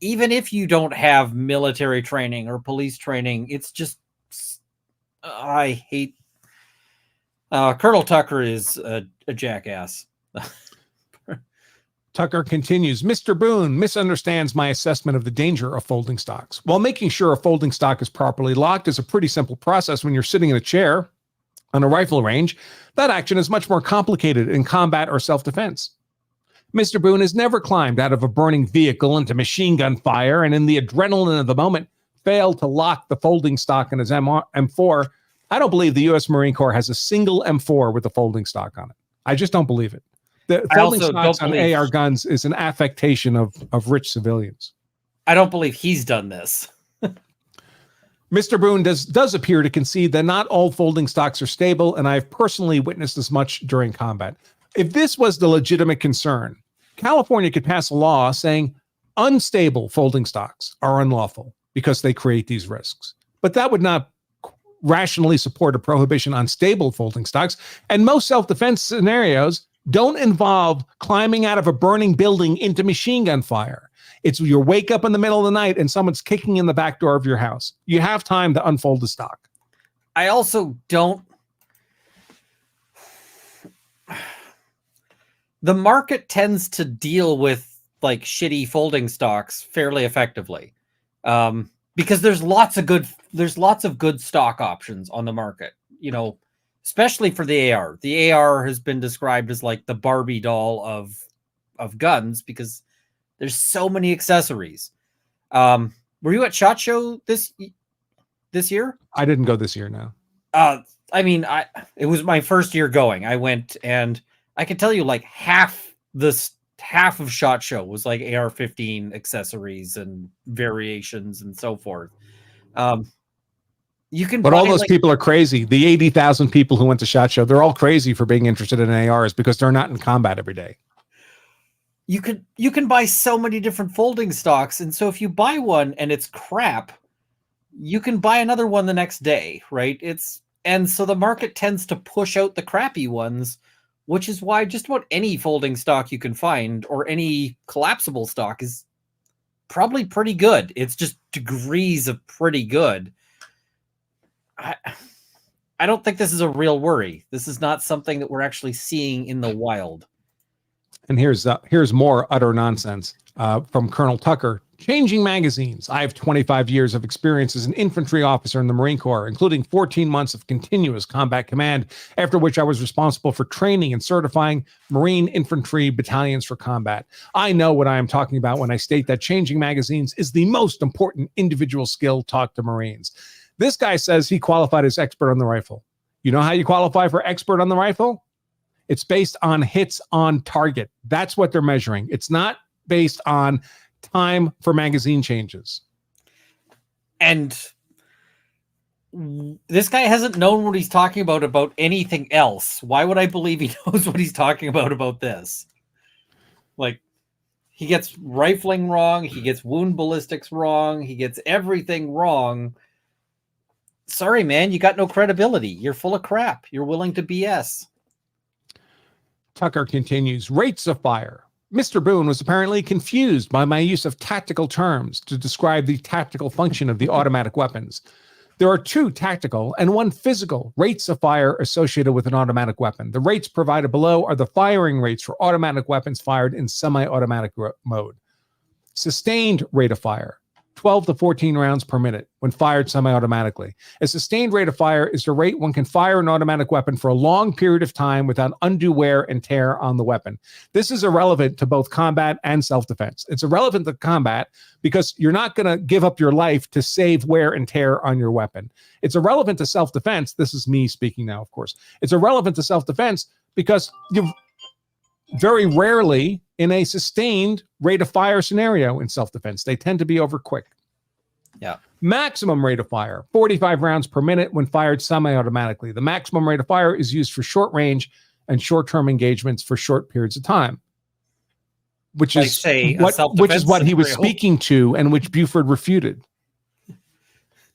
Even if you don't have military training or police training, it's just, I hate, Colonel Tucker is a jackass.
Tucker continues, Mr. Boone misunderstands my assessment of the danger of folding stocks. While making sure a folding stock is properly locked is a pretty simple process when you're sitting in a chair on a rifle range, that action is much more complicated in combat or self-defense. Mr. Boone has never climbed out of a burning vehicle into machine gun fire and in the adrenaline of the moment failed to lock the folding stock in his M4. I don't believe the U.S. Marine Corps has a single M4 with a folding stock on it. I just don't believe it. The folding stocks on AR guns is an affectation of rich civilians.
I don't believe he's done this.
Mr. Boone does appear to concede that not all folding stocks are stable, and I've personally witnessed as much during combat. If this was the legitimate concern, California could pass a law saying unstable folding stocks are unlawful because they create these risks. But that would not rationally support a prohibition on stable folding stocks. And most self-defense scenarios don't involve climbing out of a burning building into machine gun fire. It's you wake up in the middle of the night and someone's kicking in the back door of your house. You have time to unfold the stock.
I also don't. The market tends to deal with like shitty folding stocks fairly effectively, because there's lots of good stock options on the market. Especially for the AR. The AR has been described as like the Barbie doll of guns because there's so many accessories. Were you at SHOT Show this year? of
didn't go this year, no.
It was my first year going. I went, and I can tell you like half of SHOT Show was like AR-15 accessories and variations and so forth.
But all those people are crazy. The 80,000 people who went to SHOT Show, they're all crazy for being interested in ARs because they're not in combat every day.
You can buy so many different folding stocks, and so if you buy one and it's crap, you can buy another one the next day, right? And so the market tends to push out the crappy ones, which is why just about any folding stock you can find or any collapsible stock is probably pretty good. It's just degrees of pretty good. I don't think this is a real worry. This is not something that we're actually seeing in the wild.
And here's more utter nonsense from Colonel Tucker. Changing magazines. I have 25 years of experience as an infantry officer in the Marine Corps, including 14 months of continuous combat command, after which I was responsible for training and certifying Marine infantry battalions for combat. I know what I am talking about when I state that changing magazines is the most important individual skill taught to Marines. This guy says he qualified as expert on the rifle. You know how you qualify for expert on the rifle? It's based on hits on target. That's what they're measuring. It's not based on time for magazine changes.
And this guy hasn't known what he's talking about anything else. Why would I believe he knows what he's talking about this? Like, he gets rifling wrong, he gets wound ballistics wrong, he gets everything wrong. Sorry, man, you got no credibility. You're full of crap. You're willing to BS.
Tucker continues, rates of fire. Mr. Boone was apparently confused by my use of tactical terms to describe the tactical function of the automatic weapons. There are 2 tactical and 1 physical rates of fire associated with an automatic weapon. The rates provided below are the firing rates for automatic weapons fired in semi-automatic mode. Sustained rate of fire, 12 to 14 rounds per minute when fired semi-automatically. A sustained rate of fire is the rate one can fire an automatic weapon for a long period of time without undue wear and tear on the weapon. This is irrelevant to both combat and self-defense. It's irrelevant to combat because you're not going to give up your life to save wear and tear on your weapon. It's irrelevant to self-defense. This is me speaking now, of course. It's irrelevant to self-defense because you very rarely in a sustained rate of fire scenario in self-defense. They tend to be over quick.
Yeah.
Maximum rate of fire, 45 rounds per minute when fired semi-automatically. The maximum rate of fire is used for short range and short-term engagements for short periods of time, which is what he was speaking to and which Buford refuted.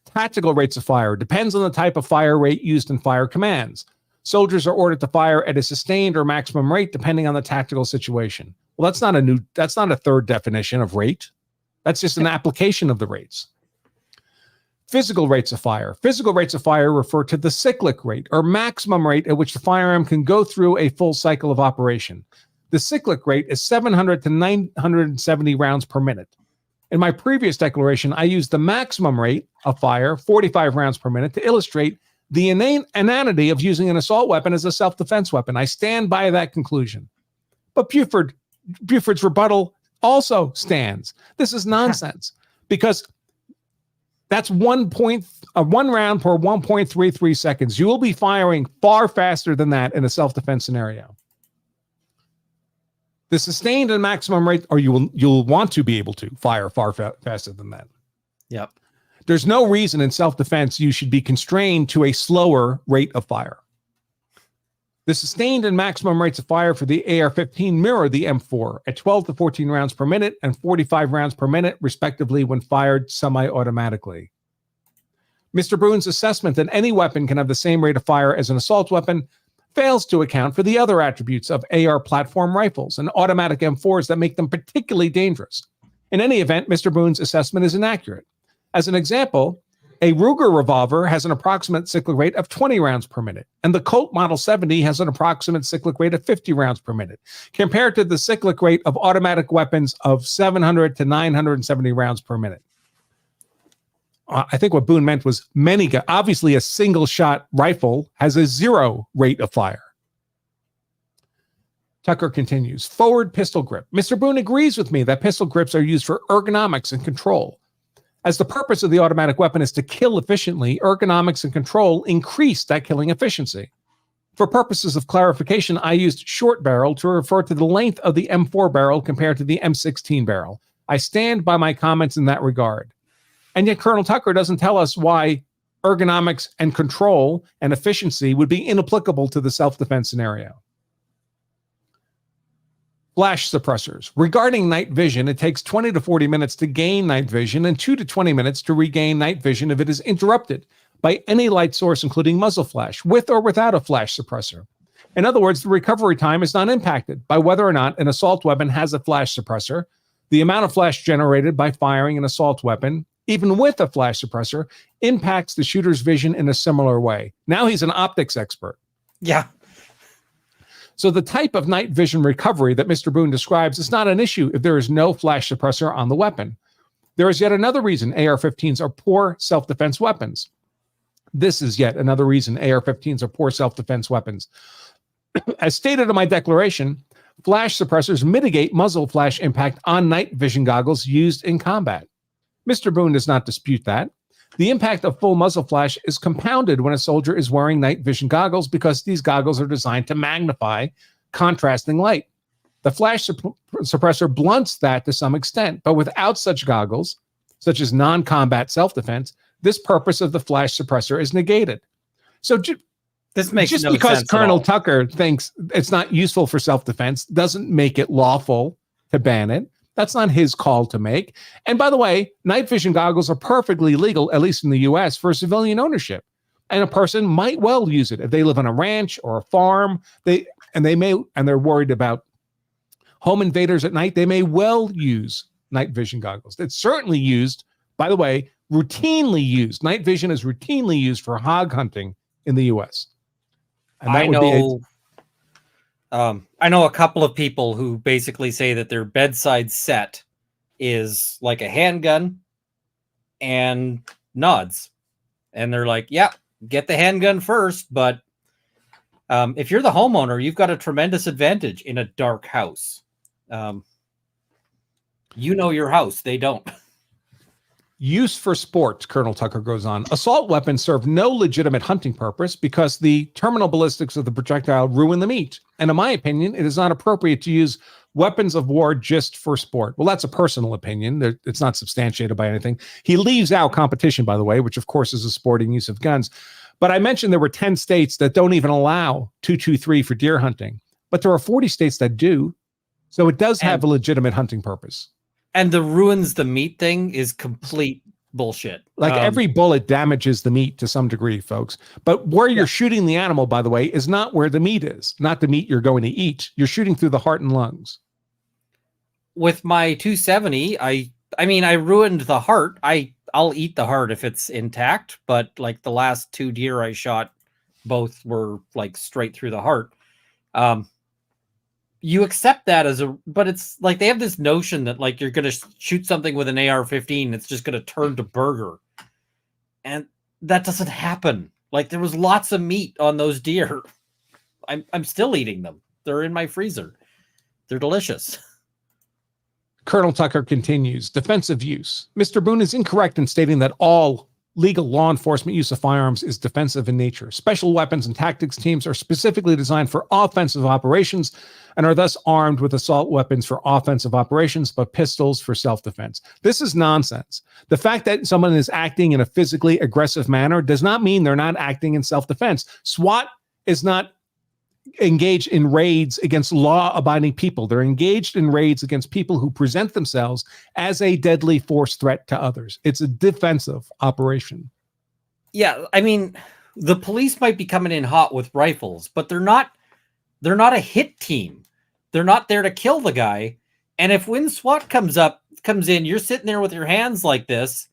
Tactical rates of fire depends on the type of fire rate used in fire commands. Soldiers are ordered to fire at a sustained or maximum rate depending on the tactical situation. Well, that's not a third definition of rate. That's just an application of the rates. Physical rates of fire. Physical rates of fire refer to the cyclic rate or maximum rate at which the firearm can go through a full cycle of operation. The cyclic rate is 700 to 970 rounds per minute. In my previous declaration, I used the maximum rate of fire, 45 rounds per minute, to illustrate the inanity of using an assault weapon as a self-defense weapon. I stand by that conclusion. But Buford's rebuttal also stands. This is nonsense because that's 1 round per 1.33 seconds. You will be firing far faster than that in a self-defense scenario. The sustained and maximum rate, or you'll want to be able to fire far faster than that.
Yep.
There's no reason in self-defense you should be constrained to a slower rate of fire. The sustained and maximum rates of fire for the AR-15 mirror the M4 at 12 to 14 rounds per minute and 45 rounds per minute, respectively, when fired semi-automatically. Mr. Bruin's assessment that any weapon can have the same rate of fire as an assault weapon fails to account for the other attributes of AR platform rifles and automatic M4s that make them particularly dangerous. In any event, Mr. Boone's assessment is inaccurate. As an example, a Ruger revolver has an approximate cyclic rate of 20 rounds per minute, and the Colt Model 70 has an approximate cyclic rate of 50 rounds per minute, compared to the cyclic rate of automatic weapons of 700 to 970 rounds per minute. I think what Boone meant was obviously a single-shot rifle has a 0 rate of fire. Tucker continues, forward pistol grip. Mr. Boone agrees with me that pistol grips are used for ergonomics and control. As the purpose of the automatic weapon is to kill efficiently, ergonomics and control increase that killing efficiency. For purposes of clarification, I used short barrel to refer to the length of the M4 barrel compared to the M16 barrel. I stand by my comments in that regard. And yet Colonel Tucker doesn't tell us why ergonomics and control and efficiency would be inapplicable to the self-defense scenario. Flash suppressors. Regarding night vision, it takes 20 to 40 minutes to gain night vision and 2 to 20 minutes to regain night vision if it is interrupted by any light source, including muzzle flash, with or without a flash suppressor. In other words, the recovery time is not impacted by whether or not an assault weapon has a flash suppressor. The amount of flash generated by firing an assault weapon, even with a flash suppressor, impacts the shooter's vision in a similar way. Now he's an optics expert.
Yeah.
So the type of night vision recovery that Mr. Boone describes is not an issue if there is no flash suppressor on the weapon. There is yet another reason AR-15s are poor self-defense weapons. This is yet another reason AR-15s are poor self-defense weapons. As stated in my declaration, flash suppressors mitigate muzzle flash impact on night vision goggles used in combat. Mr. Boone does not dispute that. The impact of full muzzle flash is compounded when a soldier is wearing night vision goggles because these goggles are designed to magnify contrasting light. The flash suppressor blunts that to some extent, but without such goggles, such as non-combat self-defense, this purpose of the flash suppressor is negated. So
this makes
just
no
because
sense
Colonel Tucker thinks it's not useful for self-defense doesn't make it lawful to ban it. That's not his call to make. And by the way, night vision goggles are perfectly legal, at least in the US, for civilian ownership. And a person might well use it if they live on a ranch or a farm. And they're worried about home invaders at night. They may well use night vision goggles. It's certainly used, by the way, routinely used. Night vision is routinely used for hog hunting in the US. And that
I know a couple of people who basically say that their bedside set is like a handgun and nods. And they're like, yeah, get the handgun first. But if you're the homeowner, you've got a tremendous advantage in a dark house. You know your house. They don't.
Use for sport, Colonel Tucker goes on. Assault weapons serve no legitimate hunting purpose because the terminal ballistics of the projectile ruin the meat. And in my opinion, it is not appropriate to use weapons of war just for sport. Well, that's a personal opinion. It's not substantiated by anything. He leaves out competition, by the way, which of course is a sporting use of guns. But I mentioned there were 10 states that don't even allow .223 for deer hunting. But there are 40 states that do. So it does have a legitimate hunting purpose.
And the ruins the meat thing is complete bullshit.
Like every bullet damages the meat to some degree, folks. But where you're shooting the animal, by the way, is not where the meat is. Not the meat you're going to eat. You're shooting through the heart and lungs.
With my 270, I ruined the heart. I'll eat the heart if it's intact, but like the last 2 deer I shot, both were like straight through the heart. You accept that but it's like they have this notion that like you're going to shoot something with an AR-15, it's just going to turn to burger. And that doesn't happen. Like there was lots of meat on those deer. I'm still eating them. They're in my freezer. They're delicious.
Colonel Tucker continues, defensive use. Mr. Boone is incorrect in stating that all legal law enforcement use of firearms is defensive in nature. Special weapons and tactics teams are specifically designed for offensive operations and are thus armed with assault weapons for offensive operations, but pistols for self-defense. This is nonsense. The fact that someone is acting in a physically aggressive manner does not mean they're not acting in self-defense. SWAT is not engaged in raids against law-abiding people. They're engaged in raids against people who present themselves as a deadly force threat to others. It's a defensive operation.
Yeah, I mean, the police might be coming in hot with rifles, but they're not a hit team. They're not there to kill the guy. And if when SWAT comes in, you're sitting there with your hands like this,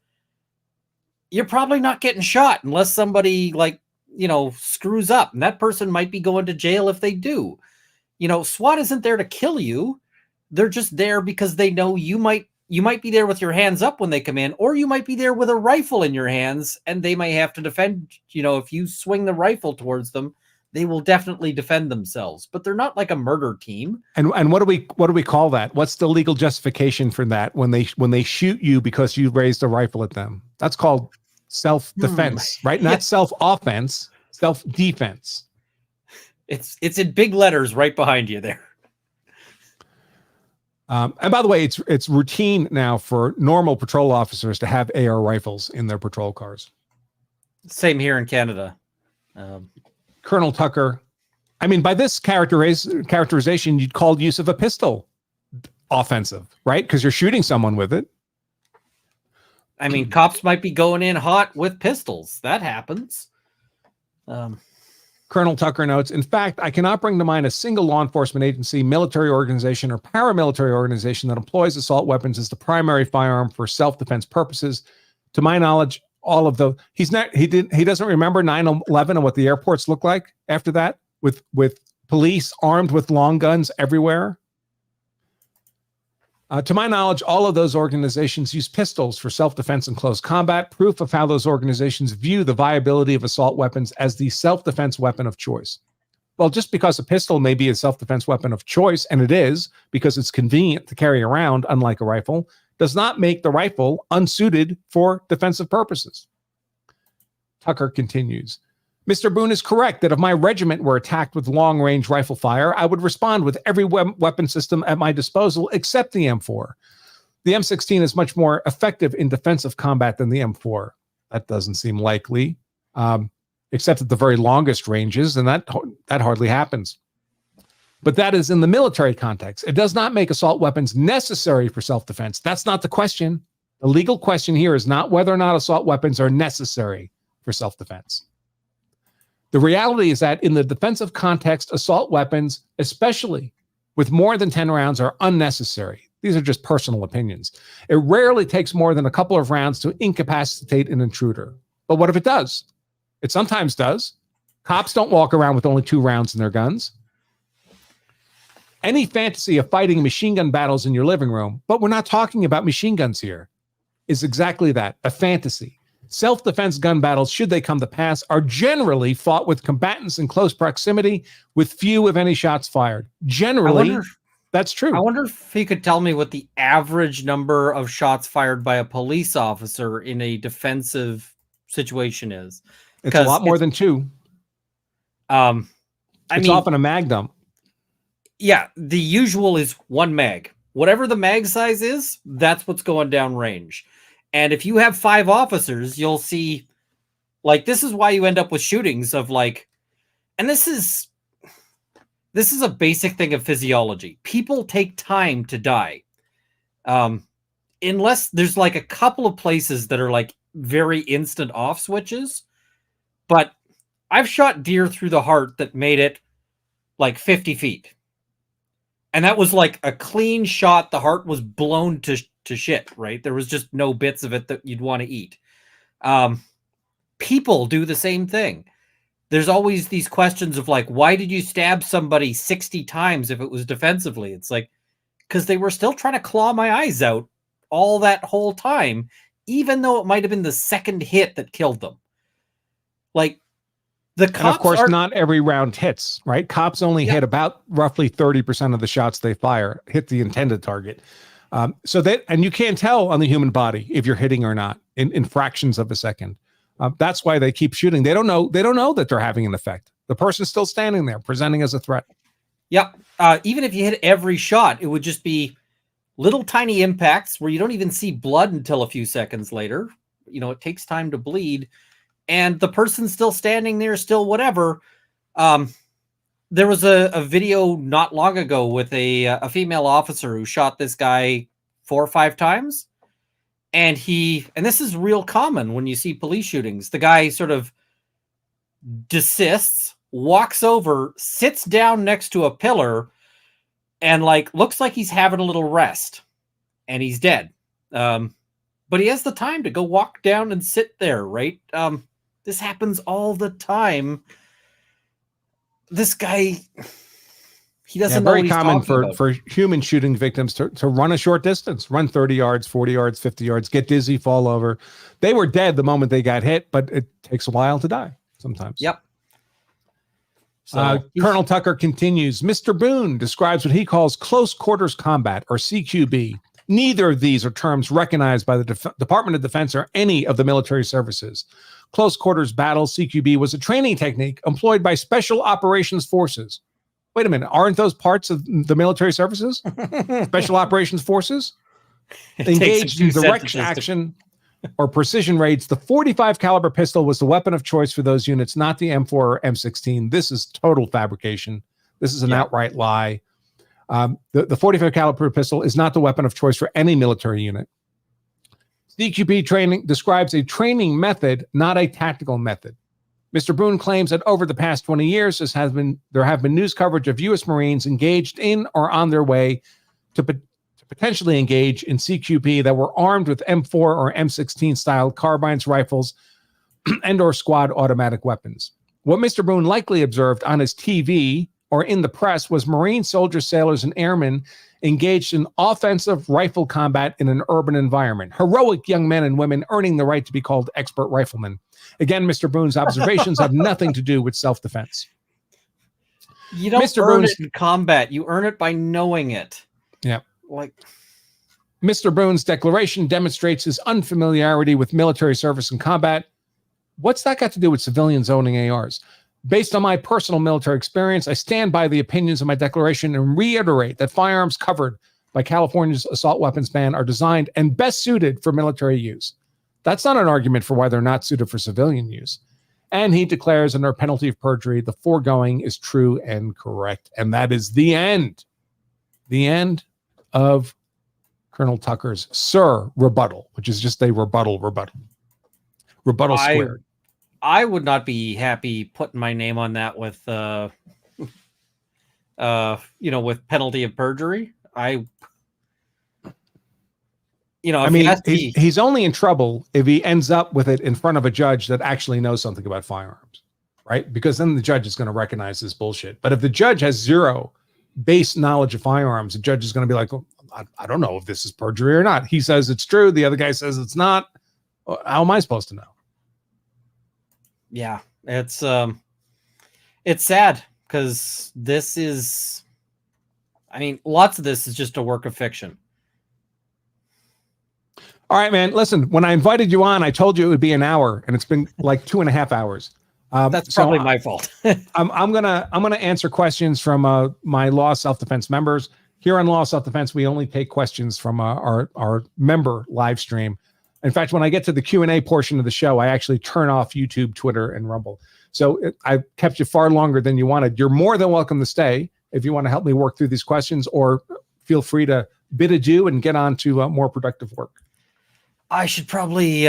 you're probably not getting shot unless somebody screws up, and that person might be going to jail if they do. SWAT isn't there to kill you. They're just there because they know you might be there with your hands up when they come in, or you might be there with a rifle in your hands and they may have to defend. If you swing the rifle towards them, they will definitely defend themselves, but they're not like a murder team.
And what do we call that? What's the legal justification for that when they shoot you because you raised a rifle at them? That's called self-defense, right? Not self-offense, self-defense.
It's in big letters right behind you there.
And by the way, it's routine now for normal patrol officers to have AR rifles in their patrol cars.
Same here in Canada.
Colonel Tucker, by this characterization, you'd call use of a pistol offensive, right? Because you're shooting someone with it.
Cops might be going in hot with pistols. That happens.
Colonel Tucker notes, in fact, I cannot bring to mind a single law enforcement agency, military organization, or paramilitary organization that employs assault weapons as the primary firearm for self-defense purposes. To my knowledge, all of the he doesn't remember 9/11 and what the airports looked like after that with police armed with long guns everywhere? To my knowledge, all of those organizations use pistols for self-defense and close combat, proof of how those organizations view the viability of assault weapons as the self-defense weapon of choice. Well, just because a pistol may be a self-defense weapon of choice, and it is because it's convenient to carry around, unlike a rifle, does not make the rifle unsuited for defensive purposes. Tucker continues, Mr. Boone is correct that if my regiment were attacked with long-range rifle fire, I would respond with every weapon system at my disposal except the M4. The M16 is much more effective in defensive combat than the M4. That doesn't seem likely, except at the very longest ranges, and that hardly happens. But that is in the military context. It does not make assault weapons necessary for self-defense. That's not the question. The legal question here is not whether or not assault weapons are necessary for self-defense. The reality is that in the defensive context, assault weapons, especially with more than 10 rounds, are unnecessary. These are just personal opinions. It rarely takes more than a couple of rounds to incapacitate an intruder. But what if it does? It sometimes does. Cops don't walk around with only 2 rounds in their guns. Any fantasy of fighting machine gun battles in your living room, but we're not talking about machine guns here, is exactly that, a fantasy. Self-defense gun battles, should they come to pass, are generally fought with combatants in close proximity with few, if any, shots fired. Generally, that's true.
I wonder if he could tell me what the average number of shots fired by a police officer in a defensive situation is.
It's a lot more than 2. It's often a mag dump.
Yeah, the usual is 1 mag. Whatever the mag size is, that's what's going down range. And if you have 5 officers, you'll see, like, this is why you end up with shootings of, like, and this is a basic thing of physiology. People take time to die. Unless there's, like, a couple of places that are, like, very instant off switches. But I've shot deer through the heart that made it, like, 50 feet. And that was, like, a clean shot. The heart was blown to shit, right? There was just no bits of it that you'd want to eat. People do the same thing. There's always these questions of, like, why did you stab somebody 60 times if it was defensively? It's like, because they were still trying to claw my eyes out all that whole time, even though it might have been the second hit that killed them. Like, the cops,
and of course, not every round hits, right? Cops only hit about roughly 30% of the shots they fire, hit the intended target. And you can't tell on the human body if you're hitting or not in fractions of a second. That's why they keep shooting. They don't know that they're having an effect. The person's still standing there, presenting as a threat.
Yep. Even if you hit every shot, it would just be little tiny impacts where you don't even see blood until a few seconds later. You know, it takes time to bleed. And the person's still standing there, still whatever. There was a video not long ago with a female officer who shot this guy 4 or 5 times. And this is real common when you see police shootings. The guy sort of desists, walks over, sits down next to a pillar, and, like, looks like he's having a little rest. And he's dead. But he has the time to go walk down and sit there, right? This happens all the time. This guy, he doesn't know what he's talking about.
Very common for human shooting victims to run a short distance, run 30 yards, 40 yards, 50 yards, get dizzy, fall over. They were dead the moment they got hit, but it takes a while to die sometimes.
Yep. So,
Colonel Tucker continues, Mr. Boone describes what he calls close quarters combat, or CQB. Neither of these are terms recognized by the Department of Defense or any of the military services. Close quarters battle, CQB, was a training technique employed by Special Operations Forces. Wait a minute, aren't those parts of the military services? Special Operations Forces? Engaged in direct action or precision raids. The .45 caliber pistol was the weapon of choice for those units, not the M4 or M16. This is total fabrication. This is an outright lie. The .45 caliber pistol is not the weapon of choice for any military unit. CQB training describes a training method, not a tactical method. Mr. Boone claims that over the past 20 years, there have been news coverage of U.S. Marines engaged in or on their way to potentially engage in CQB that were armed with M4 or M16 style carbines, rifles, and or squad automatic weapons. What Mr. Boone likely observed on his TV or in the press was Marine soldiers, sailors, and airmen engaged in offensive rifle combat in an urban environment. Heroic young men and women earning the right to be called expert riflemen. Again, Mr. Boone's observations have nothing to do with self-defense.
You don't
Mr.
earn
Boone's,
it in combat. You earn it by knowing it.
Yeah.
Like,
Mr. Boone's declaration demonstrates his unfamiliarity with military service and combat. What's that got to do with civilians owning ARs? Based on my personal military experience, I stand by the opinions of my declaration and reiterate that firearms covered by California's assault weapons ban are designed and best suited for military use. That's not an argument for why they're not suited for civilian use. And he declares under penalty of perjury, the foregoing is true and correct. And that is the end. The end of Colonel Tucker's Sir rebuttal, which is just a rebuttal squared.
I would not be happy putting my name on that with, with penalty of perjury.
He's only in trouble if he ends up with it in front of a judge that actually knows something about firearms, right? Because then the judge is going to recognize this bullshit. But if the judge has zero base knowledge of firearms, the judge is going to be like, oh, I don't know if this is perjury or not. He says it's true. The other guy says it's not. How am I supposed to know?
Yeah, it's sad because this is, lots of this is just a work of fiction.
All right, man. Listen, when I invited you on, I told you it would be an hour, and it's been like 2.5 hours.
That's probably my fault.
I'm gonna answer questions from my Law Self-Defense members. Here on Law Self-Defense, we only take questions from our member live stream. In fact, when I get to the Q&A portion of the show, I actually turn off YouTube, Twitter, and Rumble. So I've kept you far longer than you wanted. You're more than welcome to stay if you want to help me work through these questions, or feel free to bid adieu and get on to more productive work.
I should probably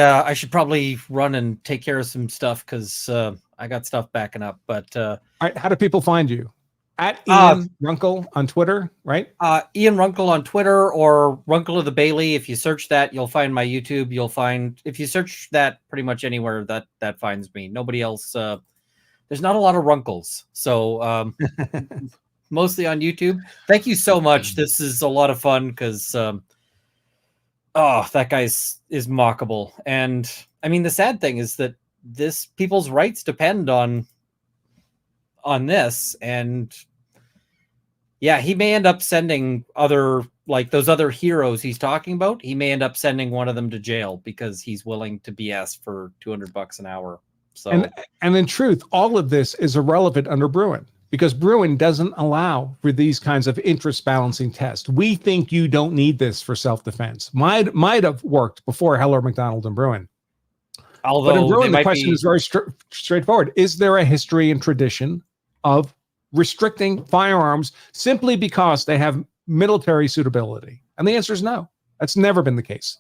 run and take care of some stuff because I got stuff backing up. But
all right, how do people find you? At Ian Runkle on Twitter, right?
Ian Runkle on Twitter, or Runkle of the Bailey. If you search that, you'll find my YouTube. If you search that pretty much anywhere, that finds me. Nobody else. There's not a lot of Runkles, so mostly on YouTube. Thank you so much. This is a lot of fun because that guy is mockable. And the sad thing is that people's rights depend on this, and yeah, he may end up sending those other heroes he's talking about. He may end up sending one of them to jail because he's willing to BS for $200 an hour. So,
and in truth, all of this is irrelevant under Bruin, because Bruin doesn't allow for these kinds of interest balancing tests. We think you don't need this for self-defense. Might have worked before Heller, McDonald, and Bruin. But in Bruin, the question is very straightforward. Is there a history and tradition of restricting firearms simply because they have military suitability? And the answer is no. That's never been the case.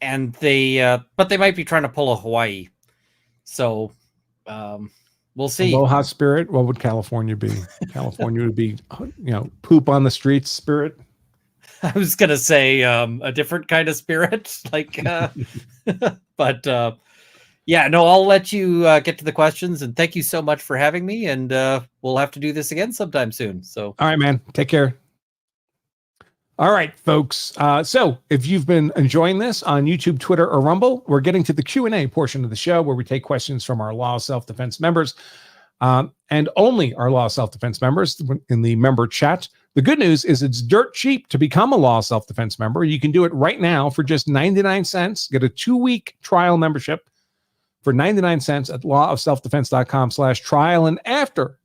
And but they might be trying to pull a Hawaii. So we'll see.
Aloha spirit. What would California be? California would be, poop on the streets spirit.
I was going to say a different kind of spirit, but I'll let you get to the questions, and thank you so much for having me, and we'll have to do this again sometime soon. So,
all right, man, take care. All right, folks. So if you've been enjoying this on YouTube, Twitter, or Rumble, we're getting to the Q&A portion of the show where we take questions from our Law Self-Defense members, and only our Law Self-Defense members in the member chat. The good news is it's dirt cheap to become a Law Self-Defense member. You can do it right now for just 99 cents. Get a 2-week trial membership for 99 cents at lawofselfdefense.com/trial. And after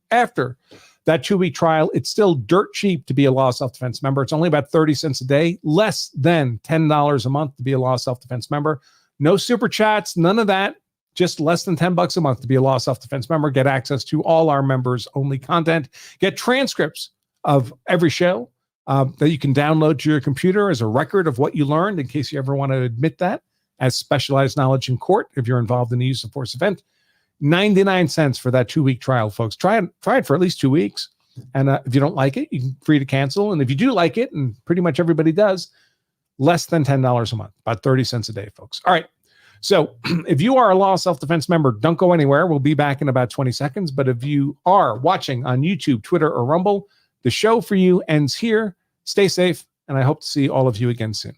that 2-week trial, it's still dirt cheap to be a Law Self-Defense member. It's only about 30 cents a day, less than $10 a month to be a Law Self-Defense member. No super chats, none of that. Just less than $10 a month to be a Law Self-Defense member. Get access to all our members only content. Get transcripts of every show that you can download to your computer as a record of what you learned, in case you ever want to admit that as specialized knowledge in court if you're involved in the use of force event. 99 cents for that 2-week trial, folks. Try it for at least 2 weeks. And if you don't like it, you're free to cancel. And if you do like it, and pretty much everybody does, less than $10 a month, about 30 cents a day, folks. All right. So if you are a Law of Self-Defense member, don't go anywhere. We'll be back in about 20 seconds. But if you are watching on YouTube, Twitter, or Rumble, the show for you ends here. Stay safe, and I hope to see all of you again soon.